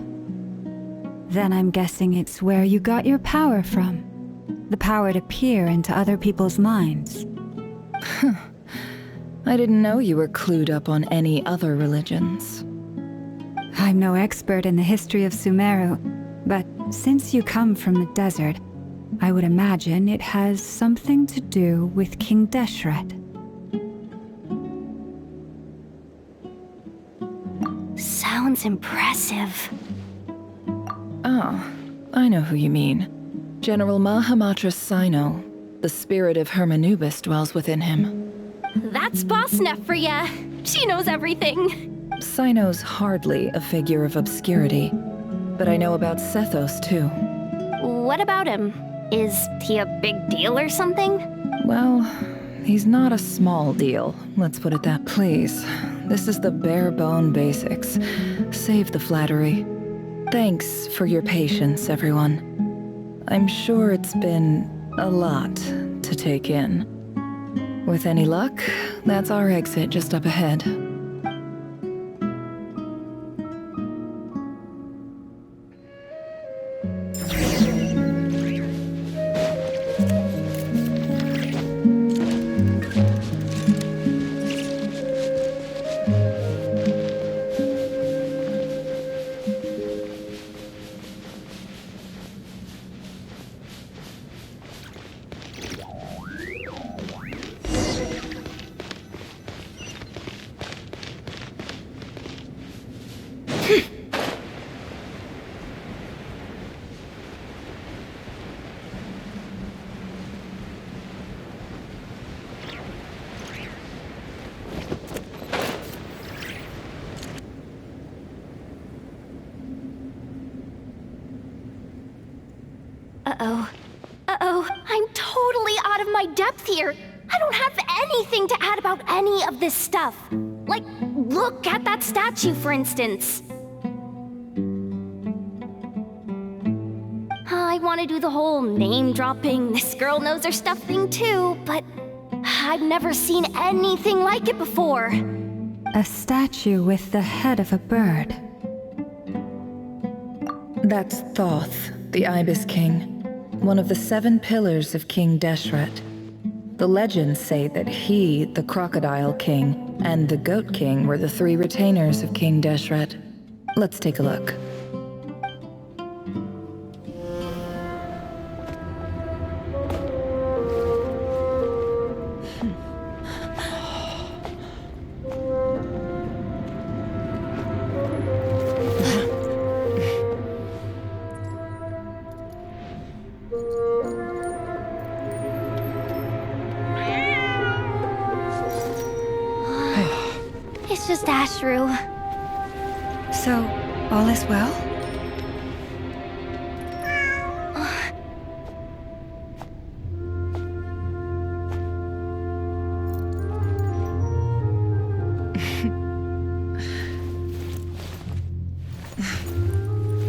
Then I'm guessing it's where you got your power from. The power to peer into other people's minds. I didn't know you were clued up on any other religions. I'm no expert in the history of Sumeru, but since you come from the desert, I would imagine it has something to do with King Deshret. Sounds impressive. Oh, I know who you mean. General Mahamatra Sino. The spirit of Hermanubis dwells within him. That's boss enough for ya. She knows everything. Sino's hardly a figure of obscurity, but I know about Sethos too. What about him? Is he a big deal or something? Well, he's not a small deal, let's put it that. Please, this is the bare bone basics. Save the flattery. Thanks for your patience, everyone. I'm sure it's been a lot to take in. With any luck, that's our exit just up ahead. Uh-oh, I'm totally out of my depth here. I don't have anything to add about any of this stuff. Like, look at that statue, for instance. I want to do the whole name-dropping, this girl knows her stuff thing too, but I've never seen anything like it before. A statue with the head of a bird. That's Thoth, the Ibis King. One of the 7 pillars of King Deshret. The legends say that he, the Crocodile King, and the Goat King were the 3 retainers of King Deshret. Let's take a look. It's just Ashru. So, all is well?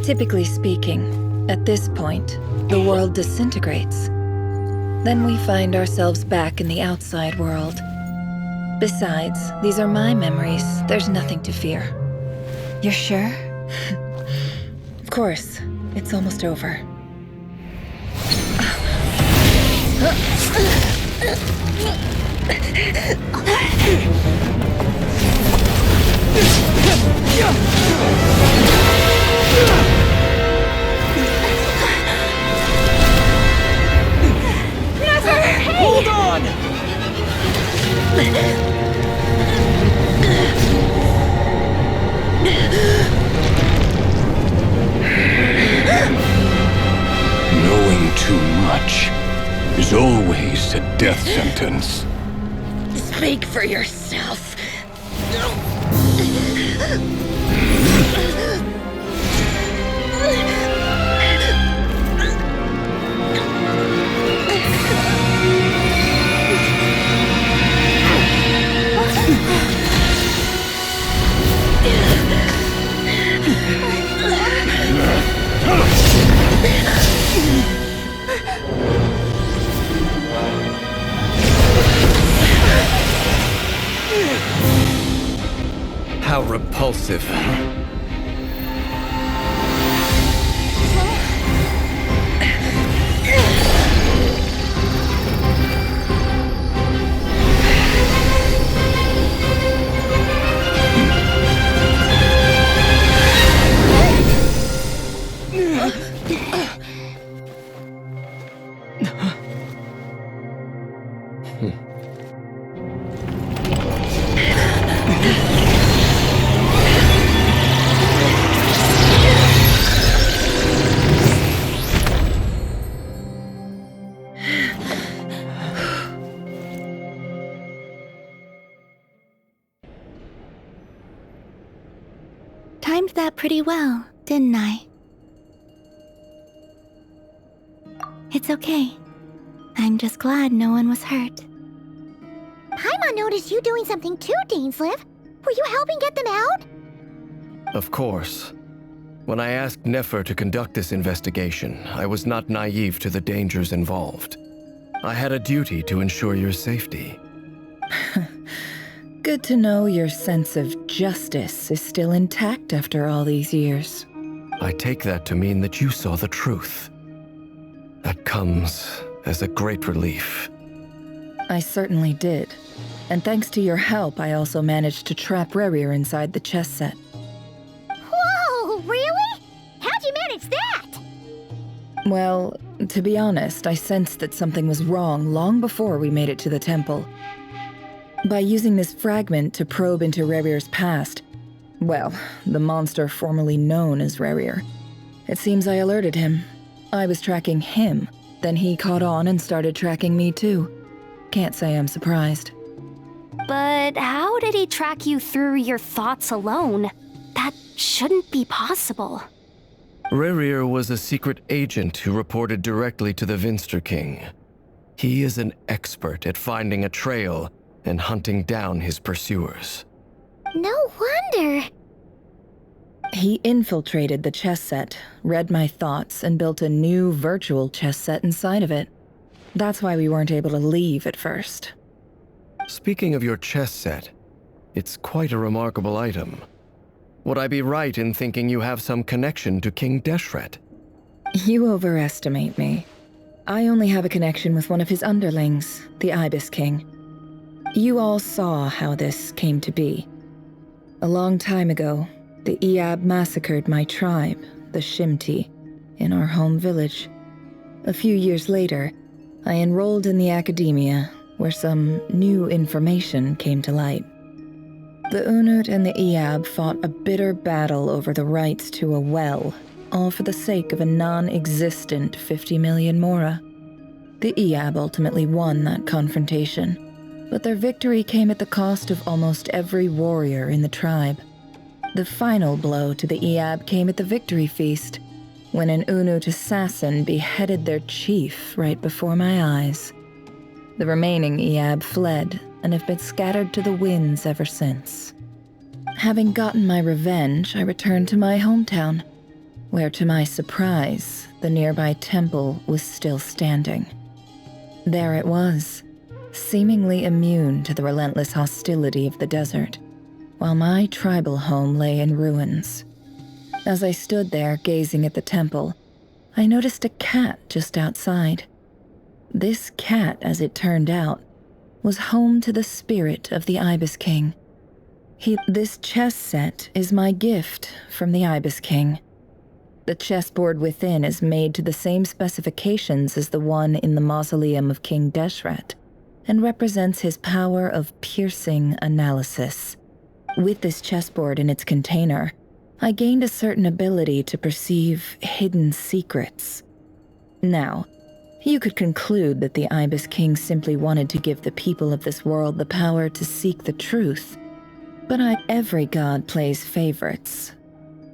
Typically speaking, at this point, the world disintegrates. Then we find ourselves back in the outside world. Besides, these are my memories. There's nothing to fear. You're sure? Of course. It's almost over. Hold on! Knowing too much is always a death sentence. Speak for yourself. How repulsive. Timed that pretty well, didn't I? It's okay. I'm just glad no one was hurt. Paimon noticed you doing something too, Dainsleif. Were you helping get them out? Of course. When I asked Nefer to conduct this investigation, I was not naive to the dangers involved. I had a duty to ensure your safety. Good to know your sense of justice is still intact after all these years. I take that to mean that you saw the truth. That comes as a great relief. I certainly did. And thanks to your help, I also managed to trap Rerir inside the chess set. Whoa, really? How'd you manage that? Well, to be honest, I sensed that something was wrong long before we made it to the temple. By using this fragment to probe into Rerir's past, well, the monster formerly known as Rerir, it seems I alerted him. I was tracking him, then he caught on and started tracking me too. Can't say I'm surprised. But how did he track you through your thoughts alone? That shouldn't be possible. Rerir was a secret agent who reported directly to the Vinster King. He is an expert at finding a trail and hunting down his pursuers. No wonder. He infiltrated the chess set, read my thoughts, and built a new virtual chess set inside of it. That's why we weren't able to leave at first. Speaking of your chess set, it's quite a remarkable item. Would I be right in thinking you have some connection to King Deshret? You overestimate me. I only have a connection with one of his underlings, the Ibis King. You all saw how this came to be. A long time ago, the Iab massacred my tribe, the Shimti, in our home village. A few years later, I enrolled in the academia, where some new information came to light. The Unut and the Iab fought a bitter battle over the rights to a well, all for the sake of a non-existent 50 million mora. The Iab ultimately won that confrontation, but their victory came at the cost of almost every warrior in the tribe. The final blow to the Iab came at the victory feast, when an Unut assassin beheaded their chief right before my eyes. The remaining Iab fled and have been scattered to the winds ever since. Having gotten my revenge, I returned to my hometown, where to my surprise, the nearby temple was still standing. There it was, seemingly immune to the relentless hostility of the desert, while my tribal home lay in ruins. As I stood there gazing at the temple, I noticed a cat just outside. This cat, as it turned out, was home to the spirit of the Ibis King. This chess set is my gift from the Ibis King. The chessboard within is made to the same specifications as the one in the mausoleum of King Deshret, and represents his power of piercing analysis. With this chessboard in its container, I gained a certain ability to perceive hidden secrets. Now, you could conclude that the Ibis King simply wanted to give the people of this world the power to seek the truth. But every god plays favorites.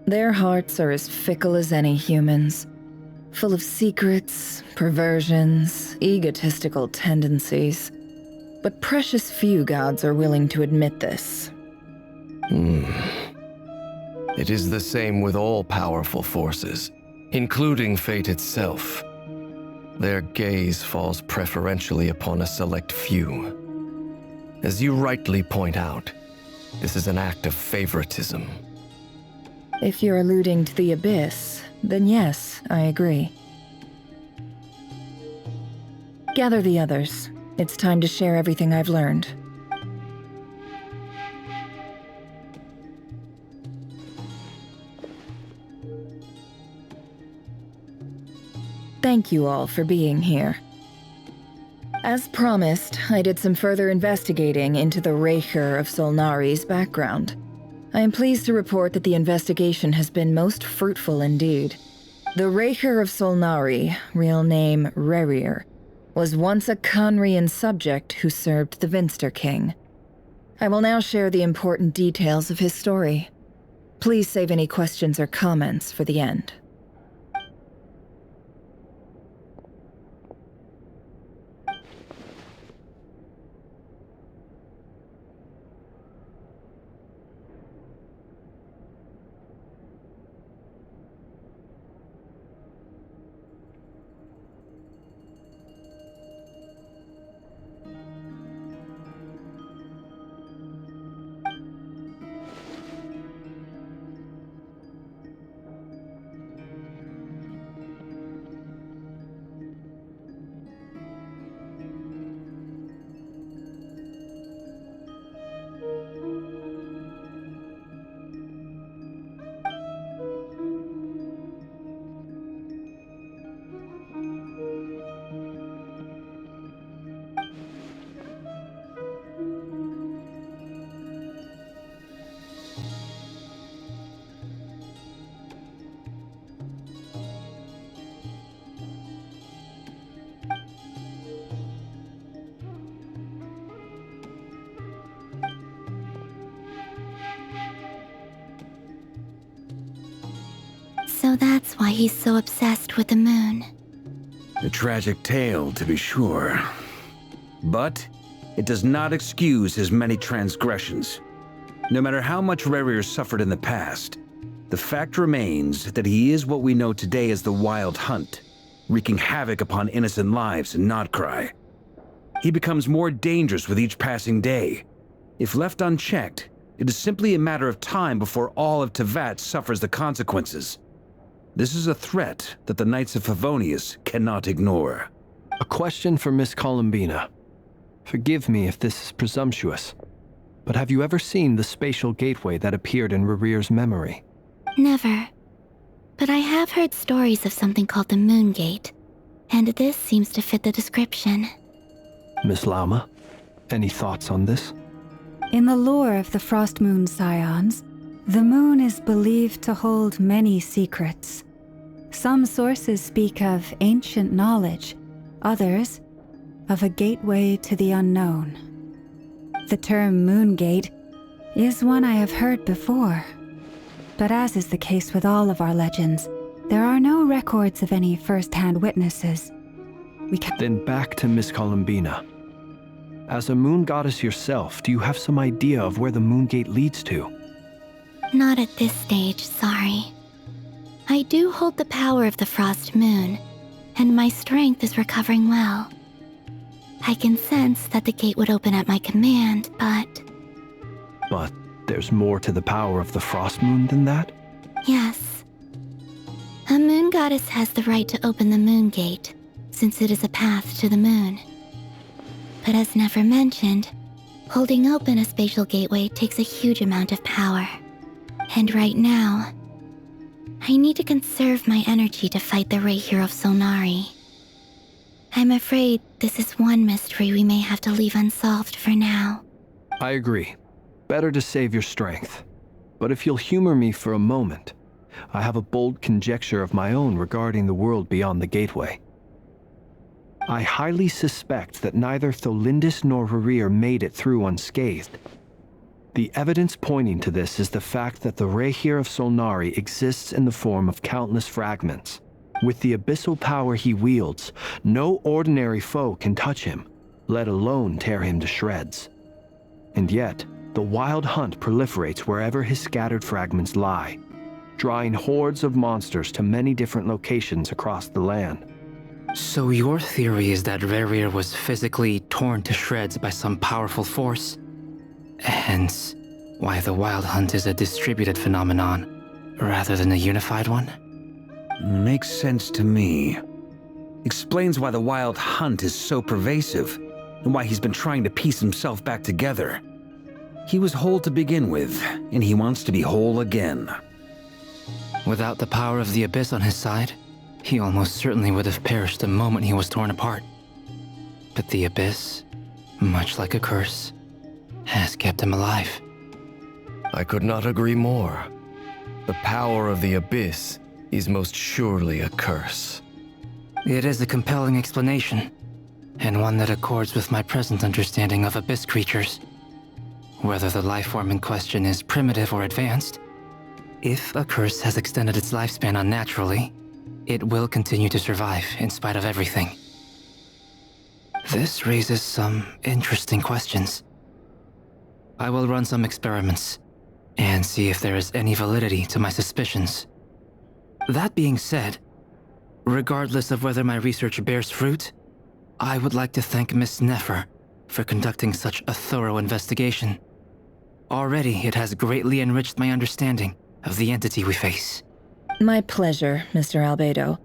Their hearts are as fickle as any human's, full of secrets, perversions, egotistical tendencies. But precious few gods are willing to admit this. It is the same with all powerful forces, including fate itself. Their gaze falls preferentially upon a select few. As you rightly point out, this is an act of favoritism. If you're alluding to the Abyss, then yes, I agree. Gather the others. It's time to share everything I've learned. Thank you all for being here. As promised, I did some further investigating into the Rächer of Solnari's background. I am pleased to report that the investigation has been most fruitful indeed. The Rächer of Solnari, real name Rerir, was once a Conrian subject who served the Vinster King. I will now share the important details of his story. Please save any questions or comments for the end. So that's why he's so obsessed with the moon. A tragic tale, to be sure. But it does not excuse his many transgressions. No matter how much Rerir suffered in the past, the fact remains that he is what we know today as the Wild Hunt, wreaking havoc upon innocent lives in Notcry. He becomes more dangerous with each passing day. If left unchecked, it is simply a matter of time before all of Teyvat suffers the consequences. This is a threat that the Knights of Favonius cannot ignore. A question for Miss Columbina. Forgive me if this is presumptuous, but have you ever seen the spatial gateway that appeared in Rerir's memory? Never. But I have heard stories of something called the Moon Gate, and this seems to fit the description. Miss Lauma, any thoughts on this? In the lore of the Frost Moon Scions, the moon is believed to hold many secrets. Some sources speak of ancient knowledge, others of a gateway to the unknown. The term Moon Gate is one I have heard before, but as is the case with all of our legends, there are no records of any first-hand witnesses. Then back to Miss Columbina. As a moon goddess yourself, do you have some idea of where the Moon Gate leads to? Not at this stage, sorry. I do hold the power of the Frost Moon, and my strength is recovering well. I can sense that the gate would open at my command, but... But there's more to the power of the Frost Moon than that? Yes. A moon goddess has the right to open the moon gate, since it is a path to the moon. But as Nefer mentioned, holding open a spatial gateway takes a huge amount of power. And right now, I need to conserve my energy to fight the Rächer of Solnari. I'm afraid this is one mystery we may have to leave unsolved for now. I agree. Better to save your strength. But if you'll humor me for a moment, I have a bold conjecture of my own regarding the world beyond the gateway. I highly suspect that neither Tholindis nor Rerir made it through unscathed. The evidence pointing to this is the fact that the Rächer of Solnari exists in the form of countless fragments. With the abyssal power he wields, no ordinary foe can touch him, let alone tear him to shreds. And yet, the wild hunt proliferates wherever his scattered fragments lie, drawing hordes of monsters to many different locations across the land. So your theory is that Rerir was physically torn to shreds by some powerful force? Hence, why the wild hunt is a distributed phenomenon, rather than a unified one? Makes sense to me. Explains why the wild hunt is so pervasive, and why he's been trying to piece himself back together. He was whole to begin with, and he wants to be whole again. Without the power of the Abyss on his side, he almost certainly would have perished the moment he was torn apart. But the Abyss, much like a curse, has kept him alive. I could not agree more. The power of the Abyss is most surely a curse. It is a compelling explanation, and one that accords with my present understanding of Abyss creatures. Whether the life form in question is primitive or advanced, if a curse has extended its lifespan unnaturally, it will continue to survive in spite of everything. This raises some interesting questions. I will run some experiments and see if there is any validity to my suspicions. That being said, regardless of whether my research bears fruit, I would like to thank Miss Nefer for conducting such a thorough investigation. Already, it has greatly enriched my understanding of the entity we face. My pleasure, Mr. Albedo.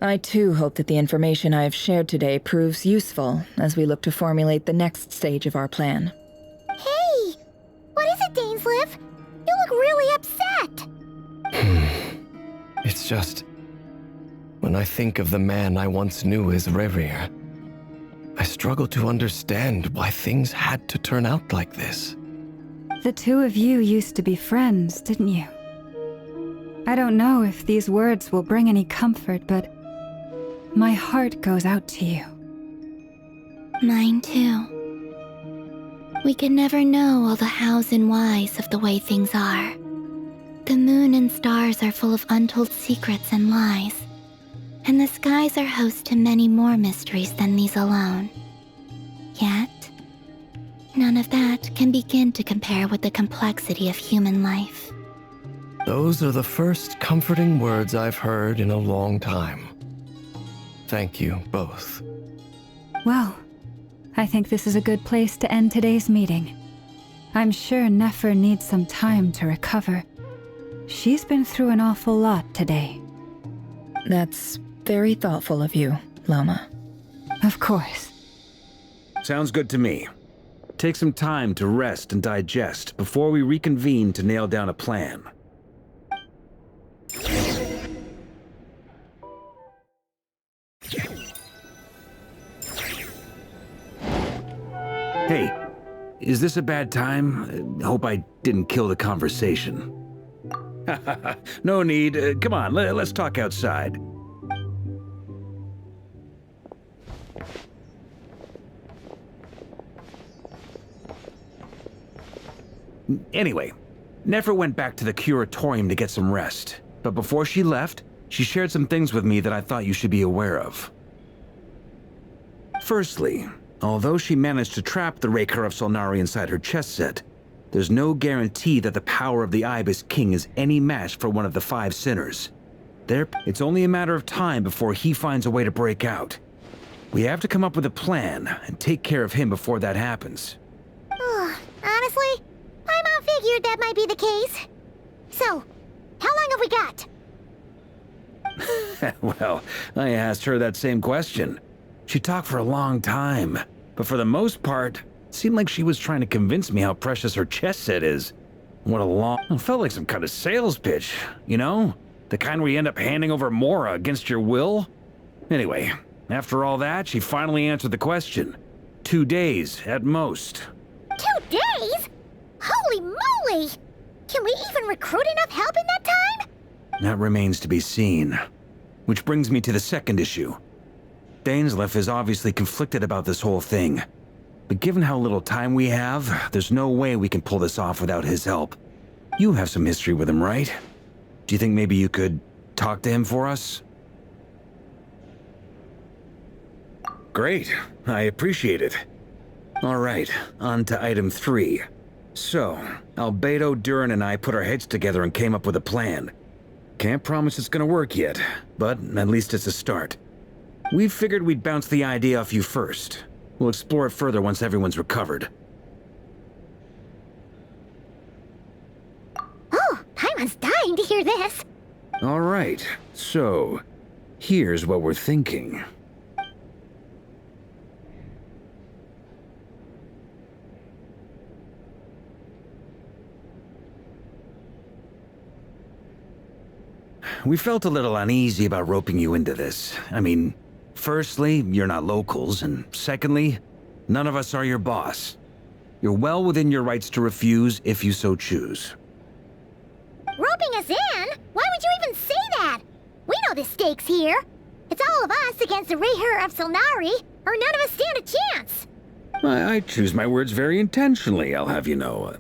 I too hope that the information I have shared today proves useful as we look to formulate the next stage of our plan. Hey! What is it, Dainsleif? You look really upset! It's just... when I think of the man I once knew as Rerir, I struggle to understand why things had to turn out like this. The two of you used to be friends, didn't you? I don't know if these words will bring any comfort, but my heart goes out to you. Mine too. We can never know all the hows and whys of the way things are. The moon and stars are full of untold secrets and lies, and the skies are host to many more mysteries than these alone. Yet, none of that can begin to compare with the complexity of human life. Those are the first comforting words I've heard in a long time. Thank you both. Well, I think this is a good place to end today's meeting. I'm sure Nefer needs some time to recover. She's been through an awful lot today. That's very thoughtful of you, Lauma. Of course. Sounds good to me. Take some time to rest and digest before we reconvene to nail down a plan. Hey, is this a bad time? Hope I didn't kill the conversation. No need. Come on, let's talk outside. Anyway, Nefer went back to the Curatorium to get some rest. But before she left, she shared some things with me that I thought you should be aware of. Firstly, although she managed to trap the Rächer of Solnari inside her chest set, there's no guarantee that the power of the Ibis King is any match for one of the 5 sinners. It's only a matter of time before he finds a way to break out. We have to come up with a plan and take care of him before that happens. Honestly, Paimon figures figured that might be the case. So, how long have we got? Well, I asked her that same question. She talked for a long time, but for the most part, it seemed like she was trying to convince me how precious her chess set is. What a long... It felt like some kind of sales pitch, you know? The kind where you end up handing over Mora against your will? Anyway, after all that, she finally answered the question. 2 days, at most. 2 days? Holy moly! Can we even recruit enough help in that time? That remains to be seen. Which brings me to the second issue. Dainsleif is obviously conflicted about this whole thing. But given how little time we have, there's no way we can pull this off without his help. You have some history with him, right? Do you think maybe you could talk to him for us? Great. I appreciate it. All right, on to item 3. So, Albedo, Durin, and I put our heads together and came up with a plan. Can't promise it's gonna work yet, but at least it's a start. We figured we'd bounce the idea off you first. We'll explore it further once everyone's recovered. Oh, Paimon's dying to hear this. All right, so here's what we're thinking. We felt a little uneasy about roping you into this. I mean, firstly, you're not locals, and secondly, none of us are your boss. You're well within your rights to refuse if you so choose. Roping us in? Why would you even say that? We know the stakes here. It's all of us against the Rächer of Solnari, or none of us stand a chance. I choose my words very intentionally, I'll have you know.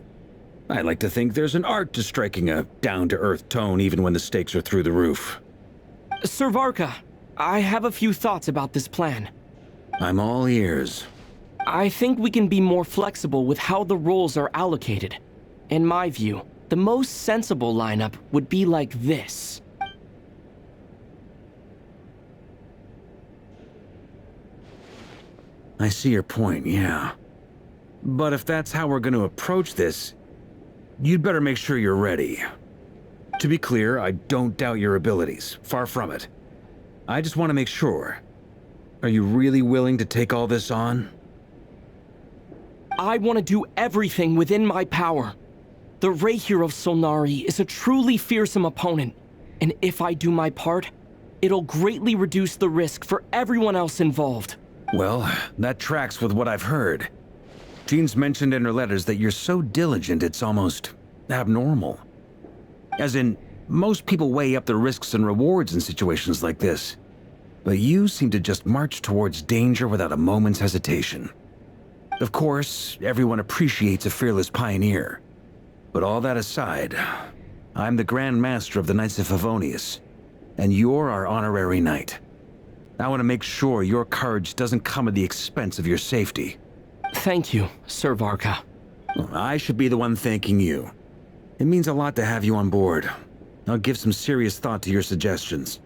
I like to think there's an art to striking a down-to-earth tone even when the stakes are through the roof. Sir Varka, I have a few thoughts about this plan. I'm all ears. I think we can be more flexible with how the roles are allocated. In my view, the most sensible lineup would be like this. I see your point, yeah. But if that's how we're going to approach this, you'd better make sure you're ready. To be clear, I don't doubt your abilities. Far from it. I just want to make sure. Are you really willing to take all this on? I want to do everything within my power. The Rächer of Solnari is a truly fearsome opponent, and if I do my part, it'll greatly reduce the risk for everyone else involved. Well, that tracks with what I've heard. Jean's mentioned in her letters that you're so diligent it's almost abnormal. As in, most people weigh up the risks and rewards in situations like this. But you seem to just march towards danger without a moment's hesitation. Of course, everyone appreciates a fearless pioneer. But all that aside, I'm the Grand Master of the Knights of Favonius, and you're our honorary knight. I want to make sure your courage doesn't come at the expense of your safety. Thank you, Sir Varka. I should be the one thanking you. It means a lot to have you on board. I'll give some serious thought to your suggestions.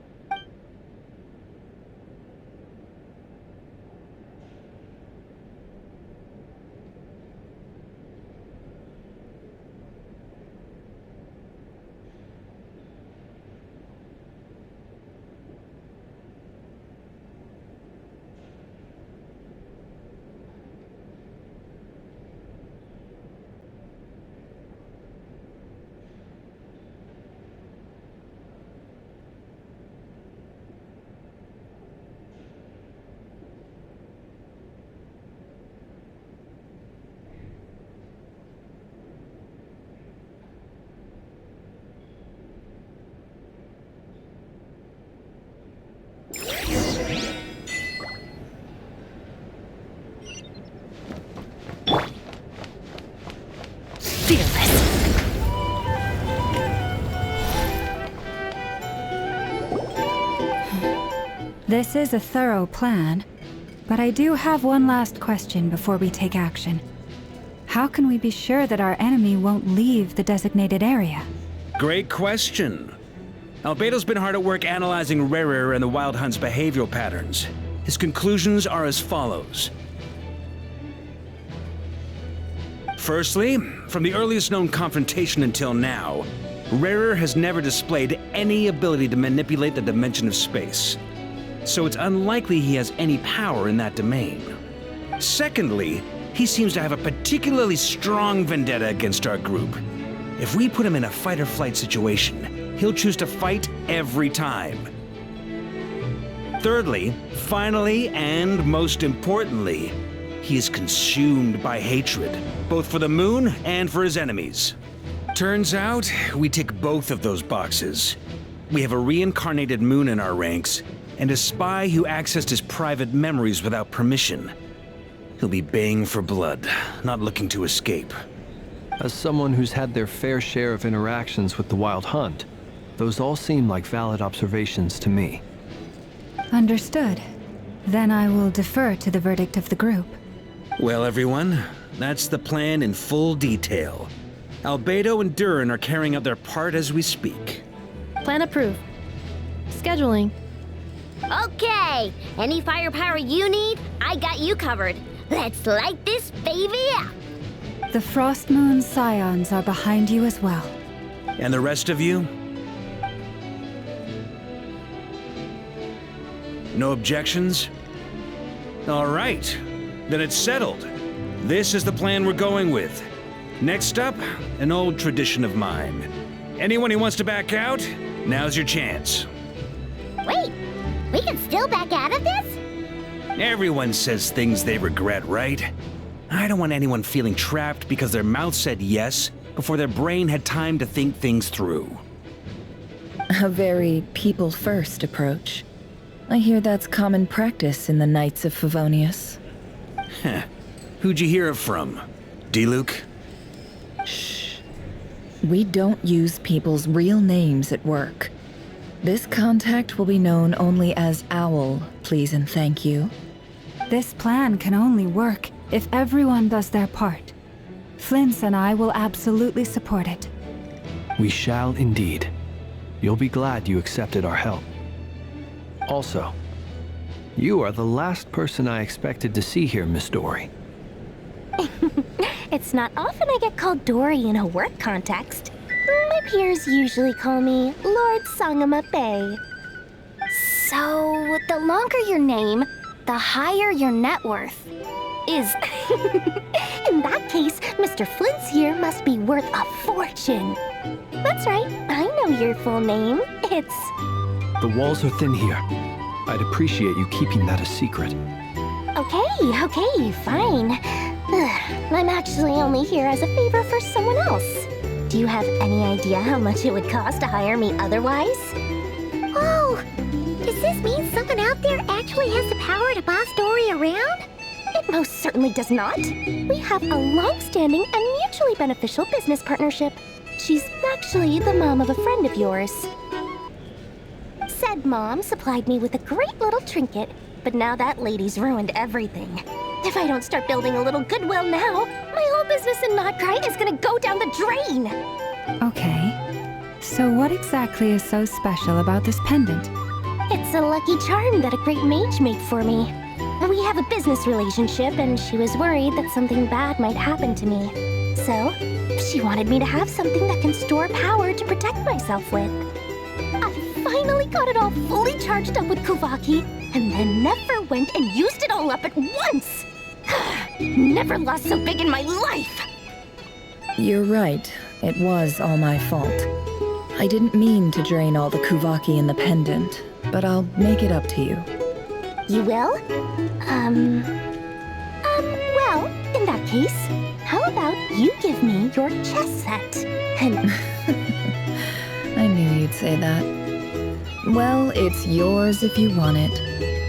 This is a thorough plan, but I do have one last question before we take action. How can we be sure that our enemy won't leave the designated area? Great question. Albedo's been hard at work analyzing Rerir and the Wild Hunt's behavioral patterns. His conclusions are as follows. Firstly, from the earliest known confrontation until now, Rerir has never displayed any ability to manipulate the dimension of space. So it's unlikely he has any power in that domain. Secondly, he seems to have a particularly strong vendetta against our group. If we put him in a fight-or-flight situation, he'll choose to fight every time. Thirdly, finally, and most importantly, he is consumed by hatred, both for the moon and for his enemies. Turns out, we tick both of those boxes. We have a reincarnated moon in our ranks, and a spy who accessed his private memories without permission. He'll be baying for blood, not looking to escape. As someone who's had their fair share of interactions with the Wild Hunt, those all seem like valid observations to me. Understood. Then I will defer to the verdict of the group. Well, everyone, that's the plan in full detail. Albedo and Durin are carrying out their part as we speak. Plan approved. Scheduling. Okay, any firepower you need, I got you covered. Let's light this baby up. The Frost Moon Scions are behind you as well. And the rest of you? No objections? All right, then it's settled. This is the plan we're going with. Next up, an old tradition of mine. Anyone who wants to back out, now's your chance. Wait, we can still back out of this? Everyone says things they regret, right? I don't want anyone feeling trapped because their mouth said yes before their brain had time to think things through. A very people-first approach. I hear that's common practice in the Knights of Favonius. Heh. Who'd you hear it from? D-Luke? Shh. We don't use people's real names at work. This contact will be known only as Owl, please and thank you. This plan can only work if everyone does their part. Flint's and I will absolutely support it. We shall indeed. You'll be glad you accepted our help. Also, you are the last person I expected to see here, Miss Dory. It's not often I get called Dory in a work context. My peers usually call me Lord Sangamape. So, the longer your name, the higher your net worth is. In that case, Mr. Flint's here must be worth a fortune. That's right, I know your full name. It's... The walls are thin here. I'd appreciate you keeping that a secret. Okay, fine. I'm actually only here as a favor for someone else. Do you have any idea how much it would cost to hire me otherwise? Oh, does this mean someone out there actually has the power to boss Dory around? It most certainly does not. We have a long-standing and mutually beneficial business partnership. She's actually the mom of a friend of yours. Said mom supplied me with a great little trinket, but now that lady's ruined everything. If I don't start building a little goodwill now, my whole business in Notcry is gonna go down the drain! Okay. So what exactly is so special about this pendant? It's a lucky charm that a great mage made for me. We have a business relationship, and she was worried that something bad might happen to me. So, she wanted me to have something that can store power to protect myself with. I finally got it all fully charged up with Kuvaki, and then never went and used it all up at once! Never lost so big in my life! You're right. It was all my fault. I didn't mean to drain all the Kuvaki in the pendant, but I'll make it up to you. You will? Well, in that case, how about you give me your chess set? And... I knew you'd say that. Well, it's yours if you want it.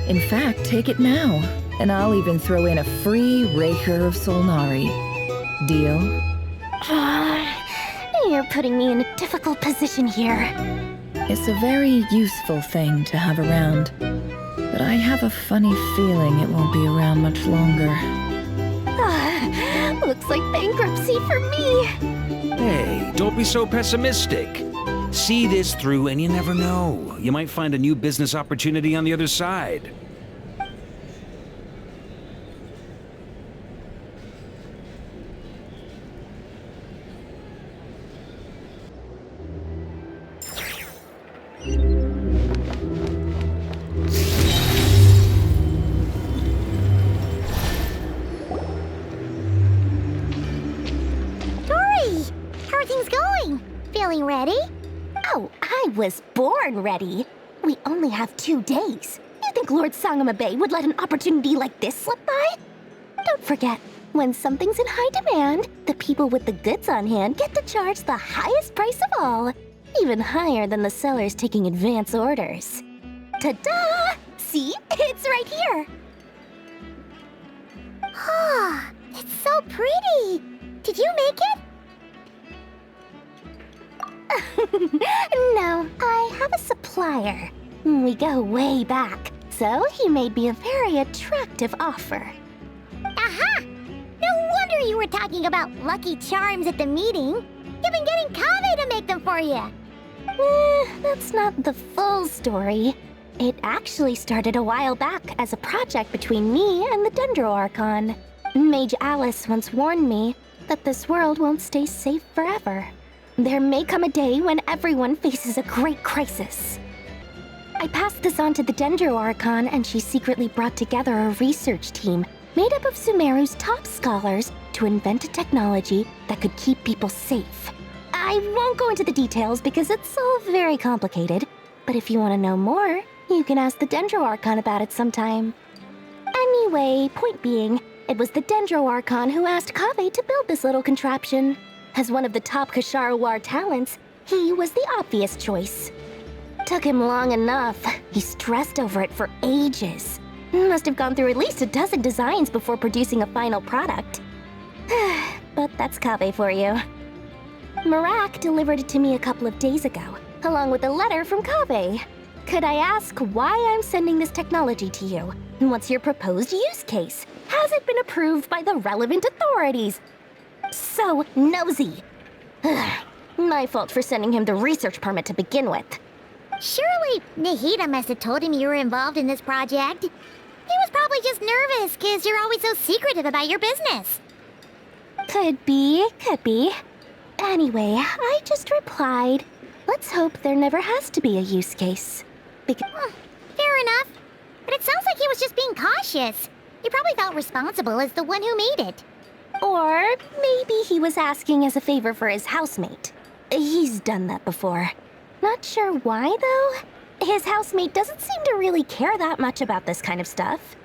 In fact, take it now, and I'll even throw in a free Rächer of Solnari. Deal? You're putting me in a difficult position here. It's a very useful thing to have around, but I have a funny feeling it won't be around much longer. Looks like bankruptcy for me. Hey, don't be so pessimistic. See this through and you never know. You might find a new business opportunity on the other side. feeling ready? Oh, I was born ready. We only have 2 days. You think Lord Sangamabe would let an opportunity like this slip by? Don't forget, when something's in high demand, the people with the goods on hand get to charge the highest price of all, even higher than the sellers taking advance orders. Ta-da! See? It's right here! Ah, it's so pretty! Did you make it? No, I have a supplier. We go way back, so he made me a very attractive offer. Aha! No wonder you were talking about Lucky Charms at the meeting. You've been getting Kaveh to make them for you. That's not the full story. It actually started a while back as a project between me and the Dendro Archon. Mage Alice once warned me that this world won't stay safe forever. There may come a day when everyone faces a great crisis. I passed this on to the Dendro Archon, and she secretly brought together a research team made up of Sumeru's top scholars to invent a technology that could keep people safe. I won't go into the details because it's all very complicated, but if you want to know more, you can ask the Dendro Archon about it sometime. Anyway, point being, it was the Dendro Archon who asked Kaveh to build this little contraption. As one of the top Kasharawar talents, he was the obvious choice. Took him long enough. He stressed over it for ages. Must have gone through at least a dozen designs before producing a final product. But that's Kaveh for you. Marak delivered it to me a couple of days ago, along with a letter from Kaveh. Could I ask why I'm sending this technology to you? And what's your proposed use case? Has it been approved by the relevant authorities? So nosy. My fault for sending him the research permit to begin with. Surely Nahida must have told him you were involved in this project. He was probably just nervous because you're always so secretive about your business. Could be. Anyway, I just replied, let's hope there never has to be a use case. Fair enough. But it sounds like he was just being cautious. He probably felt responsible as the one who made it. Or maybe he was asking as a favor for his housemate. He's done that before. Not sure why, though. His housemate doesn't seem to really care that much about this kind of stuff.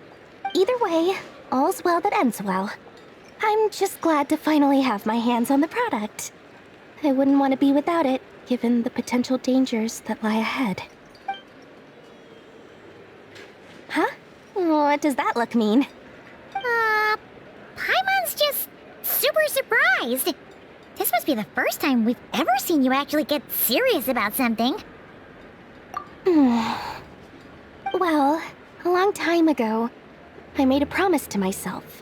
Either way, all's well that ends well. I'm just glad to finally have my hands on the product. I wouldn't want to be without it, given the potential dangers that lie ahead. Huh? What does that look mean? Paimon's just super surprised. This must be the first time we've ever seen you actually get serious about something. Well, a long time ago, I made a promise to myself.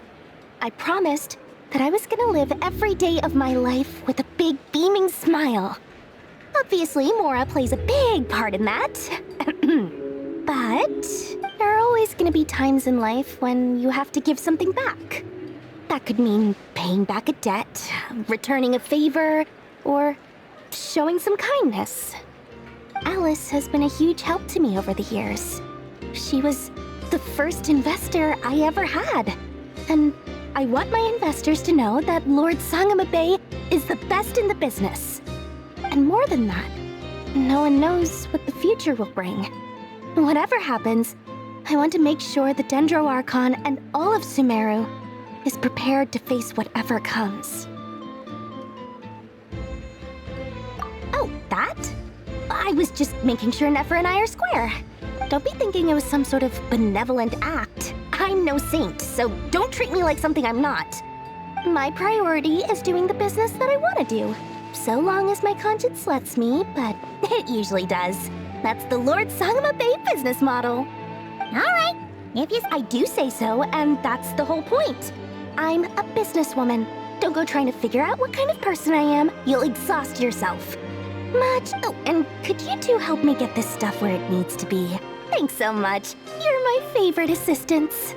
I promised that I was gonna live every day of my life with a big beaming smile. Obviously, Mora plays a big part in that. But there are always gonna be times in life when you have to give something back. That could mean paying back a debt, returning a favor, or showing some kindness. Alice has been a huge help to me over the years. She was the first investor I ever had. And I want my investors to know that Lord Sangamabe is the best in the business. And more than that, no one knows what the future will bring. Whatever happens, I want to make sure the Dendro Archon and all of Sumeru is prepared to face whatever comes. Oh, that? I was just making sure Nefer and I are square. Don't be thinking it was some sort of benevolent act. I'm no saint, so don't treat me like something I'm not. My priority is doing the business that I want to do, so long as my conscience lets me, but it usually does. That's the Lord Sangamabe business model. Alright, if you... I do say so, and that's the whole point. I'm a businesswoman. Don't go trying to figure out what kind of person I am. You'll exhaust yourself. Oh, and could you two help me get this stuff where it needs to be? Thanks so much. You're my favorite assistants.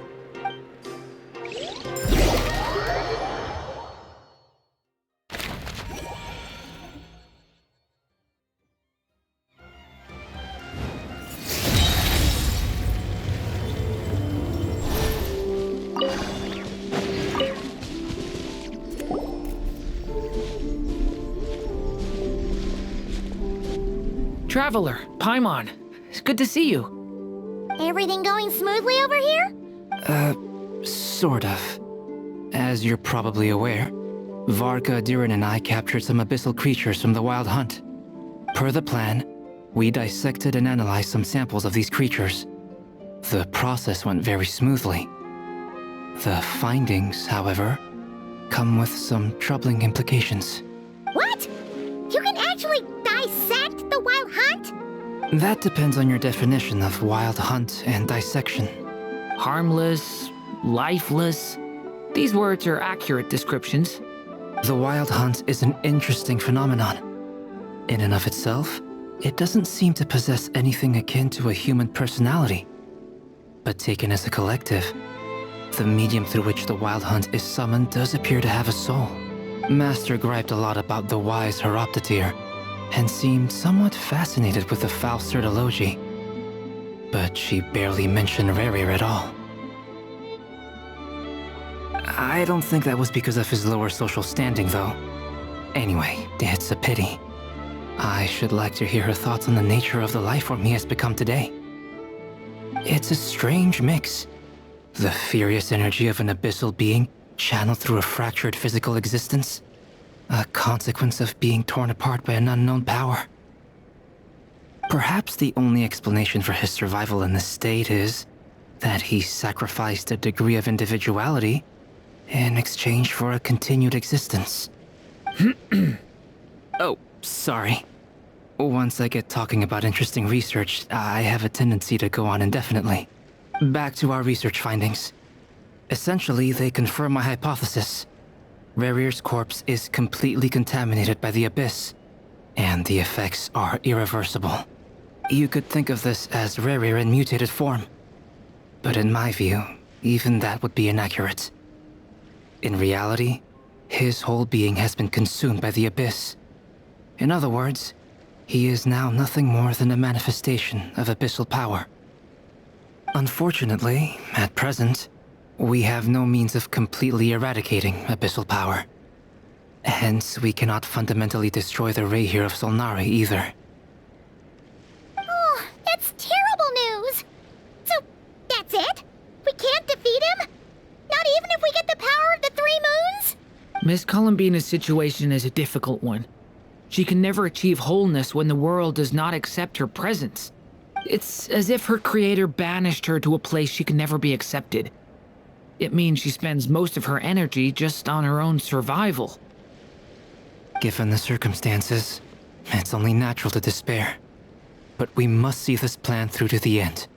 Traveler, Paimon. It's good to see you. Everything going smoothly over here? Sort of. As you're probably aware, Varka, Durin, and I captured some abyssal creatures from the Wild Hunt. Per the plan, we dissected and analyzed some samples of these creatures. The process went very smoothly. The findings, however, come with some troubling implications. What? You can actually dissect the Wild Hunt? That depends on your definition of Wild Hunt and dissection. Harmless, lifeless. These words are accurate descriptions. The Wild Hunt is an interesting phenomenon. In and of itself, it doesn't seem to possess anything akin to a human personality. But taken as a collective, the medium through which the Wild Hunt is summoned does appear to have a soul. Master griped a lot about the wise Horoptetyr, and seemed somewhat fascinated with the Falster Elégie. But she barely mentioned Rerir at all. I don't think that was because of his lower social standing, though. Anyway, it's a pity. I should like to hear her thoughts on the nature of the life form he has become today. It's a strange mix. The furious energy of an abyssal being channeled through a fractured physical existence. A consequence of being torn apart by an unknown power. Perhaps the only explanation for his survival in this state is that he sacrificed a degree of individuality in exchange for a continued existence. Oh, sorry. Once I get talking about interesting research, I have a tendency to go on indefinitely. Back to our research findings. Essentially, they confirm my hypothesis. Rerir's corpse is completely contaminated by the Abyss, and the effects are irreversible. You could think of this as Rerir in mutated form. But in my view, even that would be inaccurate. In reality, his whole being has been consumed by the Abyss. In other words, he is now nothing more than a manifestation of abyssal power. Unfortunately, at present, we have no means of completely eradicating abyssal power. Hence, we cannot fundamentally destroy the Rächer of Solnari either. Oh, that's terrible news! So, that's it? We can't defeat him? Not even if we get the power of the Three Moons? Miss Columbina's situation is a difficult one. She can never achieve wholeness when the world does not accept her presence. It's as if her creator banished her to a place she can never be accepted. It means she spends most of her energy just on her own survival. Given the circumstances, it's only natural to despair. But we must see this plan through to the end.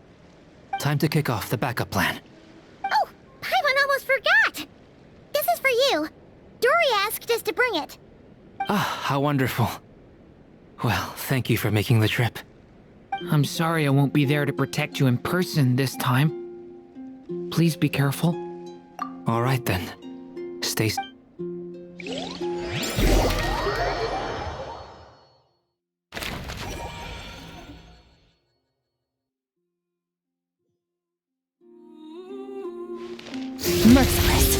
Time to kick off the backup plan. Oh, Paimon almost forgot! This is for you. Dory asked us to bring it. Ah, how wonderful. Well, thank you for making the trip. I'm sorry I won't be there to protect you in person this time. Please be careful. All right then. Stay. Merciless.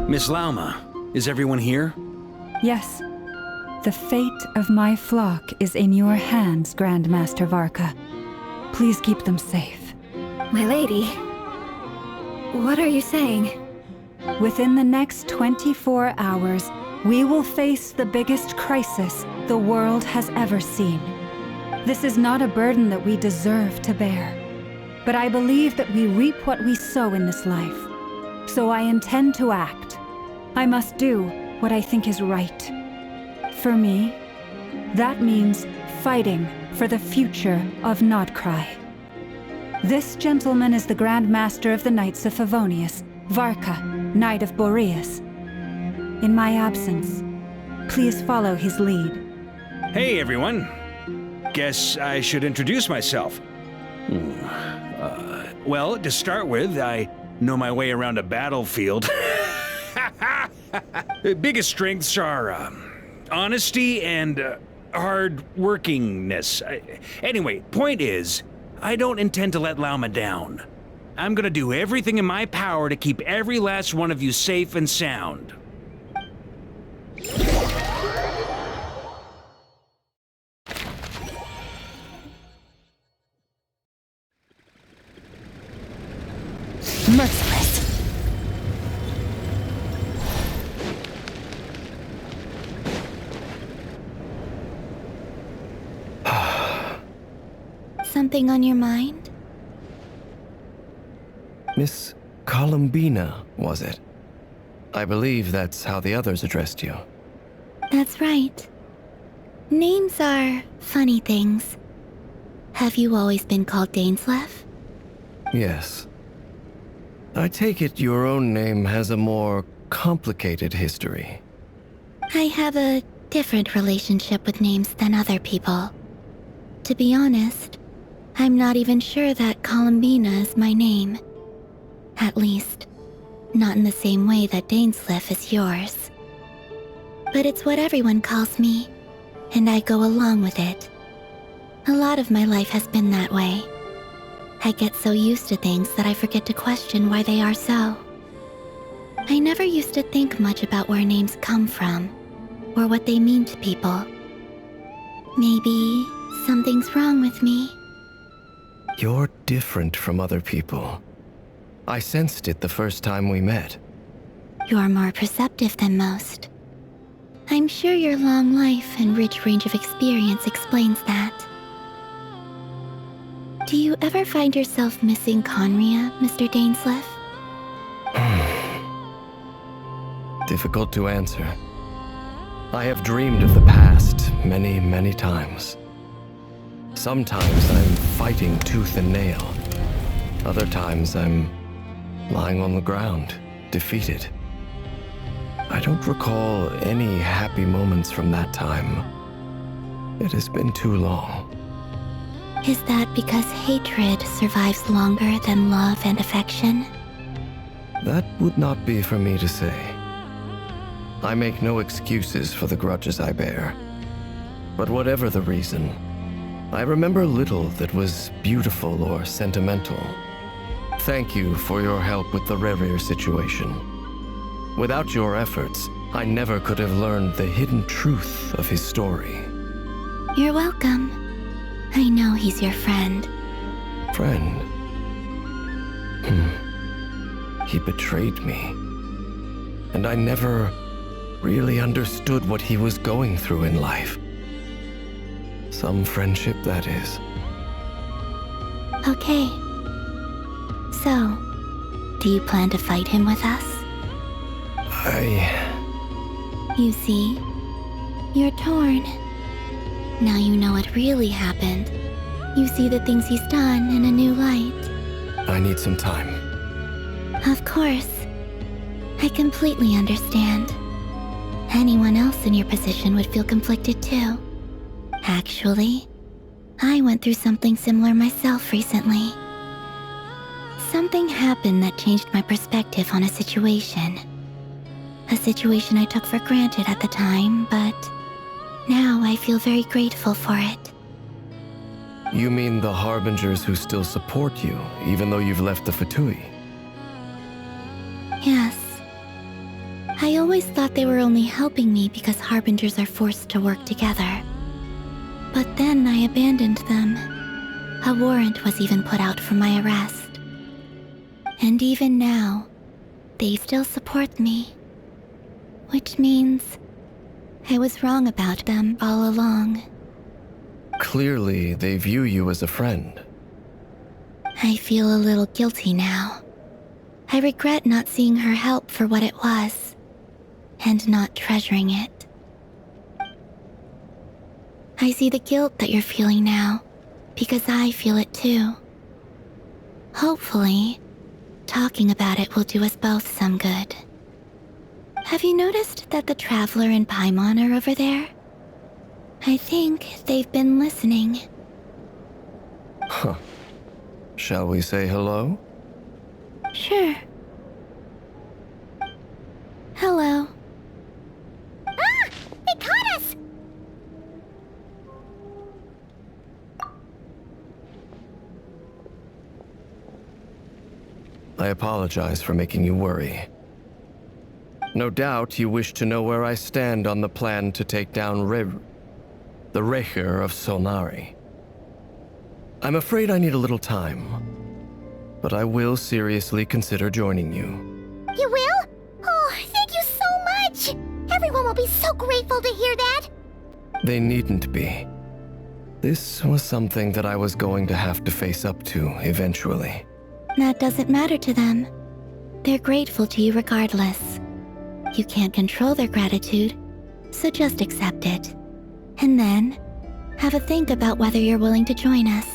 Miss Lauma, is everyone here? Yes. The fate of my flock is in your hands, Grand Master Varka. Please keep them safe. My lady, what are you saying? Within the next 24 hours, we will face the biggest crisis the world has ever seen. This is not a burden that we deserve to bear, but I believe that we reap what we sow in this life. So I intend to act. I must do what I think is right. For me, that means fighting for the future of Nodcry. This gentleman is the Grand Master of the Knights of Favonius, Varka, Knight of Boreas. In my absence, please follow his lead. Hey, everyone. Guess I should introduce myself. Well, to start with, I know my way around a battlefield. Biggest strengths are honesty and hard-workingness. Anyway, point is, I don't intend to let Lauma down. I'm gonna do everything in my power to keep every last one of you safe and sound. Merciless. Something on your mind? Miss Columbina, was it? I believe that's how the others addressed you. That's right. Names are funny things. Have you always been called Dainsleif? Yes. I take it your own name has a more complicated history. I have a different relationship with names than other people. To be honest, I'm not even sure that Columbina is my name. At least, not in the same way that Dainsleif is yours. But it's what everyone calls me, and I go along with it. A lot of my life has been that way. I get so used to things that I forget to question why they are so. I never used to think much about where names come from, or what they mean to people. Maybe something's wrong with me. You're different from other people. I sensed it the first time we met. You're more perceptive than most. I'm sure your long life and rich range of experience explains that. Do you ever find yourself missing Conria, Mr. Dainsleif? Difficult to answer. I have dreamed of the past many, many times. Sometimes I'm fighting tooth and nail. Other times I'm lying on the ground, defeated. I don't recall any happy moments from that time. It has been too long. Is that because hatred survives longer than love and affection? That would not be for me to say. I make no excuses for the grudges I bear. But whatever the reason, I remember little that was beautiful or sentimental. Thank you for your help with the Rerir situation. Without your efforts, I never could have learned the hidden truth of his story. You're welcome. I know he's your friend. Friend? He betrayed me. And I never really understood what he was going through in life. Some friendship, that is. Okay. So, do you plan to fight him with us? You see, you're torn. Now you know what really happened. You see the things he's done in a new light. I need some time. Of course. I completely understand. Anyone else in your position would feel conflicted too. Actually, I went through something similar myself recently. Something happened that changed my perspective on a situation. A situation I took for granted at the time, but now I feel very grateful for it. You mean the Harbingers who still support you, even though you've left the Fatui? Yes. I always thought they were only helping me because Harbingers are forced to work together. But then I abandoned them. A warrant was even put out for my arrest. And even now, they still support me. Which means I was wrong about them all along. Clearly, they view you as a friend. I feel a little guilty now. I regret not seeing her help for what it was, and not treasuring it. I see the guilt that you're feeling now, because I feel it too. Hopefully, talking about it will do us both some good. Have you noticed that the Traveler and Paimon are over there? I think they've been listening. Huh. Shall we say hello? Sure. Hello. Ah! They caught us! I apologize for making you worry. No doubt you wish to know where I stand on the plan to take down the Rächer of Solnari. I'm afraid I need a little time, but I will seriously consider joining you. You will? Oh, thank you so much! Everyone will be so grateful to hear that! They needn't be. This was something that I was going to have to face up to eventually. That doesn't matter to them. They're grateful to you regardless. You can't control their gratitude, so just accept it. And then, have a think about whether you're willing to join us.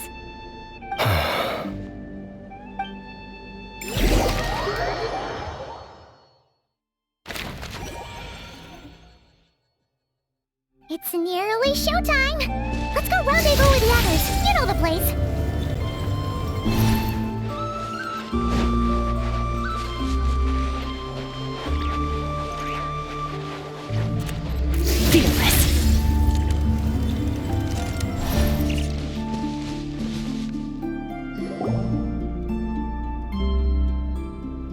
It's nearly showtime! Let's go rendezvous with the others. You know the place. Fearless.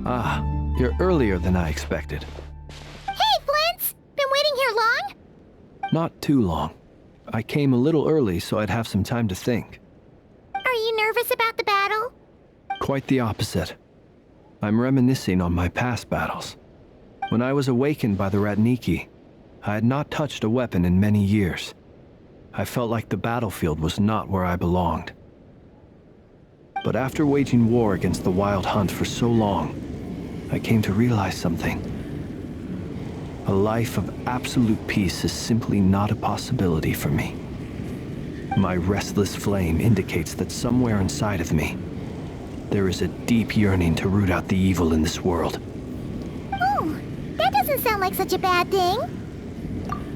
Ah, you're earlier than I expected. Hey, Flint's! Been waiting here long? Not too long. I came a little early so I'd have some time to think. Are you nervous about the battle? Quite the opposite. I'm reminiscing on my past battles. When I was awakened by the Ratniki, I had not touched a weapon in many years. I felt like the battlefield was not where I belonged. But after waging war against the Wild Hunt for so long, I came to realize something. A life of absolute peace is simply not a possibility for me. My restless flame indicates that somewhere inside of me, there is a deep yearning to root out the evil in this world. Oh, that doesn't sound like such a bad thing.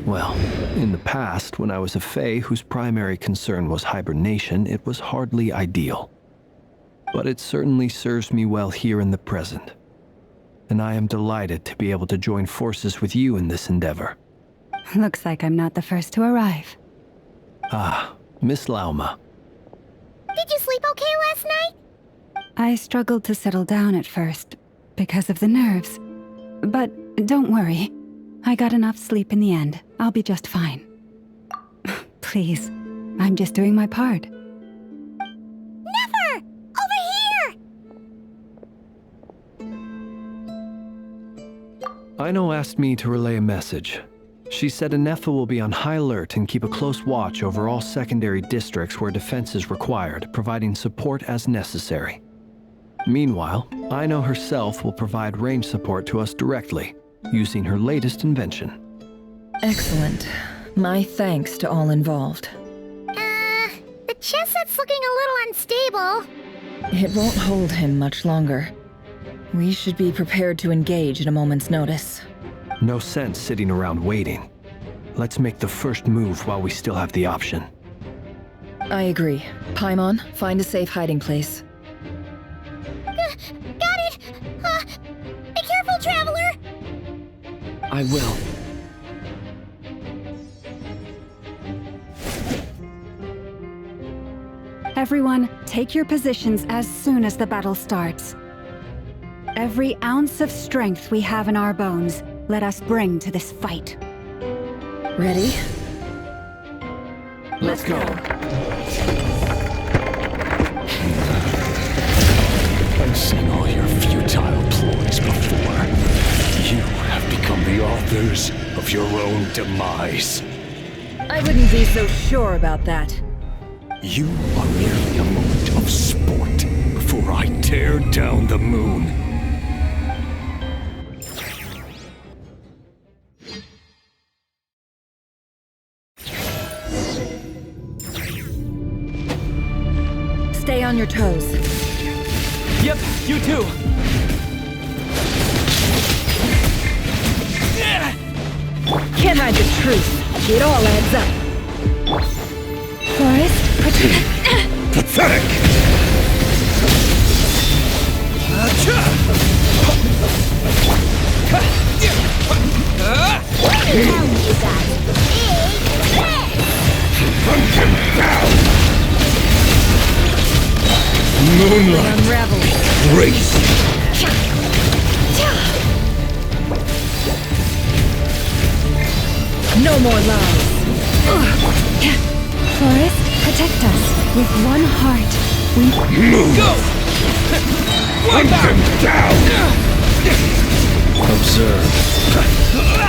Well, in the past, when I was a Fae whose primary concern was hibernation, it was hardly ideal. But it certainly serves me well here in the present. And I am delighted to be able to join forces with you in this endeavor. Looks like I'm not the first to arrive. Ah, Miss Lauma. Did you sleep okay last night? I struggled to settle down at first, because of the nerves. But don't worry. I got enough sleep in the end. I'll be just fine. Please, I'm just doing my part. Never! Over here! Aino asked me to relay a message. She said Anefa will be on high alert and keep a close watch over all secondary districts where defense is required, providing support as necessary. Meanwhile, Aino herself will provide range support to us directly, using her latest invention. Excellent. My thanks to all involved. The chess set's looking a little unstable. It won't hold him much longer. We should be prepared to engage at a moment's notice. No sense sitting around waiting. Let's make the first move while we still have the option. I agree. Paimon, find a safe hiding place. Got it! Be careful, Traveler! I will. Everyone, take your positions as soon as the battle starts. Every ounce of strength we have in our bones, let us bring to this fight. Ready? Let's go. I've seen all your futile ploys before. You have become the authors of your own demise. I wouldn't be so sure about that. You are merely a moment of sport before I tear down the moon. Stay on your toes. Yep, you too. Can't hide the truth. It all adds up. Forest, Pathetic! Hunt him down! Moonlight! Unraveling. Crazy! No more lies. Forest, protect us. With one heart, we Move! Go! Hunt them down! Observe.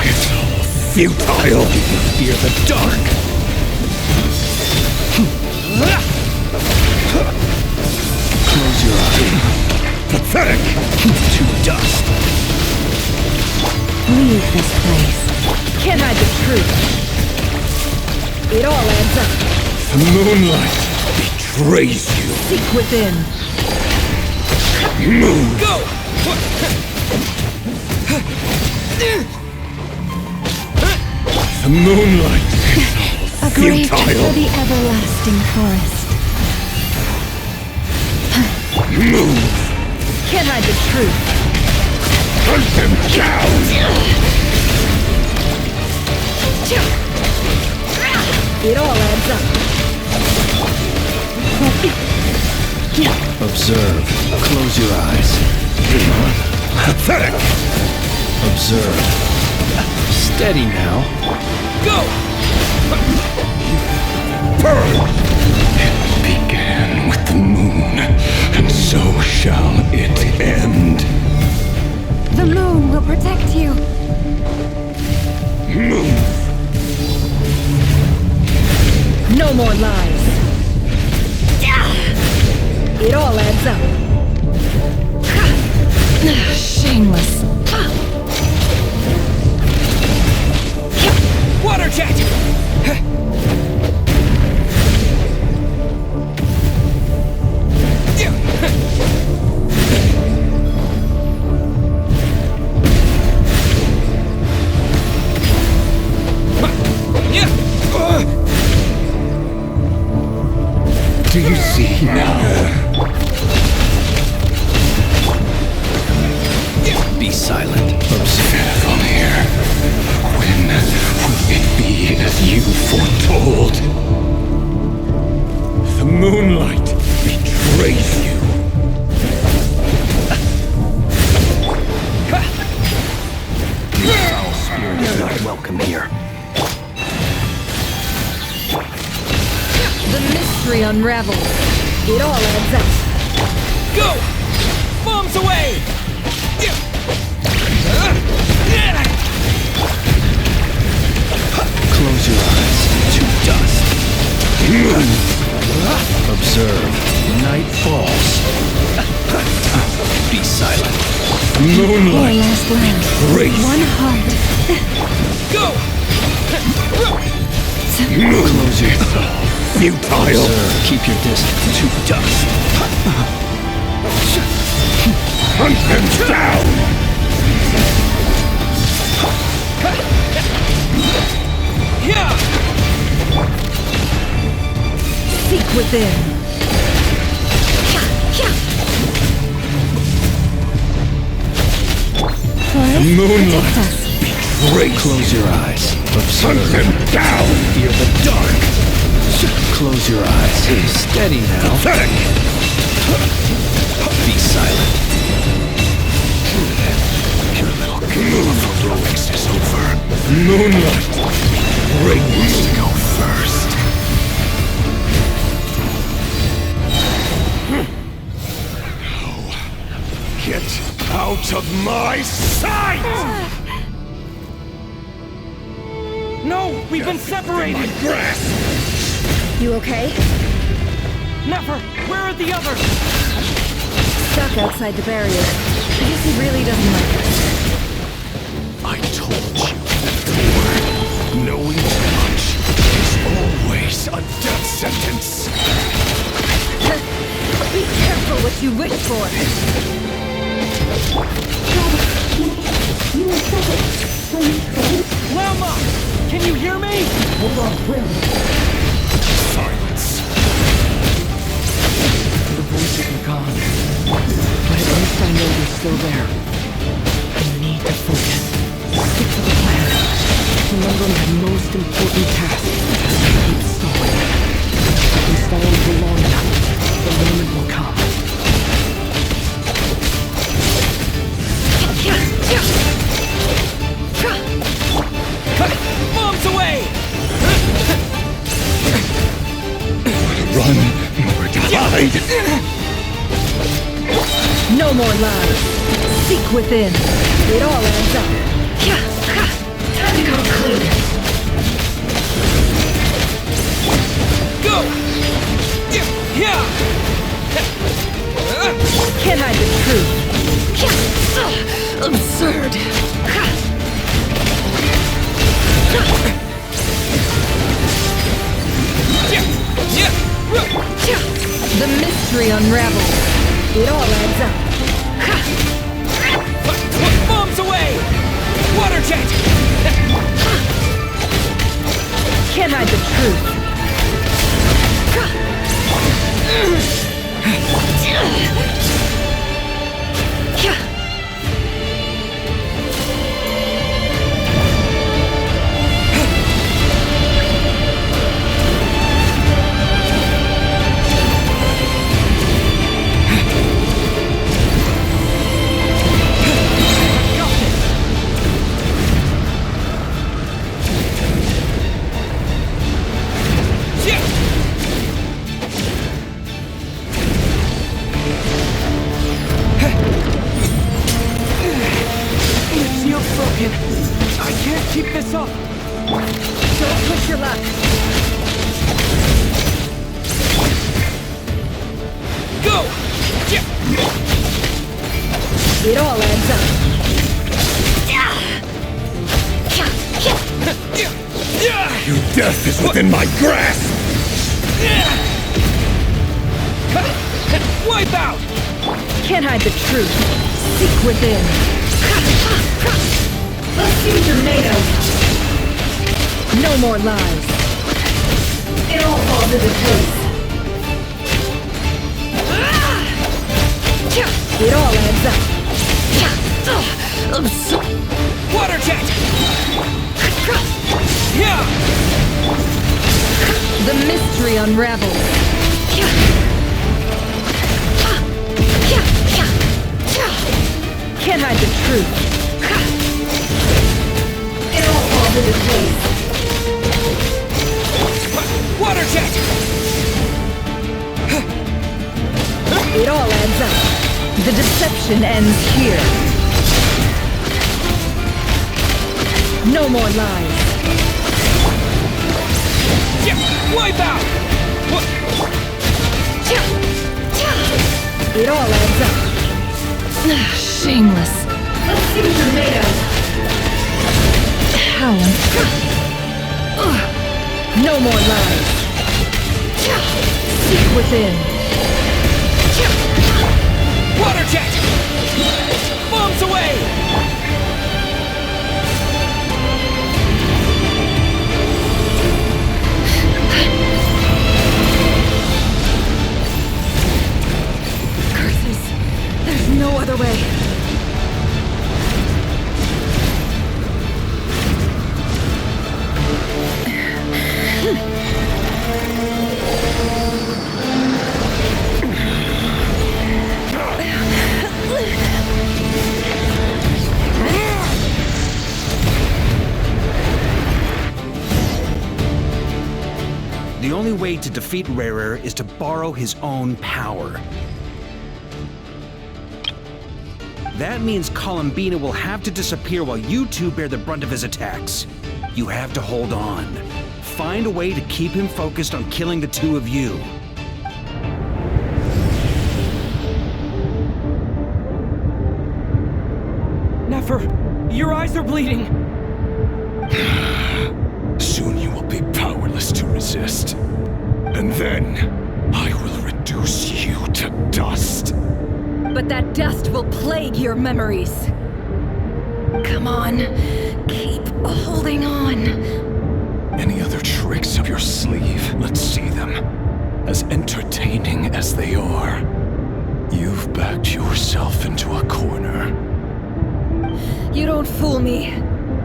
It's all futile! Fear the dark! Close your eyes. Pathetic! To dust. leave this place. Can't hide the truth. It all adds up. The moonlight betrays you. Seek within. Move! Go! The moonlight A grave futile. for the everlasting forest. Move! Can't hide the truth. Hunt them down! It all adds up. Observe. Close your eyes. Pathetic! Observe. Steady now. Go! Burn! It began with the moon, and so shall it end. The moon will protect you. Move! No more lies. It all adds up. Shameless. Water jet! Do you see now? Be silent. Observe from here. When will it be as you foretold? The moonlight betrays you. Foul spirit is not welcome here. The mystery unravels. It all adds up. Go! Bombs away! Close your eyes. To dust. Observe. Night falls. Be silent. Moonlight Your last land. betrays One heart. Go! Close your eyes. futile. Observe. Keep your distance. To dust. Hunt them down! Seek within. Forest, Moonlight protect us. betrays Close your eyes. Hunt Observe. them down! Fear the dark. Close your eyes. Steady now. Pathetic! Be silent. Your little game of heroics is over. Moonlight betrays to go first. Now, get out of my sight! No, we've been separated! Grasp! You okay? Never! Where are the others? Stuck outside the barrier. I guess he really doesn't like us. I told you before. Knowing too much is always a death sentence. Be careful what you wish for. Lauma! Can you hear me? Silence. The voices are gone. But at least I know they're still there. I need to focus. Stick to the plan. Remember my most important task. Keep stalling. If I can stall for long enough, the moment will come. Bombs away! more lies. Seek within. It all adds up. Time to go clean. Go! Can't hide the truth. Absurd. The mystery unravels. It all adds up. Bombs away! Water jet! Can't hide the truth. I can't keep this up! Don't push your luck! Go! It all adds up. Your death is within my grasp! Wipe out! Can't hide the truth. Seek within. Let's see what you're made of. No more lies. It all falls into place. It all adds up. Water jet! The mystery unravels. Can't hide the truth. It all falls into place. Water jet! It all adds up. The deception ends here. No more lies. Wipe out! It all adds up. Shameless. Let's see what you're made of. How? No more lies. Seek within. Water jet! Bombs away! Curses. There's no other way. The only way to defeat Rerir is to borrow his own power. That means Columbina will have to disappear while you two bear the brunt of his attacks. You have to hold on. Find a way to keep him focused on killing the two of you. Nefer, your eyes are bleeding. Soon you will be powerless to resist. And then, I will reduce you to dust. But that dust will plague your memories. Come on, keep holding on. Any other tricks up your sleeve? Let's see them. As entertaining as they are, you've backed yourself into a corner. You don't fool me.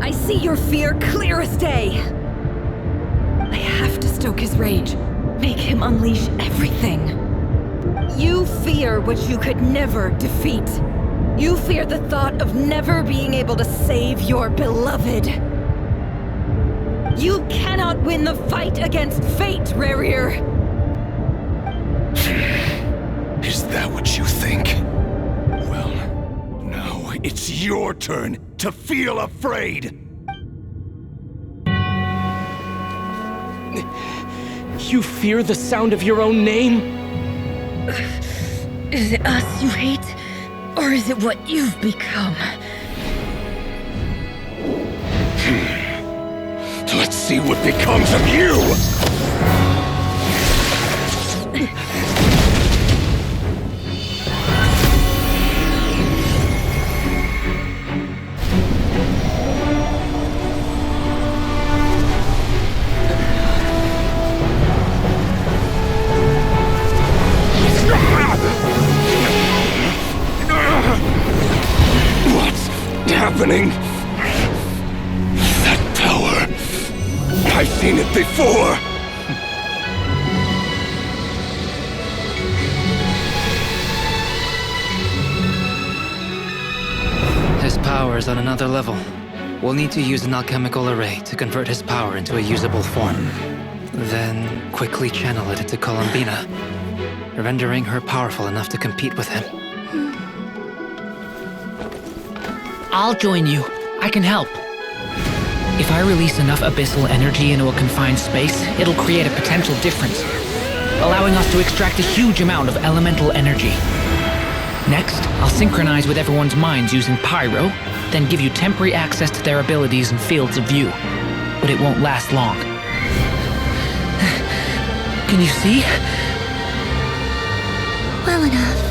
I see your fear clear as day. I have to stoke his rage. Make him unleash everything. You fear what you could never defeat. You fear the thought of never being able to save your beloved. You cannot win the fight against fate, Rerir. Is that what you think? Well, It's your turn to feel afraid! You fear the sound of your own name? Is it us you hate? Or is it what you've become? Let's see what becomes of you! What's happening? That power... I've seen it before! His power is on another level. We'll need to use an alchemical array to convert his power into a usable form. Then quickly channel it into Columbina, rendering her powerful enough to compete with him. I'll join you. I can help. If I release enough abyssal energy into a confined space, it'll create a potential difference, allowing us to extract a huge amount of elemental energy. Next, I'll synchronize with everyone's minds using pyro, then give you temporary access to their abilities and fields of view. But it won't last long. Can you see? Well enough.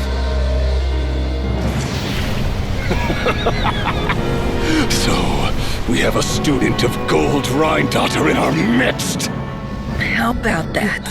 So, we have a student of Gold Rheindotter in our midst! How about that?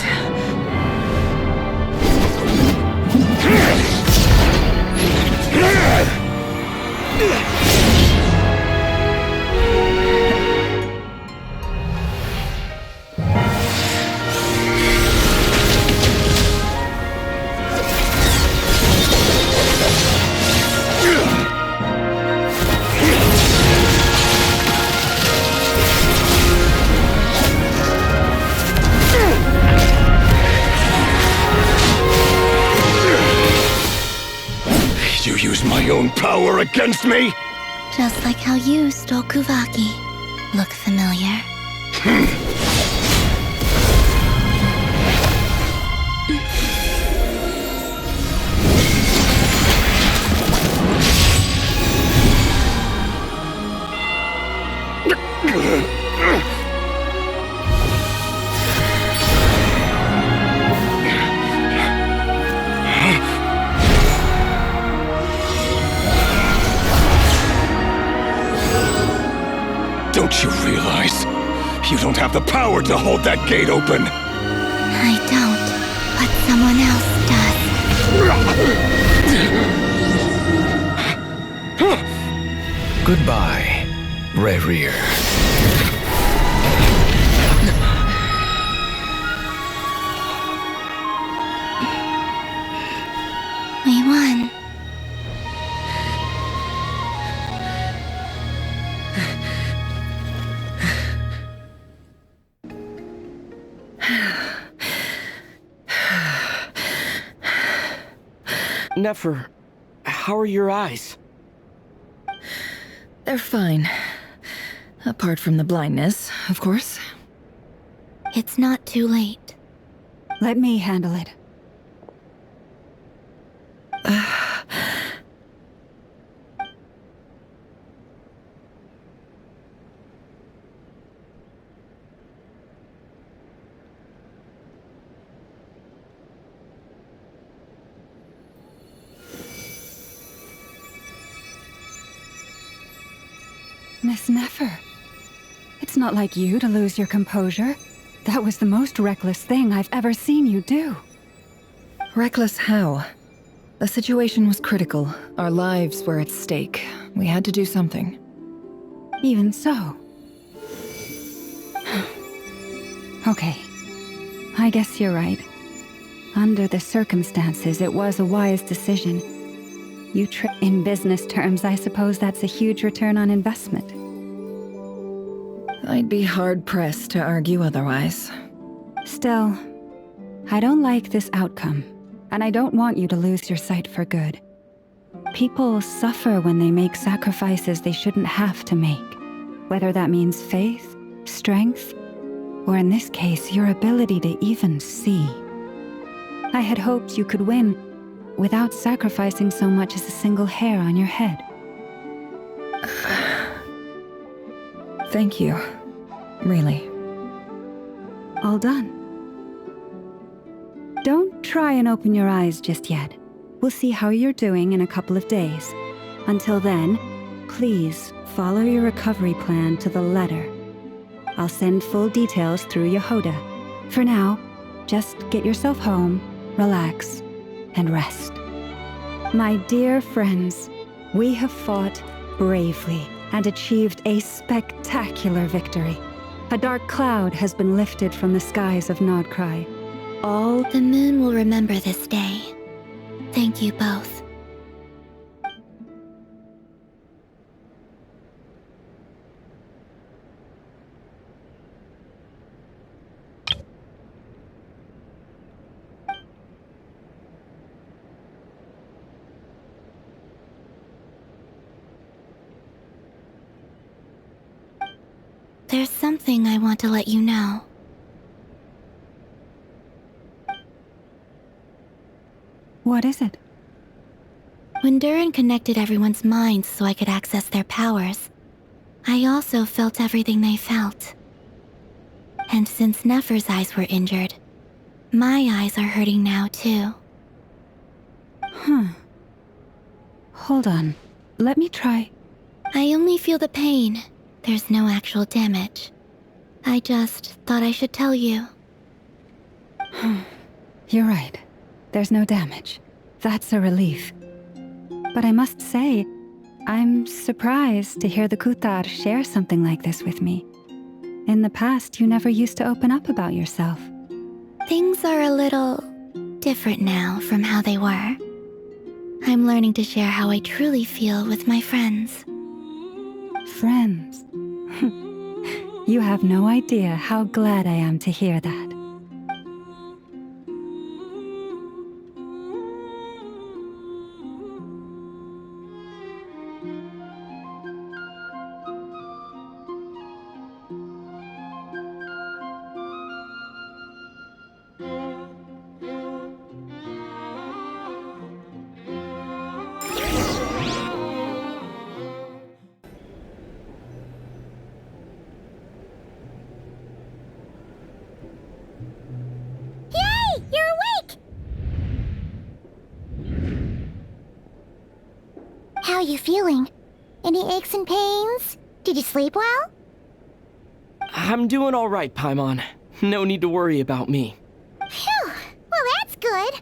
You use my own power against me? Just like how you stole Kuvaki. Look familiar? Don't you realize? You don't have the power to hold that gate open! I don't, but someone else does. Goodbye, Rerir. We won. Nefer, how are your eyes? They're fine. Apart from the blindness, of course. It's not too late. Let me handle it. Miss Nefer, it's not like you to lose your composure. That was the most reckless thing I've ever seen you do. Reckless how? The situation was critical. Our lives were at stake. We had to do something. Even so. Okay. I guess you're right. Under the circumstances, it was a wise decision. In business terms, I suppose that's a huge return on investment. I'd be hard-pressed to argue otherwise. Still, I don't like this outcome, and I don't want you to lose your sight for good. People suffer when they make sacrifices they shouldn't have to make, whether that means faith, strength, or in this case, your ability to even see. I had hoped you could win without sacrificing so much as a single hair on your head. Thank you. Really. All done. Don't try and open your eyes just yet. We'll see how you're doing in a couple of days. Until then, please follow your recovery plan to the letter. I'll send full details through Yehoda. For now, just get yourself home, relax, and rest. My dear friends, we have fought bravely and achieved a spectacular victory. A dark cloud has been lifted from the skies of Nodcry. All the moon will remember this day. Thank you both. There's something I want to let you know. What is it? When Durin connected everyone's minds so I could access their powers, I also felt everything they felt. And since Nefer's eyes were injured, my eyes are hurting now too. Hold on. Let me try. I only feel the pain. There's no actual damage. I just thought I should tell you. You're right. There's no damage. That's a relief. But I must say, I'm surprised to hear the Kutar share something like this with me. In the past, you never used to open up about yourself. Things are a little different now from how they were. I'm learning to share how I truly feel with my friends. Friends? You have no idea how glad I am to hear that. How are you feeling? Any aches and pains? Did you sleep well? I'm doing all right, Paimon. No need to worry about me. Phew! Well, that's good.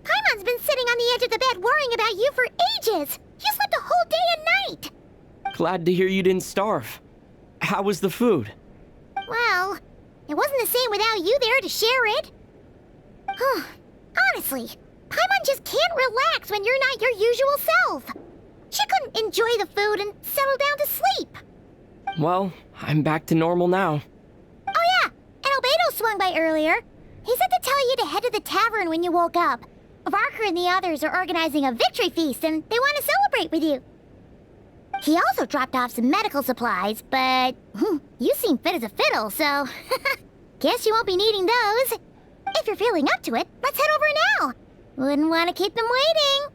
Paimon's been sitting on the edge of the bed worrying about you for ages. You slept a whole day and night. Glad to hear you didn't starve. How was the food? Well, it wasn't the same without you there to share it. Honestly, Paimon just can't relax when you're not your usual self. She couldn't enjoy the food and settle down to sleep. Well, I'm back to normal now. Oh yeah, and Albedo swung by earlier. He said to tell you to head to the tavern when you woke up. Varka and the others are organizing a victory feast and they want to celebrate with you. He also dropped off some medical supplies, but you seem fit as a fiddle, so guess you won't be needing those. If you're feeling up to it, let's head over now. Wouldn't want to keep them waiting.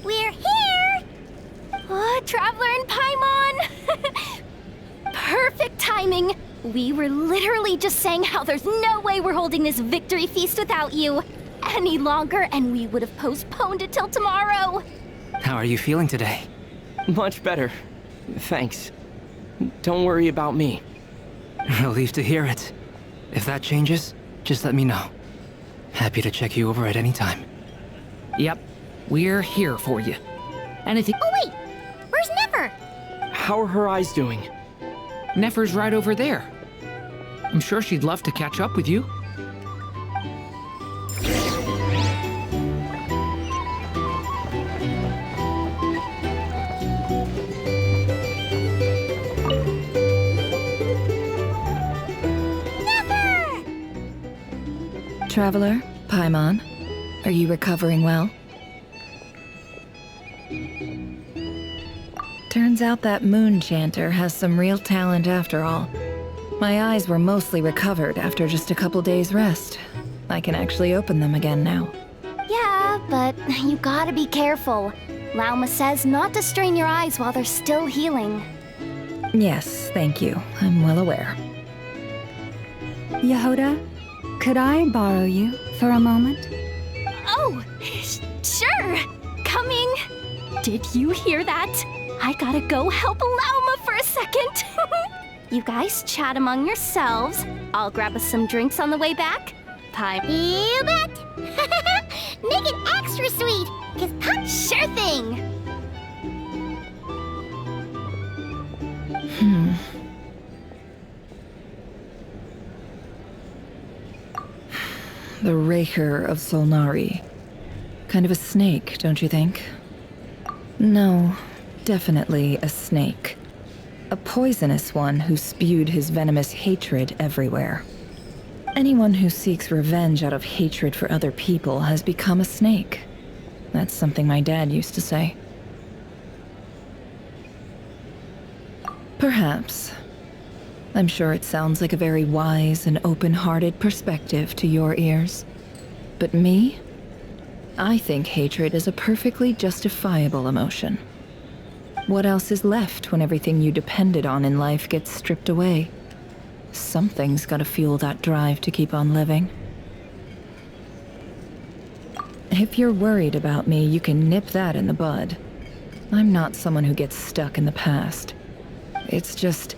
We're here! Traveler and Paimon! Perfect timing! We were literally just saying how there's no way we're holding this victory feast without you any longer, and we would have postponed it till tomorrow. How are you feeling today? Much better. Thanks. Don't worry about me. Relieved to hear it. If that changes, just let me know. Happy to check you over at any time. Yep, we're here for you. Anything— Oh wait! Where's Nefer? How are her eyes doing? Nefer's right over there. I'm sure she'd love to catch up with you. Traveler, Paimon, are you recovering well? Turns out that moon chanter has some real talent after all. My eyes were mostly recovered after just a couple days rest. I can actually open them again now. Yeah, but you gotta be careful. Lauma says not to strain your eyes while they're still healing. Yes, thank you. I'm well aware. Yehuda, could I borrow you for a moment? Oh, sure. Coming. Did you hear that? I gotta go help Lauma for a second. You guys chat among yourselves. I'll grab us some drinks on the way back. Pie. You bet. Make it extra sweet, 'cause pop... Sure thing. The Rächer of Solnari. Kind of a snake, don't you think? No, definitely a snake. A poisonous one who spewed his venomous hatred everywhere. Anyone who seeks revenge out of hatred for other people has become a snake. That's something my dad used to say. Perhaps. I'm sure it sounds like a very wise and open-hearted perspective to your ears. But me? I think hatred is a perfectly justifiable emotion. What else is left when everything you depended on in life gets stripped away? Something's gotta fuel that drive to keep on living. If you're worried about me, you can nip that in the bud. I'm not someone who gets stuck in the past. It's just...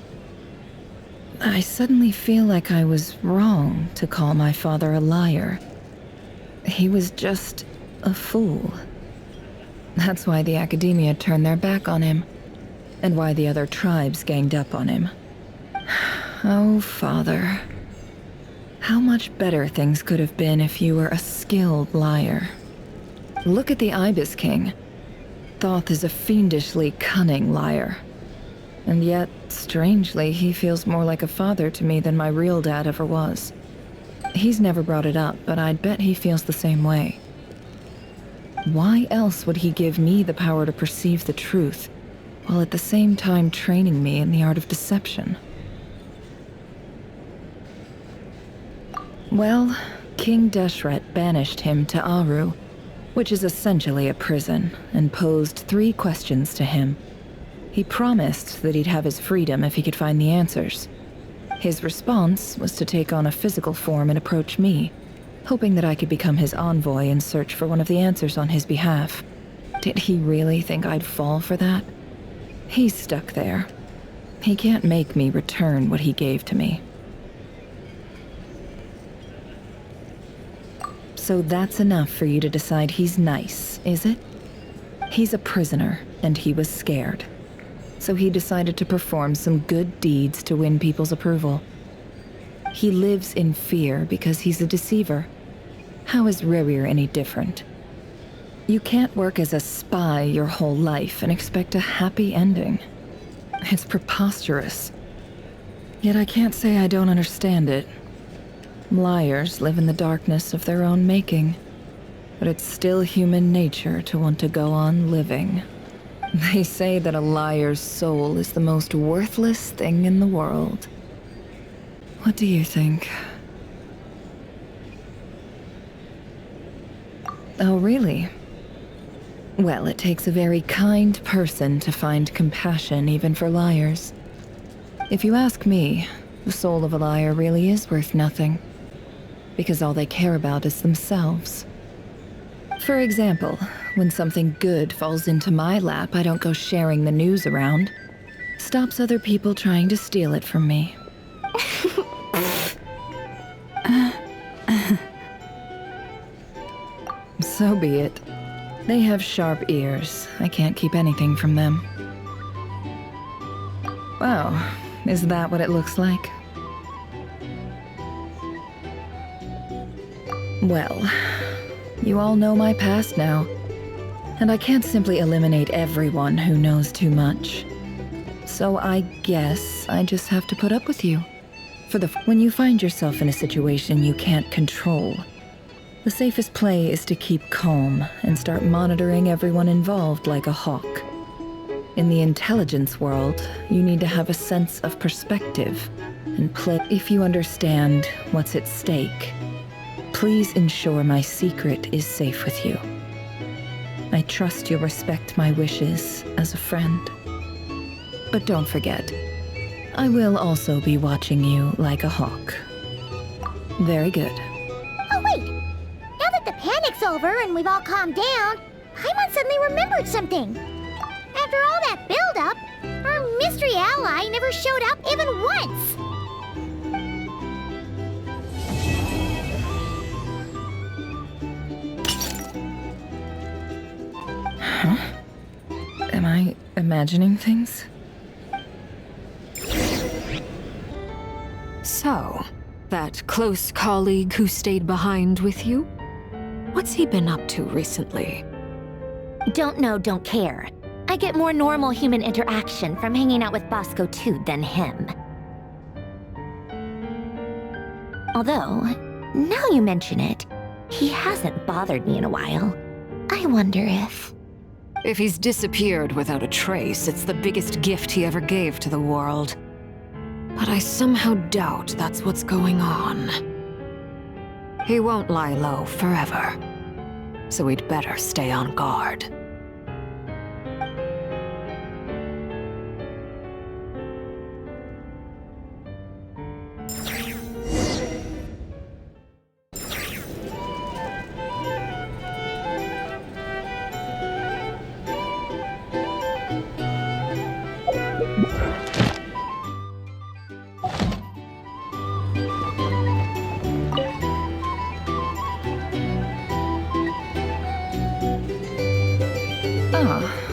I suddenly feel like I was wrong to call my father a liar. He was just a fool. That's why the Academia turned their back on him, and why the other tribes ganged up on him. Oh, Father. How much better things could have been if you were a skilled liar. Look at the Ibis King. Thoth is a fiendishly cunning liar. And yet, strangely, he feels more like a father to me than my real dad ever was. He's never brought it up, but I'd bet he feels the same way. Why else would he give me the power to perceive the truth, while at the same time training me in the art of deception? Well, King Deshret banished him to Aru, which is essentially a prison, and posed 3 questions to him. He promised that he'd have his freedom if he could find the answers. His response was to take on a physical form and approach me, hoping that I could become his envoy and search for one of the answers on his behalf. Did he really think I'd fall for that? He's stuck there. He can't make me return what he gave to me. So that's enough for you to decide he's nice, is it? He's a prisoner, and he was scared. So he decided to perform some good deeds to win people's approval. He lives in fear because he's a deceiver. How is Rerir any different? You can't work as a spy your whole life and expect a happy ending. It's preposterous. Yet I can't say I don't understand it. Liars live in the darkness of their own making, but it's still human nature to want to go on living. They say that a liar's soul is the most worthless thing in the world. What do you think? Oh, really? Well, it takes a very kind person to find compassion even for liars. If you ask me, the soul of a liar really is worth nothing, because all they care about is themselves. For example, when something good falls into my lap, I don't go sharing the news around. Stops other people trying to steal it from me. So be it. They have sharp ears. I can't keep anything from them. Wow, is that what it looks like? Well, you all know my past now, and I can't simply eliminate everyone who knows too much. So I guess I just have to put up with you. When you find yourself in a situation you can't control, The safest play is to keep calm and start monitoring everyone involved like a hawk. In the intelligence world, you need to have a sense of perspective and play if you understand what's at stake. Please ensure my secret is safe with you. I trust you'll respect my wishes as a friend. But don't forget, I will also be watching you like a hawk. Very good. Oh wait! Now that the panic's over and we've all calmed down, Paimon suddenly remembered something. After all that build-up, our mystery ally never showed up even once! Huh? Am I imagining things? So, that close colleague who stayed behind with you? What's he been up to recently? Don't know, don't care. I get more normal human interaction from hanging out with Bosco too than him. Although, now you mention it, he hasn't bothered me in a while. I wonder if... If he's disappeared without a trace, it's the biggest gift he ever gave to the world. But I somehow doubt that's what's going on. He won't lie low forever, so we'd better stay on guard.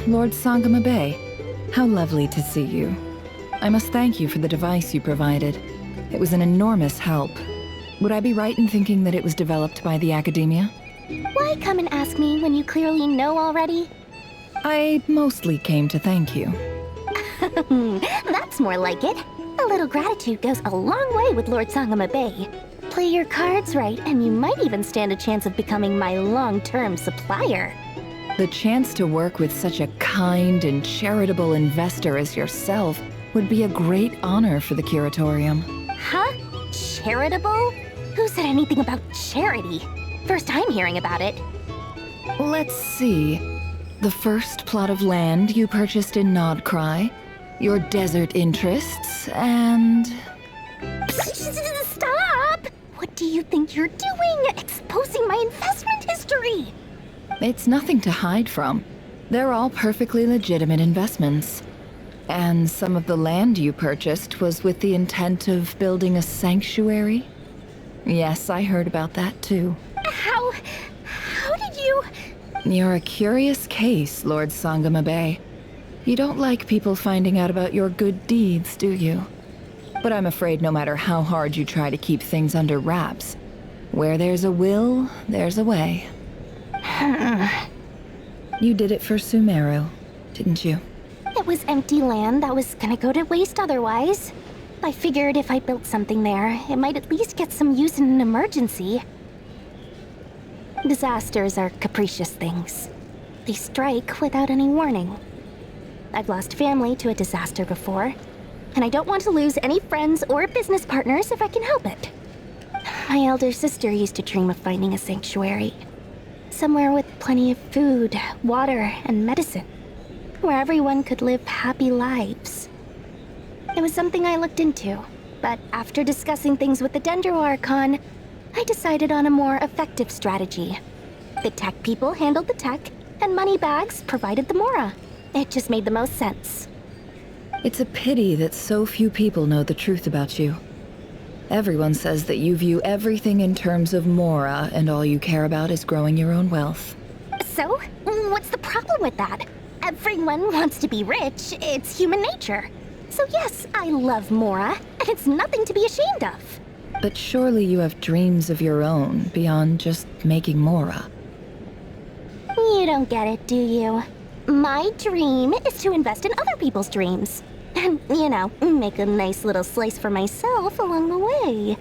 Lord Sangama Bay, how lovely to see you. I must thank you for the device you provided. It was an enormous help. Would I be right in thinking that it was developed by the Academia? Why come and ask me when you clearly know already? I mostly came to thank you. That's more like it. A little gratitude goes a long way with Lord Sangama Bay. Play your cards right, and you might even stand a chance of becoming my long-term supplier. The chance to work with such a kind and charitable investor as yourself would be a great honor for the Curatorium. Huh? Charitable? Who said anything about charity? First time hearing about it. Let's see. The first plot of land you purchased in Nodcry, your desert interests, and... Stop! What do you think you're doing? Exposing my investment history! It's nothing to hide from. They're all perfectly legitimate investments. And some of the land you purchased was with the intent of building a sanctuary? Yes, I heard about that too. How did you... You're a curious case, Lord Sangama Bay. You don't like people finding out about your good deeds, do you? But I'm afraid no matter how hard you try to keep things under wraps, where there's a will, there's a way. You did it for Sumeru, didn't you? It was empty land that was gonna go to waste otherwise. I figured if I built something there, it might at least get some use in an emergency. Disasters are capricious things. They strike without any warning. I've lost family to a disaster before, and I don't want to lose any friends or business partners if I can help it. My elder sister used to dream of finding a sanctuary. Somewhere with plenty of food, water, and medicine. Where everyone could live happy lives. It was something I looked into, but after discussing things with the Dendro Archon, I decided on a more effective strategy. The tech people handled the tech, and Moneybags provided the Mora. It just made the most sense. It's a pity that so few people know the truth about you. Everyone says that you view everything in terms of Mora, and all you care about is growing your own wealth. So, what's the problem with that? Everyone wants to be rich. It's human nature. So yes, I love Mora, and it's nothing to be ashamed of. But surely you have dreams of your own beyond just making Mora. You don't get it, do you? My dream is to invest in other people's dreams. And, you know, make a nice little slice for myself along the way.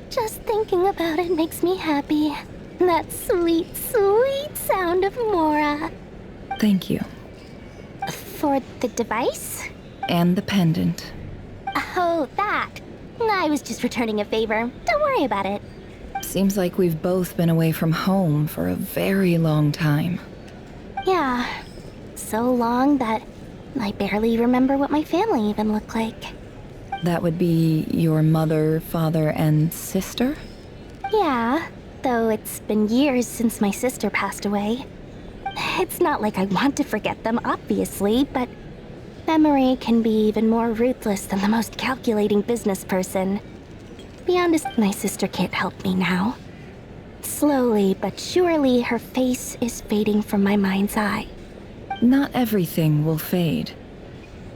Just thinking about it makes me happy. That sweet, sweet sound of Mora. Thank you. For the device? And the pendant. Oh, that. I was just returning a favor. Don't worry about it. Seems like we've both been away from home for a very long time. Yeah. So long that I barely remember what my family even looked like. That would be your mother, father, and sister? Yeah, though it's been years since my sister passed away. It's not like I want to forget them, obviously, but memory can be even more ruthless than the most calculating business person. Be honest, my sister can't help me now. Slowly but surely, her face is fading from my mind's eye. Not everything will fade.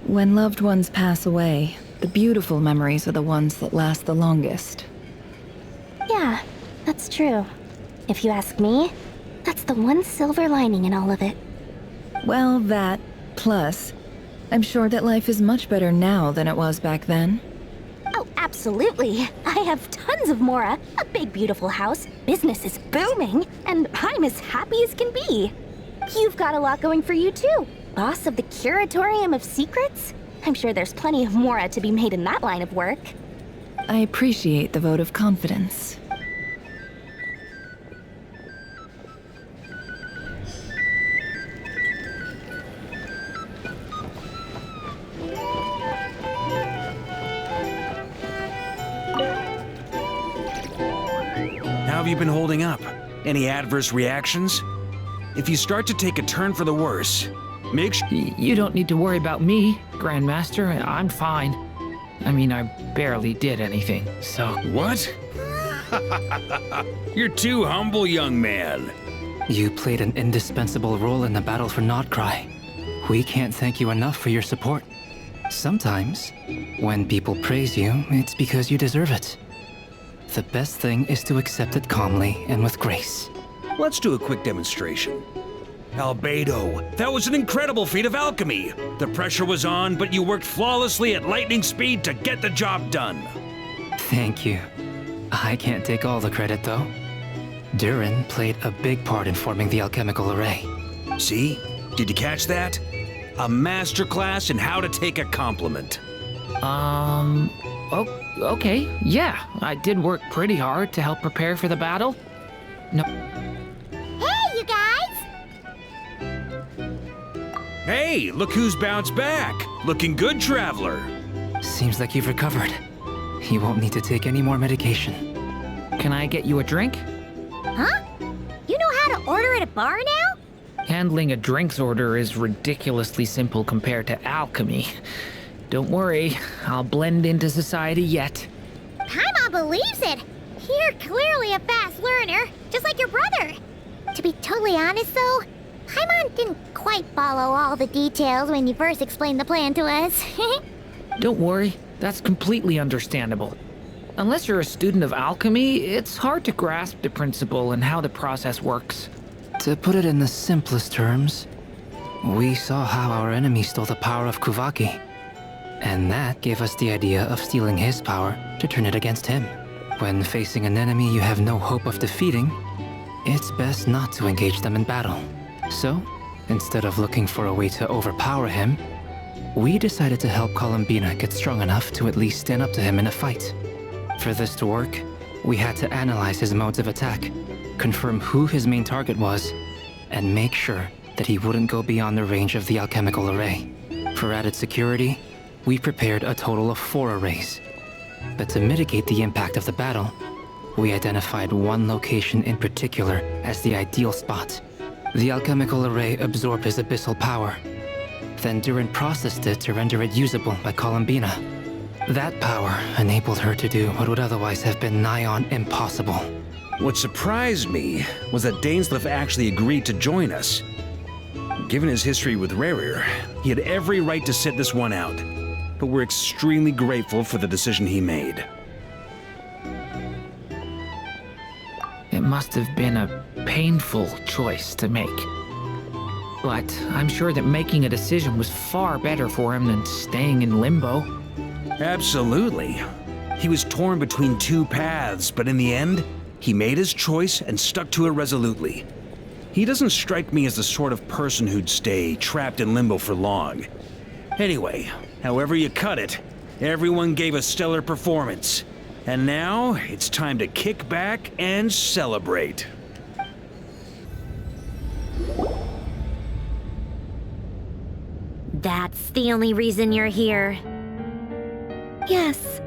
When loved ones pass away, the beautiful memories are the ones that last the longest. Yeah, that's true. If you ask me, that's the one silver lining in all of it. Well, that, plus, I'm sure that life is much better now than it was back then. Oh, absolutely. I have tons of Mora, a big beautiful house, business is booming, and I'm as happy as can be. You've got a lot going for you too. Boss of the Curatorium of Secrets? I'm sure there's plenty of Mora to be made in that line of work. I appreciate the vote of confidence. How have you been holding up? Any adverse reactions? If you start to take a turn for the worse, make sure... You don't need to worry about me, Grandmaster. I'm fine. I mean, I barely did anything, so... What? You're too humble, young man. You played an indispensable role in the battle for Notcry. We can't thank you enough for your support. Sometimes, when people praise you, it's because you deserve it. The best thing is to accept it calmly and with grace. Let's do a quick demonstration. Albedo, that was an incredible feat of alchemy. The pressure was on, but you worked flawlessly at lightning speed to get the job done. Thank you. I can't take all the credit, though. Durin played a big part in forming the alchemical array. See? Did you catch that? A masterclass in how to take a compliment. Oh, okay. Yeah, I did work pretty hard to help prepare for the battle. No. Hey, you guys! Hey, look who's bounced back. Looking good, traveler. Seems like you've recovered. You won't need to take any more medication. Can I get you a drink? Huh? You know how to order at a bar now? Handling a drinks order is ridiculously simple compared to alchemy. Don't worry, I'll blend into society yet. Paimon believes it! You're clearly a fast learner, just like your brother. To be totally honest though, Paimon didn't quite follow all the details when you first explained the plan to us. Don't worry, that's completely understandable. Unless you're a student of alchemy, it's hard to grasp the principle and how the process works. To put it in the simplest terms, we saw how our enemy stole the power of Kuvaki. And that gave us the idea of stealing his power to turn it against him. When facing an enemy you have no hope of defeating, it's best not to engage them in battle. So, instead of looking for a way to overpower him, we decided to help Columbina get strong enough to at least stand up to him in a fight. For this to work, we had to analyze his modes of attack, confirm who his main target was, and make sure that he wouldn't go beyond the range of the alchemical array. For added security, we prepared a total of 4 arrays. But to mitigate the impact of the battle, we identified one location in particular as the ideal spot. The alchemical array absorbed his abyssal power. Then Durin processed it to render it usable by Columbina. That power enabled her to do what would otherwise have been nigh on impossible. What surprised me was that Dainsleif actually agreed to join us. Given his history with Rerir, he had every right to sit this one out. But we're extremely grateful for the decision he made. It must have been a painful choice to make. But I'm sure that making a decision was far better for him than staying in limbo. Absolutely. He was torn between two paths, but in the end, he made his choice and stuck to it resolutely. He doesn't strike me as the sort of person who'd stay trapped in limbo for long. Anyway, however you cut it, everyone gave a stellar performance. And now, it's time to kick back and celebrate. That's the only reason you're here. Yes.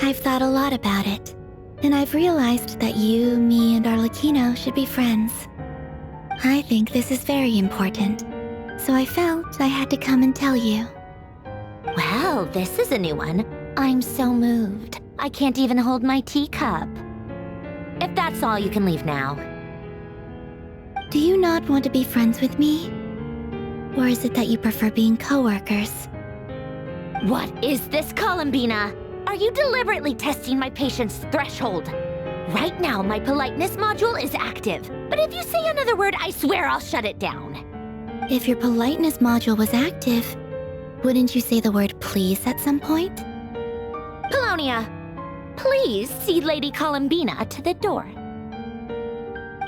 I've thought a lot about it. And I've realized that you, me, and Arlecchino should be friends. I think this is very important. So I felt I had to come and tell you. Well, this is a new one. I'm so moved. I can't even hold my teacup. If that's all, you can leave now. Do you not want to be friends with me? Or is it that you prefer being co-workers? What is this, Columbina? Are you deliberately testing my patience threshold? Right now, my politeness module is active. But if you say another word, I swear I'll shut it down. If your politeness module was active, wouldn't you say the word please at some point? Polonia, please see Lady Columbina to the door.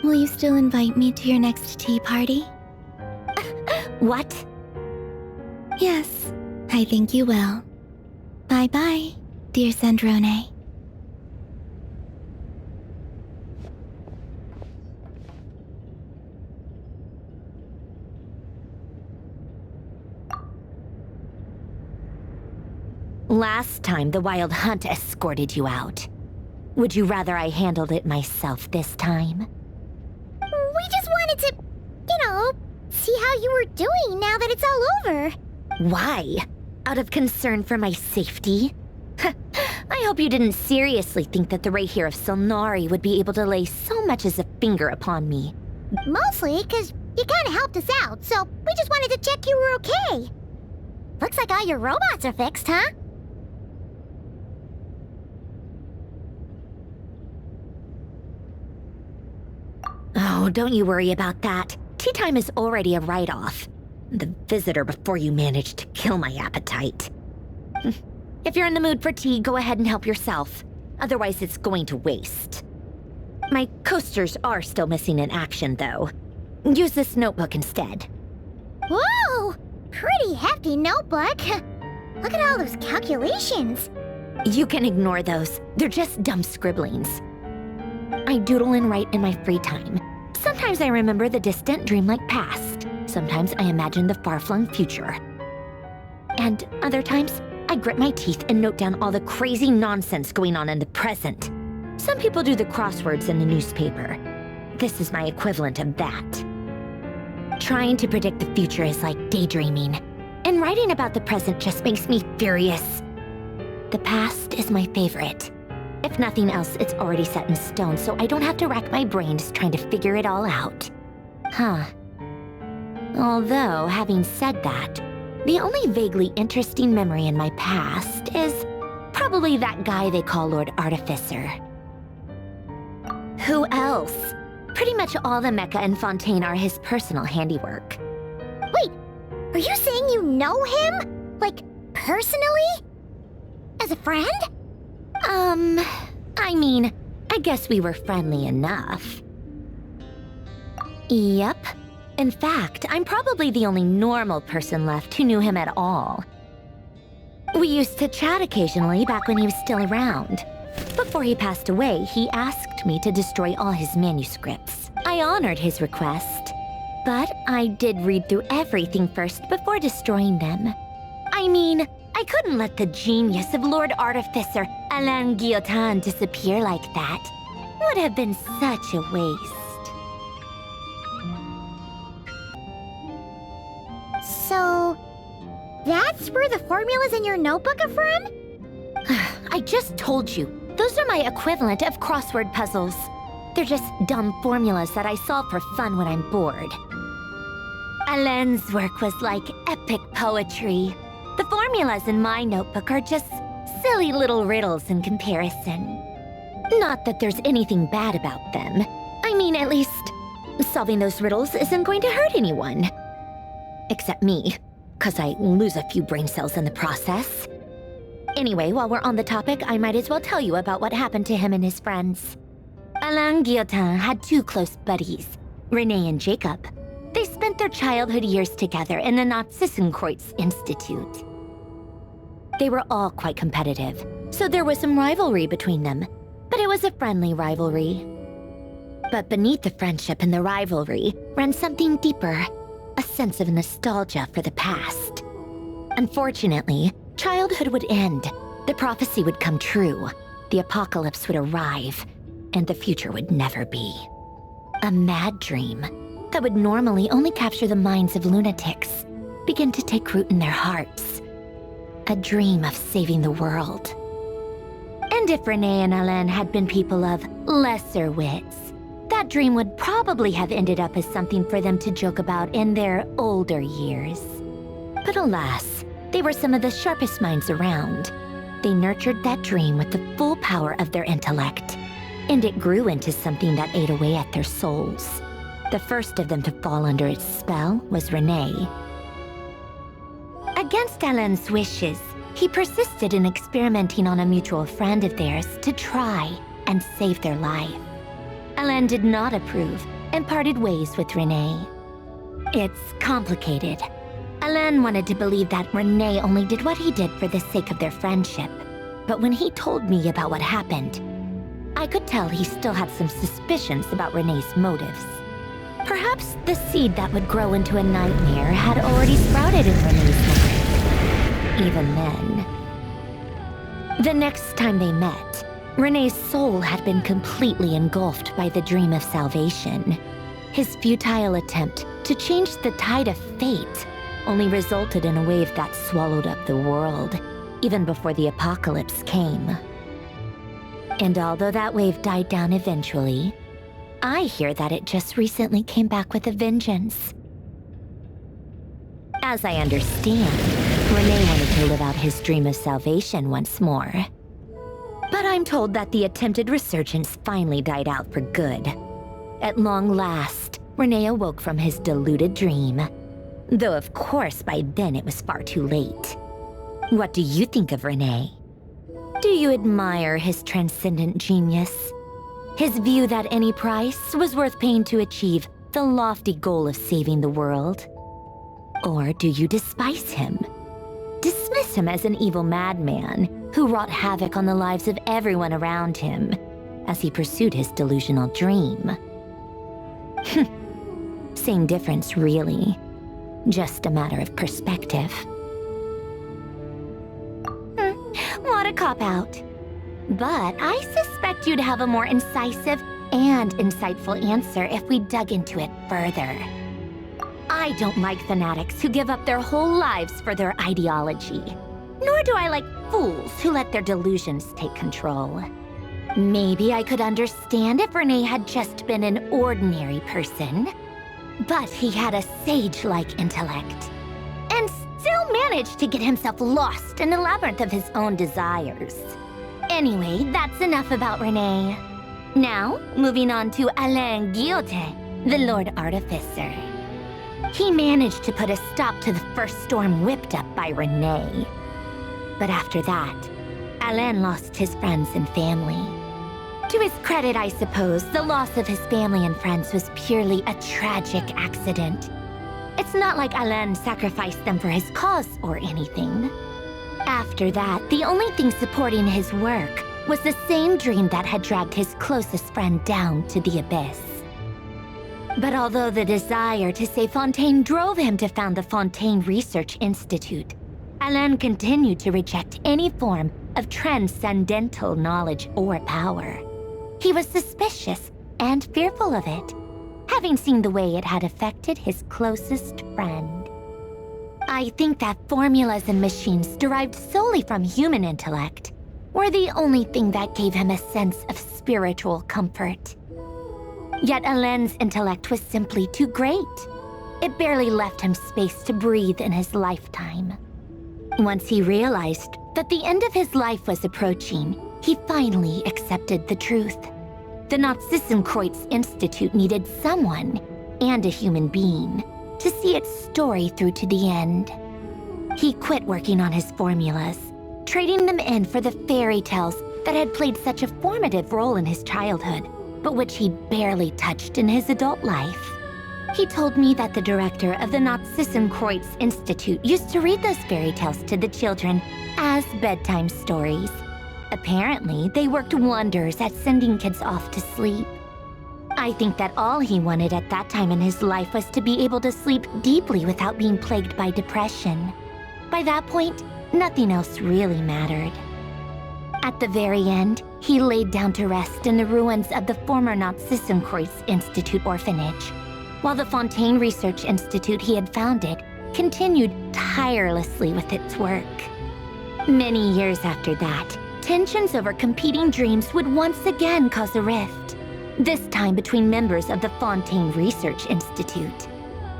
Will you still invite me to your next tea party? What? Yes, I think you will. Bye-bye, dear Sandrone. Last time, the Wild Hunt escorted you out. Would you rather I handled it myself this time? We just wanted to, see how you were doing now that it's all over. Why? Out of concern for my safety? I hope you didn't seriously think that the Rächer of Solnari would be able to lay so much as a finger upon me. Mostly because you kind of helped us out, so we just wanted to check you were okay. Looks like all your robots are fixed, huh? Oh, don't you worry about that. Tea time is already a write-off. The visitor before you managed to kill my appetite. If you're in the mood for tea, go ahead and help yourself. Otherwise, it's going to waste. My coasters are still missing in action, though. Use this notebook instead. Whoa! Pretty hefty notebook. Look at all those calculations. You can ignore those. They're just dumb scribblings. I doodle and write in my free time. Sometimes I remember the distant dreamlike past. Sometimes I imagine the far-flung future. And other times, I grit my teeth and note down all the crazy nonsense going on in the present. Some people do the crosswords in the newspaper. This is my equivalent of that. Trying to predict the future is like daydreaming, and writing about the present just makes me furious. The past is my favorite. If nothing else, it's already set in stone, so I don't have to rack my brains trying to figure it all out. Huh. Although, having said that, the only vaguely interesting memory in my past is probably that guy they call Lord Artificer. Who else? Pretty much all the mecha and Fontaine are his personal handiwork. Wait, are you saying you know him? Like, personally? As a friend? I mean, I guess we were friendly enough. Yep. In fact, I'm probably the only normal person left who knew him at all. We used to chat occasionally back when he was still around. Before he passed away, he asked me to destroy all his manuscripts. I honored his request, but I did read through everything first before destroying them. I mean, I couldn't let the genius of Lord Artificer Alain Guillotin disappear like that. Would have been such a waste. So, that's where the formulas in your notebook are from? I just told you. Those are my equivalent of crossword puzzles. They're just dumb formulas that I solve for fun when I'm bored. Alain's work was like epic poetry. The formulas in my notebook are just silly little riddles in comparison. Not that there's anything bad about them. I mean, at least, solving those riddles isn't going to hurt anyone. Except me, 'cause I lose a few brain cells in the process. Anyway, while we're on the topic, I might as well tell you about what happened to him and his friends. Alain Guillotin had 2 close buddies, René and Jacob. They spent their childhood years together in the Narzissenkreuz Institute. They were all quite competitive, so there was some rivalry between them, but it was a friendly rivalry. But beneath the friendship and the rivalry ran something deeper, a sense of nostalgia for the past. Unfortunately, childhood would end, the prophecy would come true, the apocalypse would arrive, and the future would never be. A mad dream that would normally only capture the minds of lunatics began to take root in their hearts. A dream of saving the world. And if René and Alain had been people of lesser wits, that dream would probably have ended up as something for them to joke about in their older years. But alas, they were some of the sharpest minds around. They nurtured that dream with the full power of their intellect, and it grew into something that ate away at their souls. The first of them to fall under its spell was René. Against Alain's wishes, he persisted in experimenting on a mutual friend of theirs to try and save their life. Alain did not approve and parted ways with René. It's complicated. Alain wanted to believe that René only did what he did for the sake of their friendship. But when he told me about what happened, I could tell he still had some suspicions about René's motives. Perhaps the seed that would grow into a nightmare had already sprouted in René's mind. Even then. The next time they met, René's soul had been completely engulfed by the dream of salvation. His futile attempt to change the tide of fate only resulted in a wave that swallowed up the world, even before the apocalypse came. And although that wave died down eventually, I hear that it just recently came back with a vengeance. As I understand, René wanted to live out his dream of salvation once more. But I'm told that the attempted resurgence finally died out for good. At long last, René awoke from his deluded dream. Though of course by then it was far too late. What do you think of René? Do you admire his transcendent genius? His view that any price was worth paying to achieve the lofty goal of saving the world? Or do you despise him? Dismiss him as an evil madman who wrought havoc on the lives of everyone around him as he pursued his delusional dream? Same difference, really. Just a matter of perspective. What a cop-out. But I suspect you'd have a more incisive and insightful answer if we dug into it further. I don't like fanatics who give up their whole lives for their ideology. Nor do I like fools who let their delusions take control. Maybe I could understand if René had just been an ordinary person. But he had a sage-like intellect, and still managed to get himself lost in the labyrinth of his own desires. Anyway, that's enough about René. Now, moving on to Alain Guillotin, the Lord Artificer. He managed to put a stop to the first storm whipped up by René. But after that, Alain lost his friends and family. To his credit, I suppose, the loss of his family and friends was purely a tragic accident. It's not like Alain sacrificed them for his cause or anything. After that, the only thing supporting his work was the same dream that had dragged his closest friend down to the abyss. But although the desire to save Fontaine drove him to found the Fontaine Research Institute, Alain continued to reject any form of transcendental knowledge or power. He was suspicious and fearful of it, having seen the way it had affected his closest friend. I think that formulas and machines derived solely from human intellect were the only thing that gave him a sense of spiritual comfort. Yet Alain's intellect was simply too great. It barely left him space to breathe in his lifetime. Once he realized that the end of his life was approaching, he finally accepted the truth. The Narzissenkreuz Institute needed someone, and a human being, to see its story through to the end. He quit working on his formulas trading them in for the fairy tales that had played such a formative role in his childhood, but which he barely touched in his adult life. He told me that the director of the Nazissenkreuz Institute used to read those fairy tales to the children as bedtime stories. Apparently, they worked wonders at sending kids off to sleep. I think that all he wanted at that time in his life was to be able to sleep deeply without being plagued by depression. By that point, nothing else really mattered. At the very end, he laid down to rest in the ruins of the former Nazissenkreuz Institute orphanage, while the Fontaine Research Institute he had founded continued tirelessly with its work. Many years after that, tensions over competing dreams would once again cause a rift, this time between members of the Fontaine Research Institute.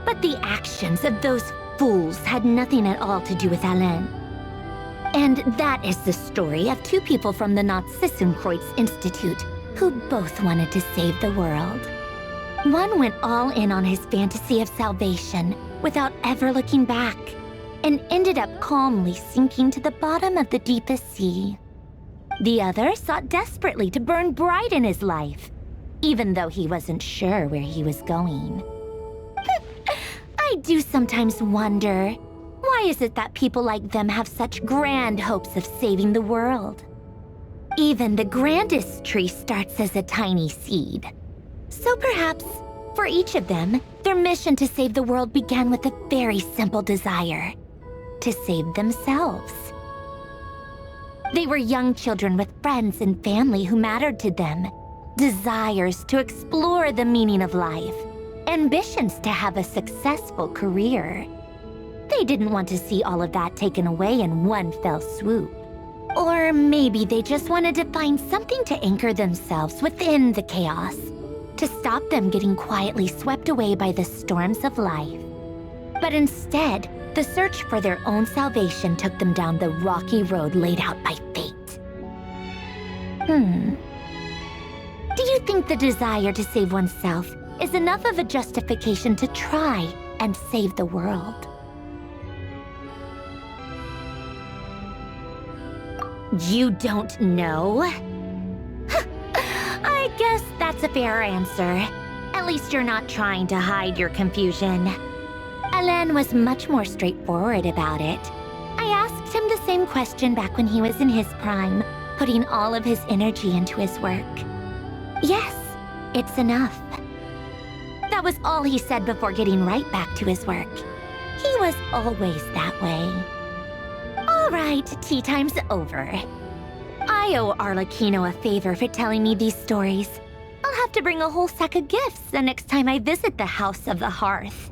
But the actions of those fools had nothing at all to do with Alain. And that is the story of two people from the Nazissenkreuz Institute who both wanted to save the world. One went all in on his fantasy of salvation without ever looking back, and ended up calmly sinking to the bottom of the deepest sea. The other sought desperately to burn bright in his life, even though he wasn't sure where he was going. I do sometimes wonder, why is it that people like them have such grand hopes of saving the world? Even the grandest tree starts as a tiny seed. So perhaps, for each of them, their mission to save the world began with a very simple desire: to save themselves. They were young children with friends and family who mattered to them, desires to explore the meaning of life, ambitions to have a successful career. They didn't want to see all of that taken away in one fell swoop. Or maybe they just wanted to find something to anchor themselves within the chaos, to stop them getting quietly swept away by the storms of life. But instead, the search for their own salvation took them down the rocky road laid out by fate. Do you think the desire to save oneself is enough of a justification to try and save the world? You don't know? I guess that's a fair answer. At least you're not trying to hide your confusion. Alain was much more straightforward about it. I asked him the same question back when he was in his prime, putting all of his energy into his work. Yes, it's enough. That was all he said before getting right back to his work. He was always that way. All right, tea time's over. I owe Arlecchino a favor for telling me these stories. I'll have to bring a whole sack of gifts the next time I visit the House of the Hearth.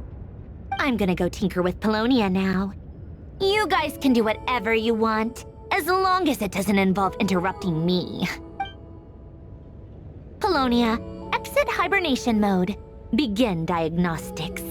I'm gonna go tinker with Polonia now. You guys can do whatever you want, as long as it doesn't involve interrupting me. Polonia, exit hibernation mode. Begin diagnostics.